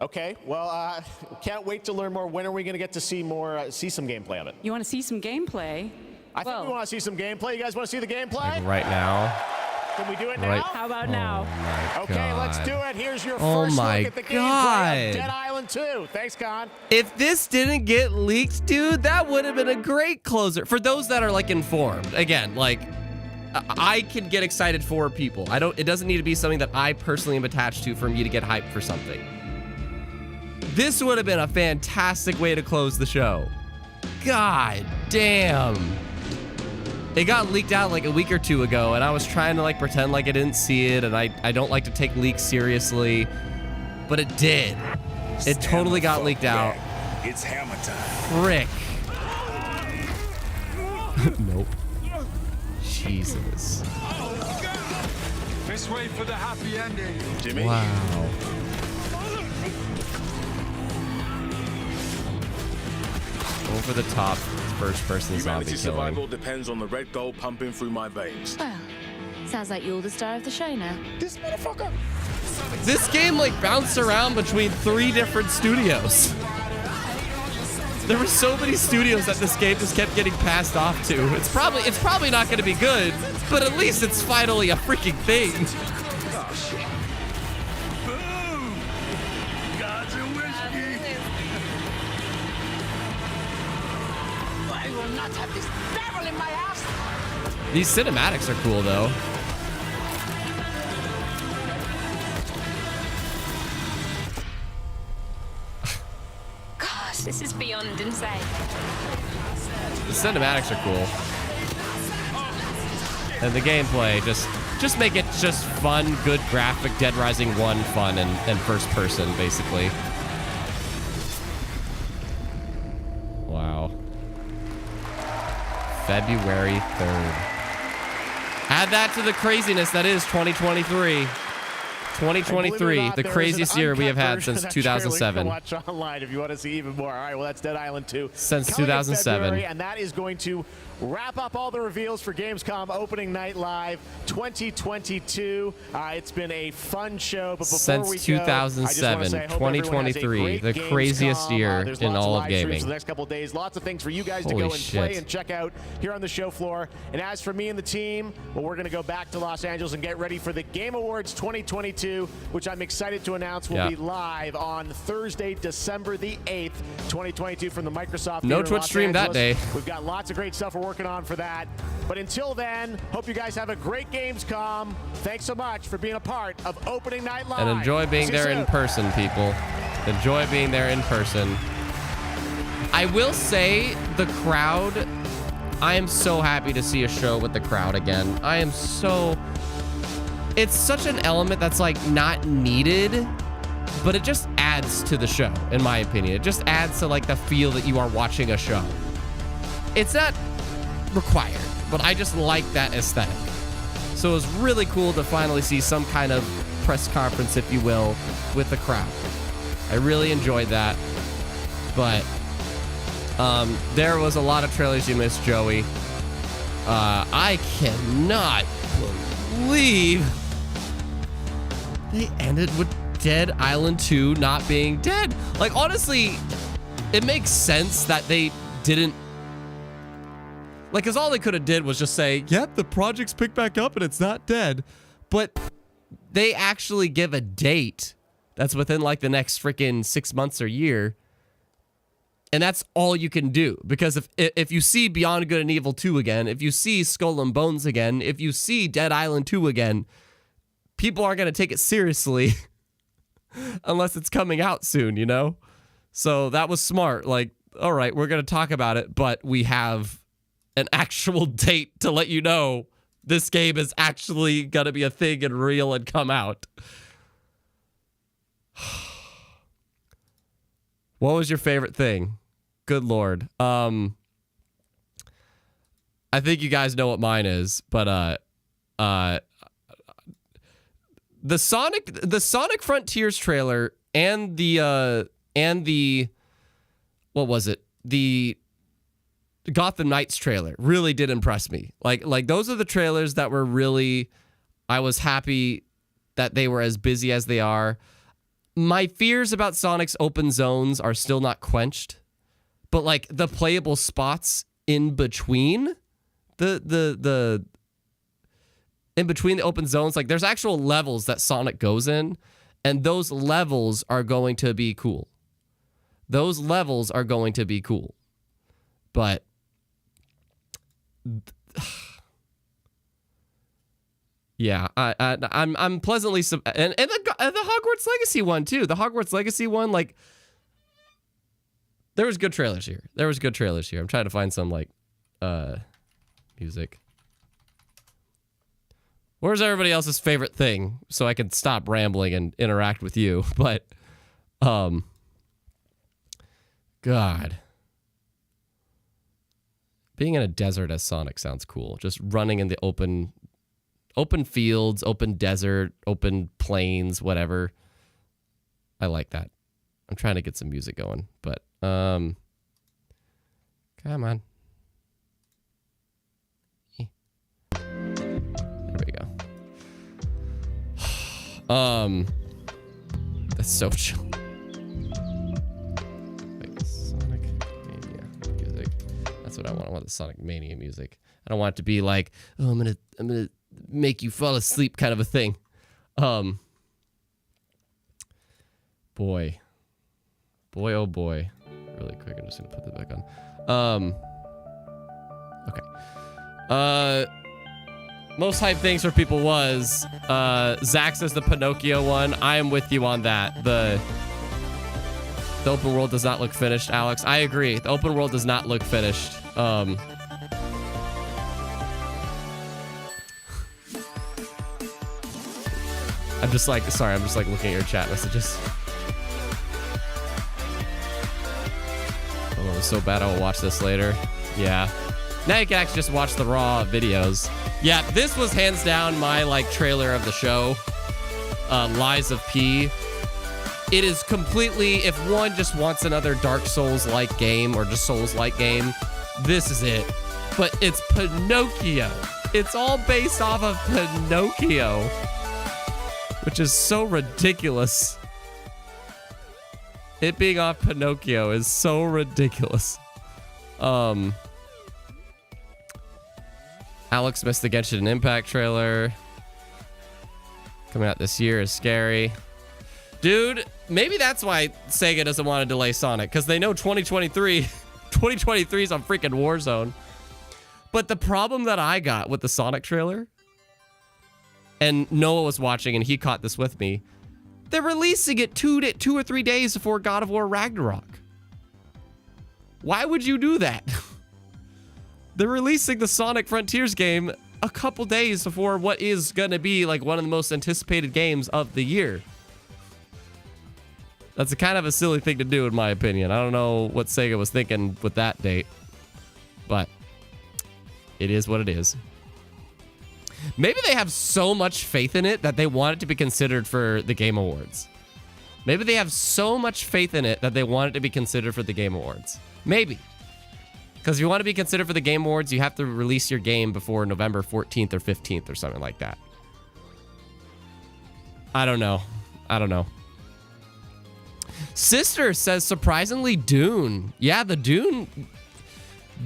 Okay, well, can't wait to learn more. When are we going to get to see some gameplay of it?
You want to see some gameplay?
I think we want to see some gameplay. You guys want to see the gameplay?
Like right now.
Can we do it now?
Right.
How about now?
My
Okay,
God.
let's do it. Here's your
Oh
first
my
look at the gameplay
God.
of Dead Island 2. Thanks, Con.
If this didn't get leaked, dude, that would have been a great closer. For those that are like informed, again, like I can get excited for people. It doesn't need to be something that I personally am attached to for me to get hyped for something. This would have been a fantastic way to close the show. God damn. It got leaked out like a week or two ago, and I was trying to like pretend like I didn't see it, and I don't like to take leaks seriously, but it did. It totally got leaked out.
It's hammer time.
Frick. Nope. Jesus.
This way for the happy ending.
Jimmy.
Wow. Over the top, first-person zombie
Humanity
killing.
survival depends on the red gold pumping through my veins.
Well, sounds like you're the star of the show now.
This motherfucker.
This game like bounced around between 3 different studios. There were so many studios that this game just kept getting passed off to. It's probably not going to be good, but at least it's finally a freaking thing.
Boom! God's a whiskey.
I will not have this devil in my house.
These cinematics are cool though.
Gosh, this is beyond insane.
The cinematics are cool. And the gameplay, just make it just fun, good graphic, Dead Rising 1 fun and first person, basically. Wow. February 3rd. Add that to the craziness that is 2023. 2023, the craziest year we have had since 2007.
Watch online if you want to see even more. All right, well, that's Dead Island 2.
Since
Coming in
2007.
February, and that is going to wrap up all the reveals for Gamescom Opening Night Live 2022. It's been a fun show, but before
Since
we
2007,
go, I just wanna say, I hope everyone has a
2023,
great
the craziest
Gamescom.
year
There's
in
lots
all of
live streams
gaming.
for the next couple of days. Lots of things for you guys to
Holy
go and play
shit.
and check out here on the show floor. And as for me and the team, well, we're going to go back to Los Angeles and get ready for the Game Awards 2022, which I'm excited to announce will be live on Thursday, December the 8th, 2022 from the Microsoft
No
Theater in
Twitch
Los
stream that
Angeles.
day.
We've got lots of great stuff we're working on for that. But until then, hope you guys have a great Gamescom. Thanks so much for being a part of Opening Night Live.
And enjoy being
See you
there in
soon.
person, people. Enjoy being there in person. I will say, the crowd, I am so happy to see a show with the crowd again. I am so... It's such an element that's like not needed, but it just adds to the show, in my opinion. It just adds to like the feel that you are watching a show. It's not required, but I just like that aesthetic. So it was really cool to finally see some kind of press conference, if you will, with the crowd. I really enjoyed that. But there was a lot of trailers you missed, Joey. I cannot believe they ended with Dead Island 2 not being dead. Like, honestly, it makes sense that they didn't... Like, because all they could have did was just say, yep, the project's picked back up and it's not dead. But they actually give a date that's within like the next freaking 6 months or year. And that's all you can do. Because if you see Beyond Good and Evil 2 again, if you see Skull and Bones again, if you see Dead Island 2 again, people aren't going to take it seriously unless it's coming out soon, you know? So that was smart. Like, all right, we're going to talk about it, but we have an actual date to let you know this game is actually going to be a thing and real and come out. What was your favorite thing? Good Lord. I think you guys know what mine is, but the Sonic Frontiers trailer and the what was it? The Gotham Knights trailer really did impress me. Like those are the trailers that were really, I was happy that they were as busy as they are. My fears about Sonic's open zones are still not quenched, but like the playable spots in between the in between the open zones, like there's actual levels that Sonic goes in, and those levels are going to be cool. Those levels are going to be cool. But yeah, I'm pleasantly and the Hogwarts Legacy one too. The Hogwarts Legacy one, like there was good trailers here. I'm trying to find some like music. Where's everybody else's favorite thing so I can stop rambling and interact with you? But God. Being in a desert as Sonic sounds cool. Just running in the open fields, open desert, open plains, whatever. I like that. I'm trying to get some music going, but come on. There we go. That's so chill. Wait, Sonic Mania music. That's what I want. I want the Sonic Mania music. I don't want it to be like, oh, I'm gonna make you fall asleep kind of a thing. Boy, oh boy. Really quick, I'm just gonna put that back on. Okay. Most hype things for people was Zach says the Pinocchio one. I am with you on that. The open world does not look finished, Alex. I agree. The open world does not look finished. I'm just like looking at your chat messages. Oh, it was so bad I will watch this later. Yeah. Now you can actually just watch the raw videos. Yeah, this was hands down my like trailer of the show. Lies of P. It is completely, if one just wants another Dark Souls-like game or just Souls-like game, this is it. But it's Pinocchio. It's all based off of Pinocchio, which is so ridiculous. It being off Pinocchio is so ridiculous. Alex missed the Genshin Impact trailer. Coming out this year is scary. Dude, maybe that's why Sega doesn't want to delay Sonic, because they know 2023 is on freaking Warzone. But the problem that I got with the Sonic trailer, and Noah was watching and he caught this with me, they're releasing it 2 or 3 days before God of War Ragnarok. Why would you do that? They're releasing the Sonic Frontiers game a couple days before what is going to be like one of the most anticipated games of the year. That's a kind of a silly thing to do, in my opinion. I don't know what Sega was thinking with that date, but it is what it is. Maybe they have so much faith in it that they want it to be considered for the Game Awards. Maybe they have so much faith in it that they want it to be considered for the Game Awards. Maybe. Because if you want to be considered for the Game Awards, you have to release your game before November 14th or 15th or something like that. I don't know. Sister says, surprisingly, Dune. Yeah, the Dune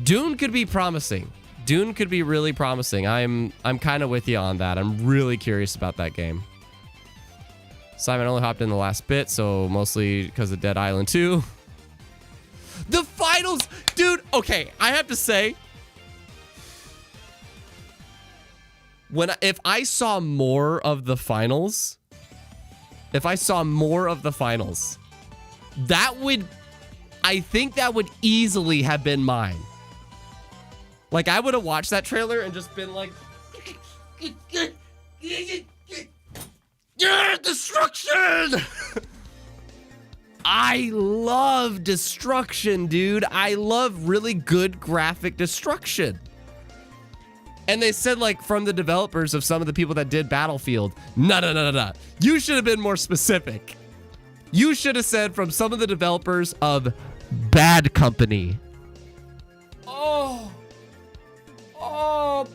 could be promising. Dune could be really promising. I'm kind of with you on that. I'm really curious about that game. Simon only hopped in the last bit, so mostly because of Dead Island 2. The finals, dude. Okay, I have to say, if I saw more of the finals, I think that would easily have been mine. Like, I would have watched that trailer and just been like, yeah, destruction! I love destruction, dude. I love really good graphic destruction. And they said, like, from the developers of some of the people that did Battlefield, no. You should have been more specific. You should have said from some of the developers of Bad Company. Oh,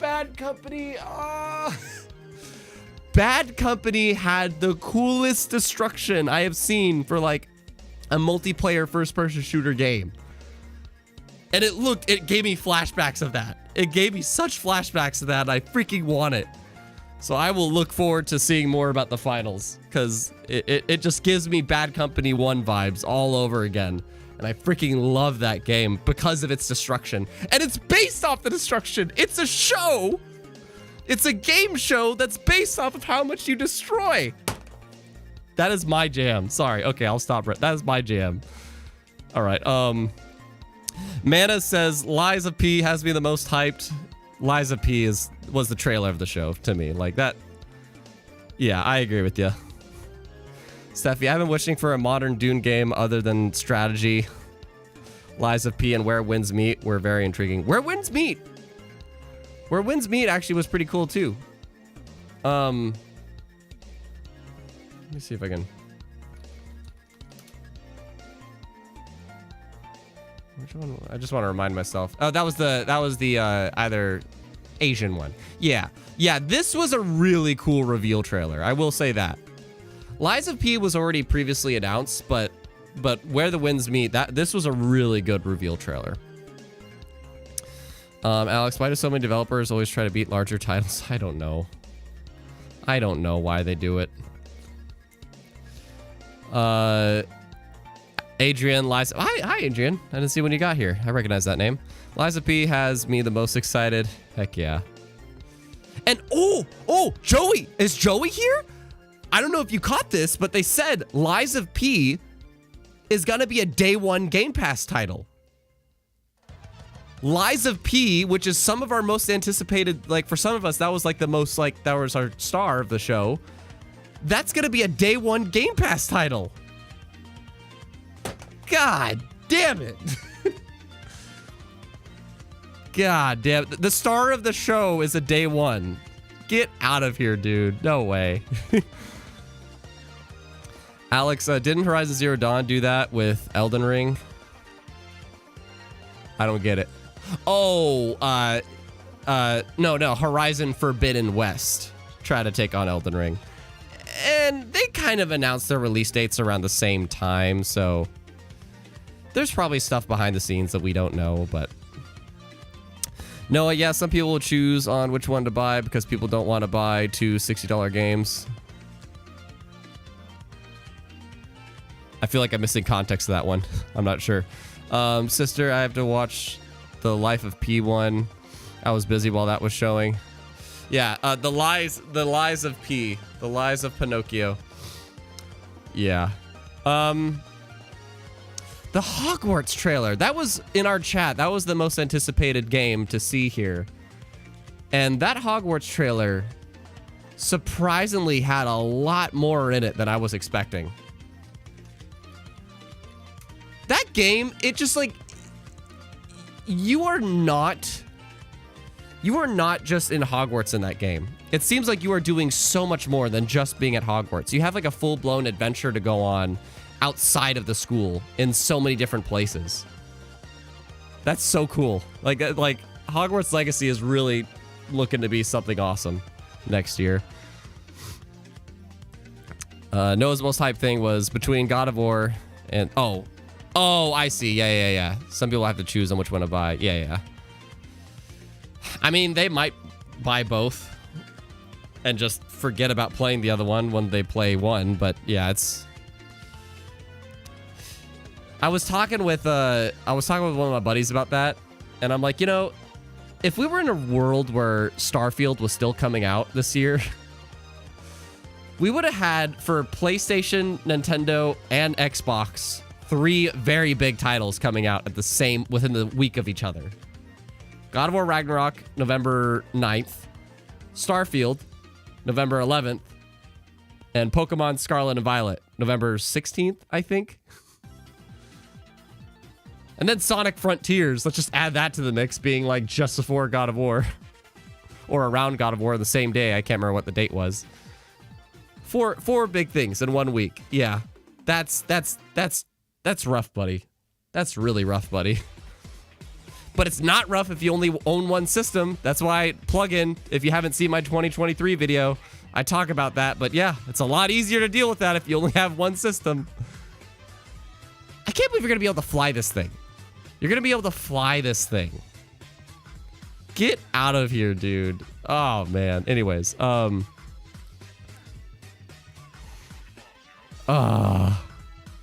Bad Company. Oh. Bad Company had the coolest destruction I have seen for like a multiplayer first-person shooter game. And it gave me flashbacks of that. It gave me such flashbacks of that, and I freaking want it. So I will look forward to seeing more about the finals, because it just gives me Bad Company 1 vibes all over again. And I freaking love that game because of its destruction. And it's based off the destruction. It's a show. It's a game show that's based off of how much you destroy. That is my jam. Sorry. Okay, I'll stop. That is my jam. All right. Mana says Liza P has me the most hyped. Liza P was the trailer of the show to me. Like that. Yeah, I agree with you. Steffi, I've been wishing for a modern Dune game other than strategy. Liza P and Where Winds Meet were very intriguing. Where Winds Meet? Where Winds Meet actually was pretty cool too. Let me see if I can. Which one? I just want to remind myself. Oh, that was the either Asian one. Yeah. This was a really cool reveal trailer. I will say that. Liza P was already previously announced, but Where the Winds Meet, this was a really good reveal trailer. Alex, why do so many developers always try to beat larger titles? I don't know. I don't know why they do it. Adrian, Liza. Hi, Adrian. I didn't see when you got here. I recognize that name. Liza P has me the most excited. Heck yeah. And Joey. Is Joey here? I don't know if you caught this, but they said Liza P is going to be a day one Game Pass title. Liza P, which is some of our most anticipated, like for some of us, that was like the most, like that was our star of the show. That's going to be a day one Game Pass title. God damn it. God damn it. The star of the show is a day one. Get out of here, dude. No way. Alex, didn't Horizon Zero Dawn do that with Elden Ring? I don't get it. Oh, no. Horizon Forbidden West tried to take on Elden Ring. And they kind of announced their release dates around the same time, so there's probably stuff behind the scenes that we don't know, but no, yeah, some people will choose on which one to buy because people don't want to buy two $60 games. I feel like I'm missing context to that one. I'm not sure. Sister, I have to watch The Life of P1. I was busy while that was showing. Yeah, the lies of P. The lies of Pinocchio. Yeah. The Hogwarts trailer. That was in our chat. That was the most anticipated game to see here. And that Hogwarts trailer surprisingly had a lot more in it than I was expecting. That game, it just like, you are not just in Hogwarts in that game. It seems like you are doing so much more than just being at Hogwarts. You have like a full-blown adventure to go on outside of the school in so many different places. That's so cool. Like Hogwarts Legacy is really looking to be something awesome next year. Noah's most hyped thing was between God of War and Oh, I see. Yeah. Some people have to choose on which one to buy. Yeah. I mean, they might buy both and just forget about playing the other one when they play one, but yeah, it's... I was talking with one of my buddies about that, and I'm like, you know, if we were in a world where Starfield was still coming out this year, we would have had, for PlayStation, Nintendo, and Xbox, 3 very big titles coming out within the week of each other. God of War Ragnarok, November 9th. Starfield, November 11th. And Pokemon Scarlet and Violet, November 16th, I think. And then Sonic Frontiers, let's just add that to the mix, being like just before God of War. Or around God of War the same day. I can't remember what the date was. Four big things in 1 week. Yeah. That's rough, buddy. That's really rough, buddy. But it's not rough if you only own one system. That's why plug-in, if you haven't seen my 2023 video, I talk about that. But yeah, it's a lot easier to deal with that if you only have one system. I can't believe you're going to be able to fly this thing. You're going to be able to fly this thing. Get out of here, dude. Oh, man. Anyways,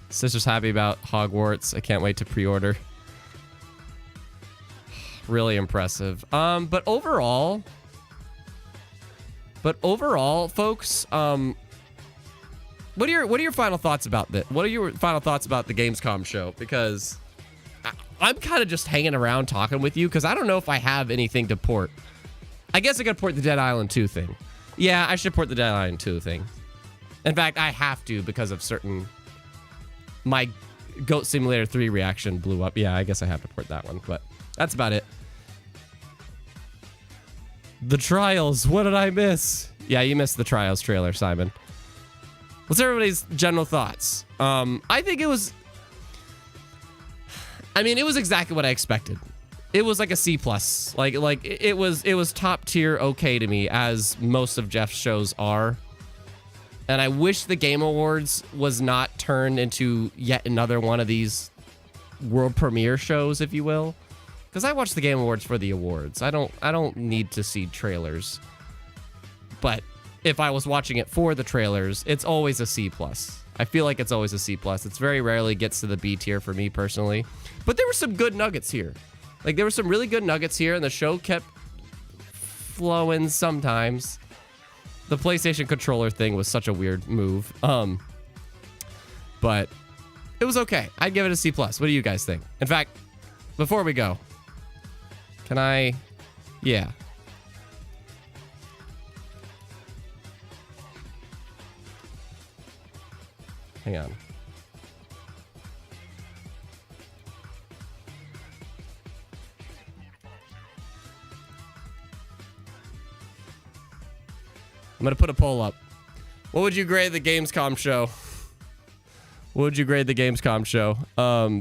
Sister's happy about Hogwarts. I can't wait to pre-order. Really impressive. But overall, folks, what are your final thoughts about this? What are your final thoughts about the Gamescom show? Because I'm kind of just hanging around talking with you because I don't know if I have anything to port. I guess I gotta port the Dead Island 2 thing. Yeah, I should port the Dead Island 2 thing. In fact, I have to because of certain... My Goat Simulator 3 reaction blew up. Yeah, I guess I have to port that one, but that's about it. The Trials. What did I miss? Yeah, you missed the Trials trailer, Simon. What's everybody's general thoughts? I think it was... I mean, it was exactly what I expected. It was like a C+. Like it was top tier okay to me, as most of Jeff's shows are. And I wish the Game Awards was not turned into yet another one of these world premiere shows, if you will. Because I watch the Game Awards for the awards. I don't need to see trailers. But if I was watching it for the trailers, it's always a C+. I feel like it's always a C+. It's very rarely gets to the B tier for me personally. But there were some good nuggets here. Like, there were some really good nuggets here, and the show kept flowing sometimes. The PlayStation controller thing was such a weird move. But it was okay. I'd give it a C+. What do you guys think? In fact, before we go, can I... Yeah. Hang on. I'm going to put a poll up. What would you grade the Gamescom show? What would you grade the Gamescom show?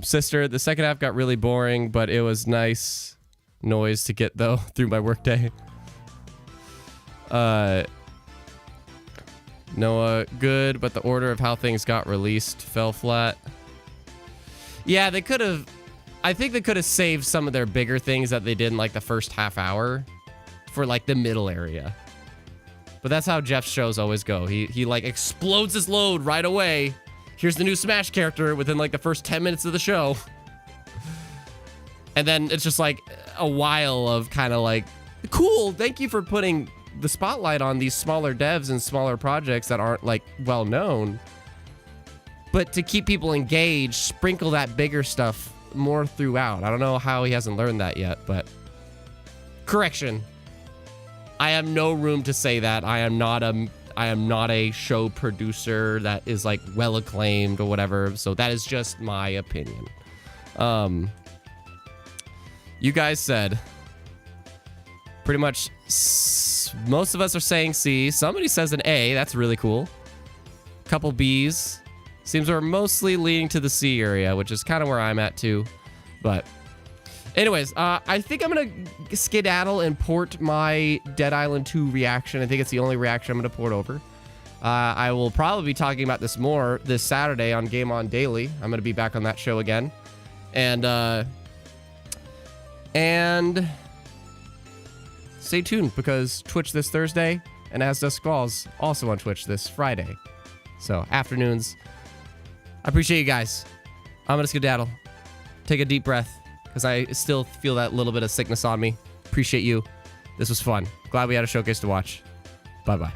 Sister, the second half got really boring, but it was nice noise to get, though, through my workday. Noah, good, but the order of how things got released fell flat. Yeah, they could have... I think they could have saved some of their bigger things that they did in, like, the first half hour for, like, the middle area. But that's how Jeff's shows always go. He like, explodes his load right away. Here's the new Smash character within, like, the first 10 minutes of the show. And then it's just, like, a while of kind of, like, cool, thank you for putting the spotlight on these smaller devs and smaller projects that aren't, like, well known. But to keep people engaged, sprinkle that bigger stuff more throughout. I don't know how he hasn't learned that yet, but... Correction. I have no room to say that. I am not a show producer that is, like, well acclaimed or whatever. So that is just my opinion. You guys said pretty much most of us are saying C. Somebody says an A. That's really cool. Couple B's. Seems we're mostly leaning to the C area, which is kind of where I'm at too. But anyways, I think I'm going to skedaddle and port my Dead Island 2 reaction. I think it's the only reaction I'm going to port over. I will probably be talking about this more this Saturday on Game On Daily. I'm going to be back on that show again. And stay tuned because Twitch this Thursday and As Dusk Falls also on Twitch this Friday. So afternoons. I appreciate you guys. I'm gonna skedaddle. Take a deep breath because I still feel that little bit of sickness on me. Appreciate you. This was fun. Glad we had a showcase to watch. Bye-bye.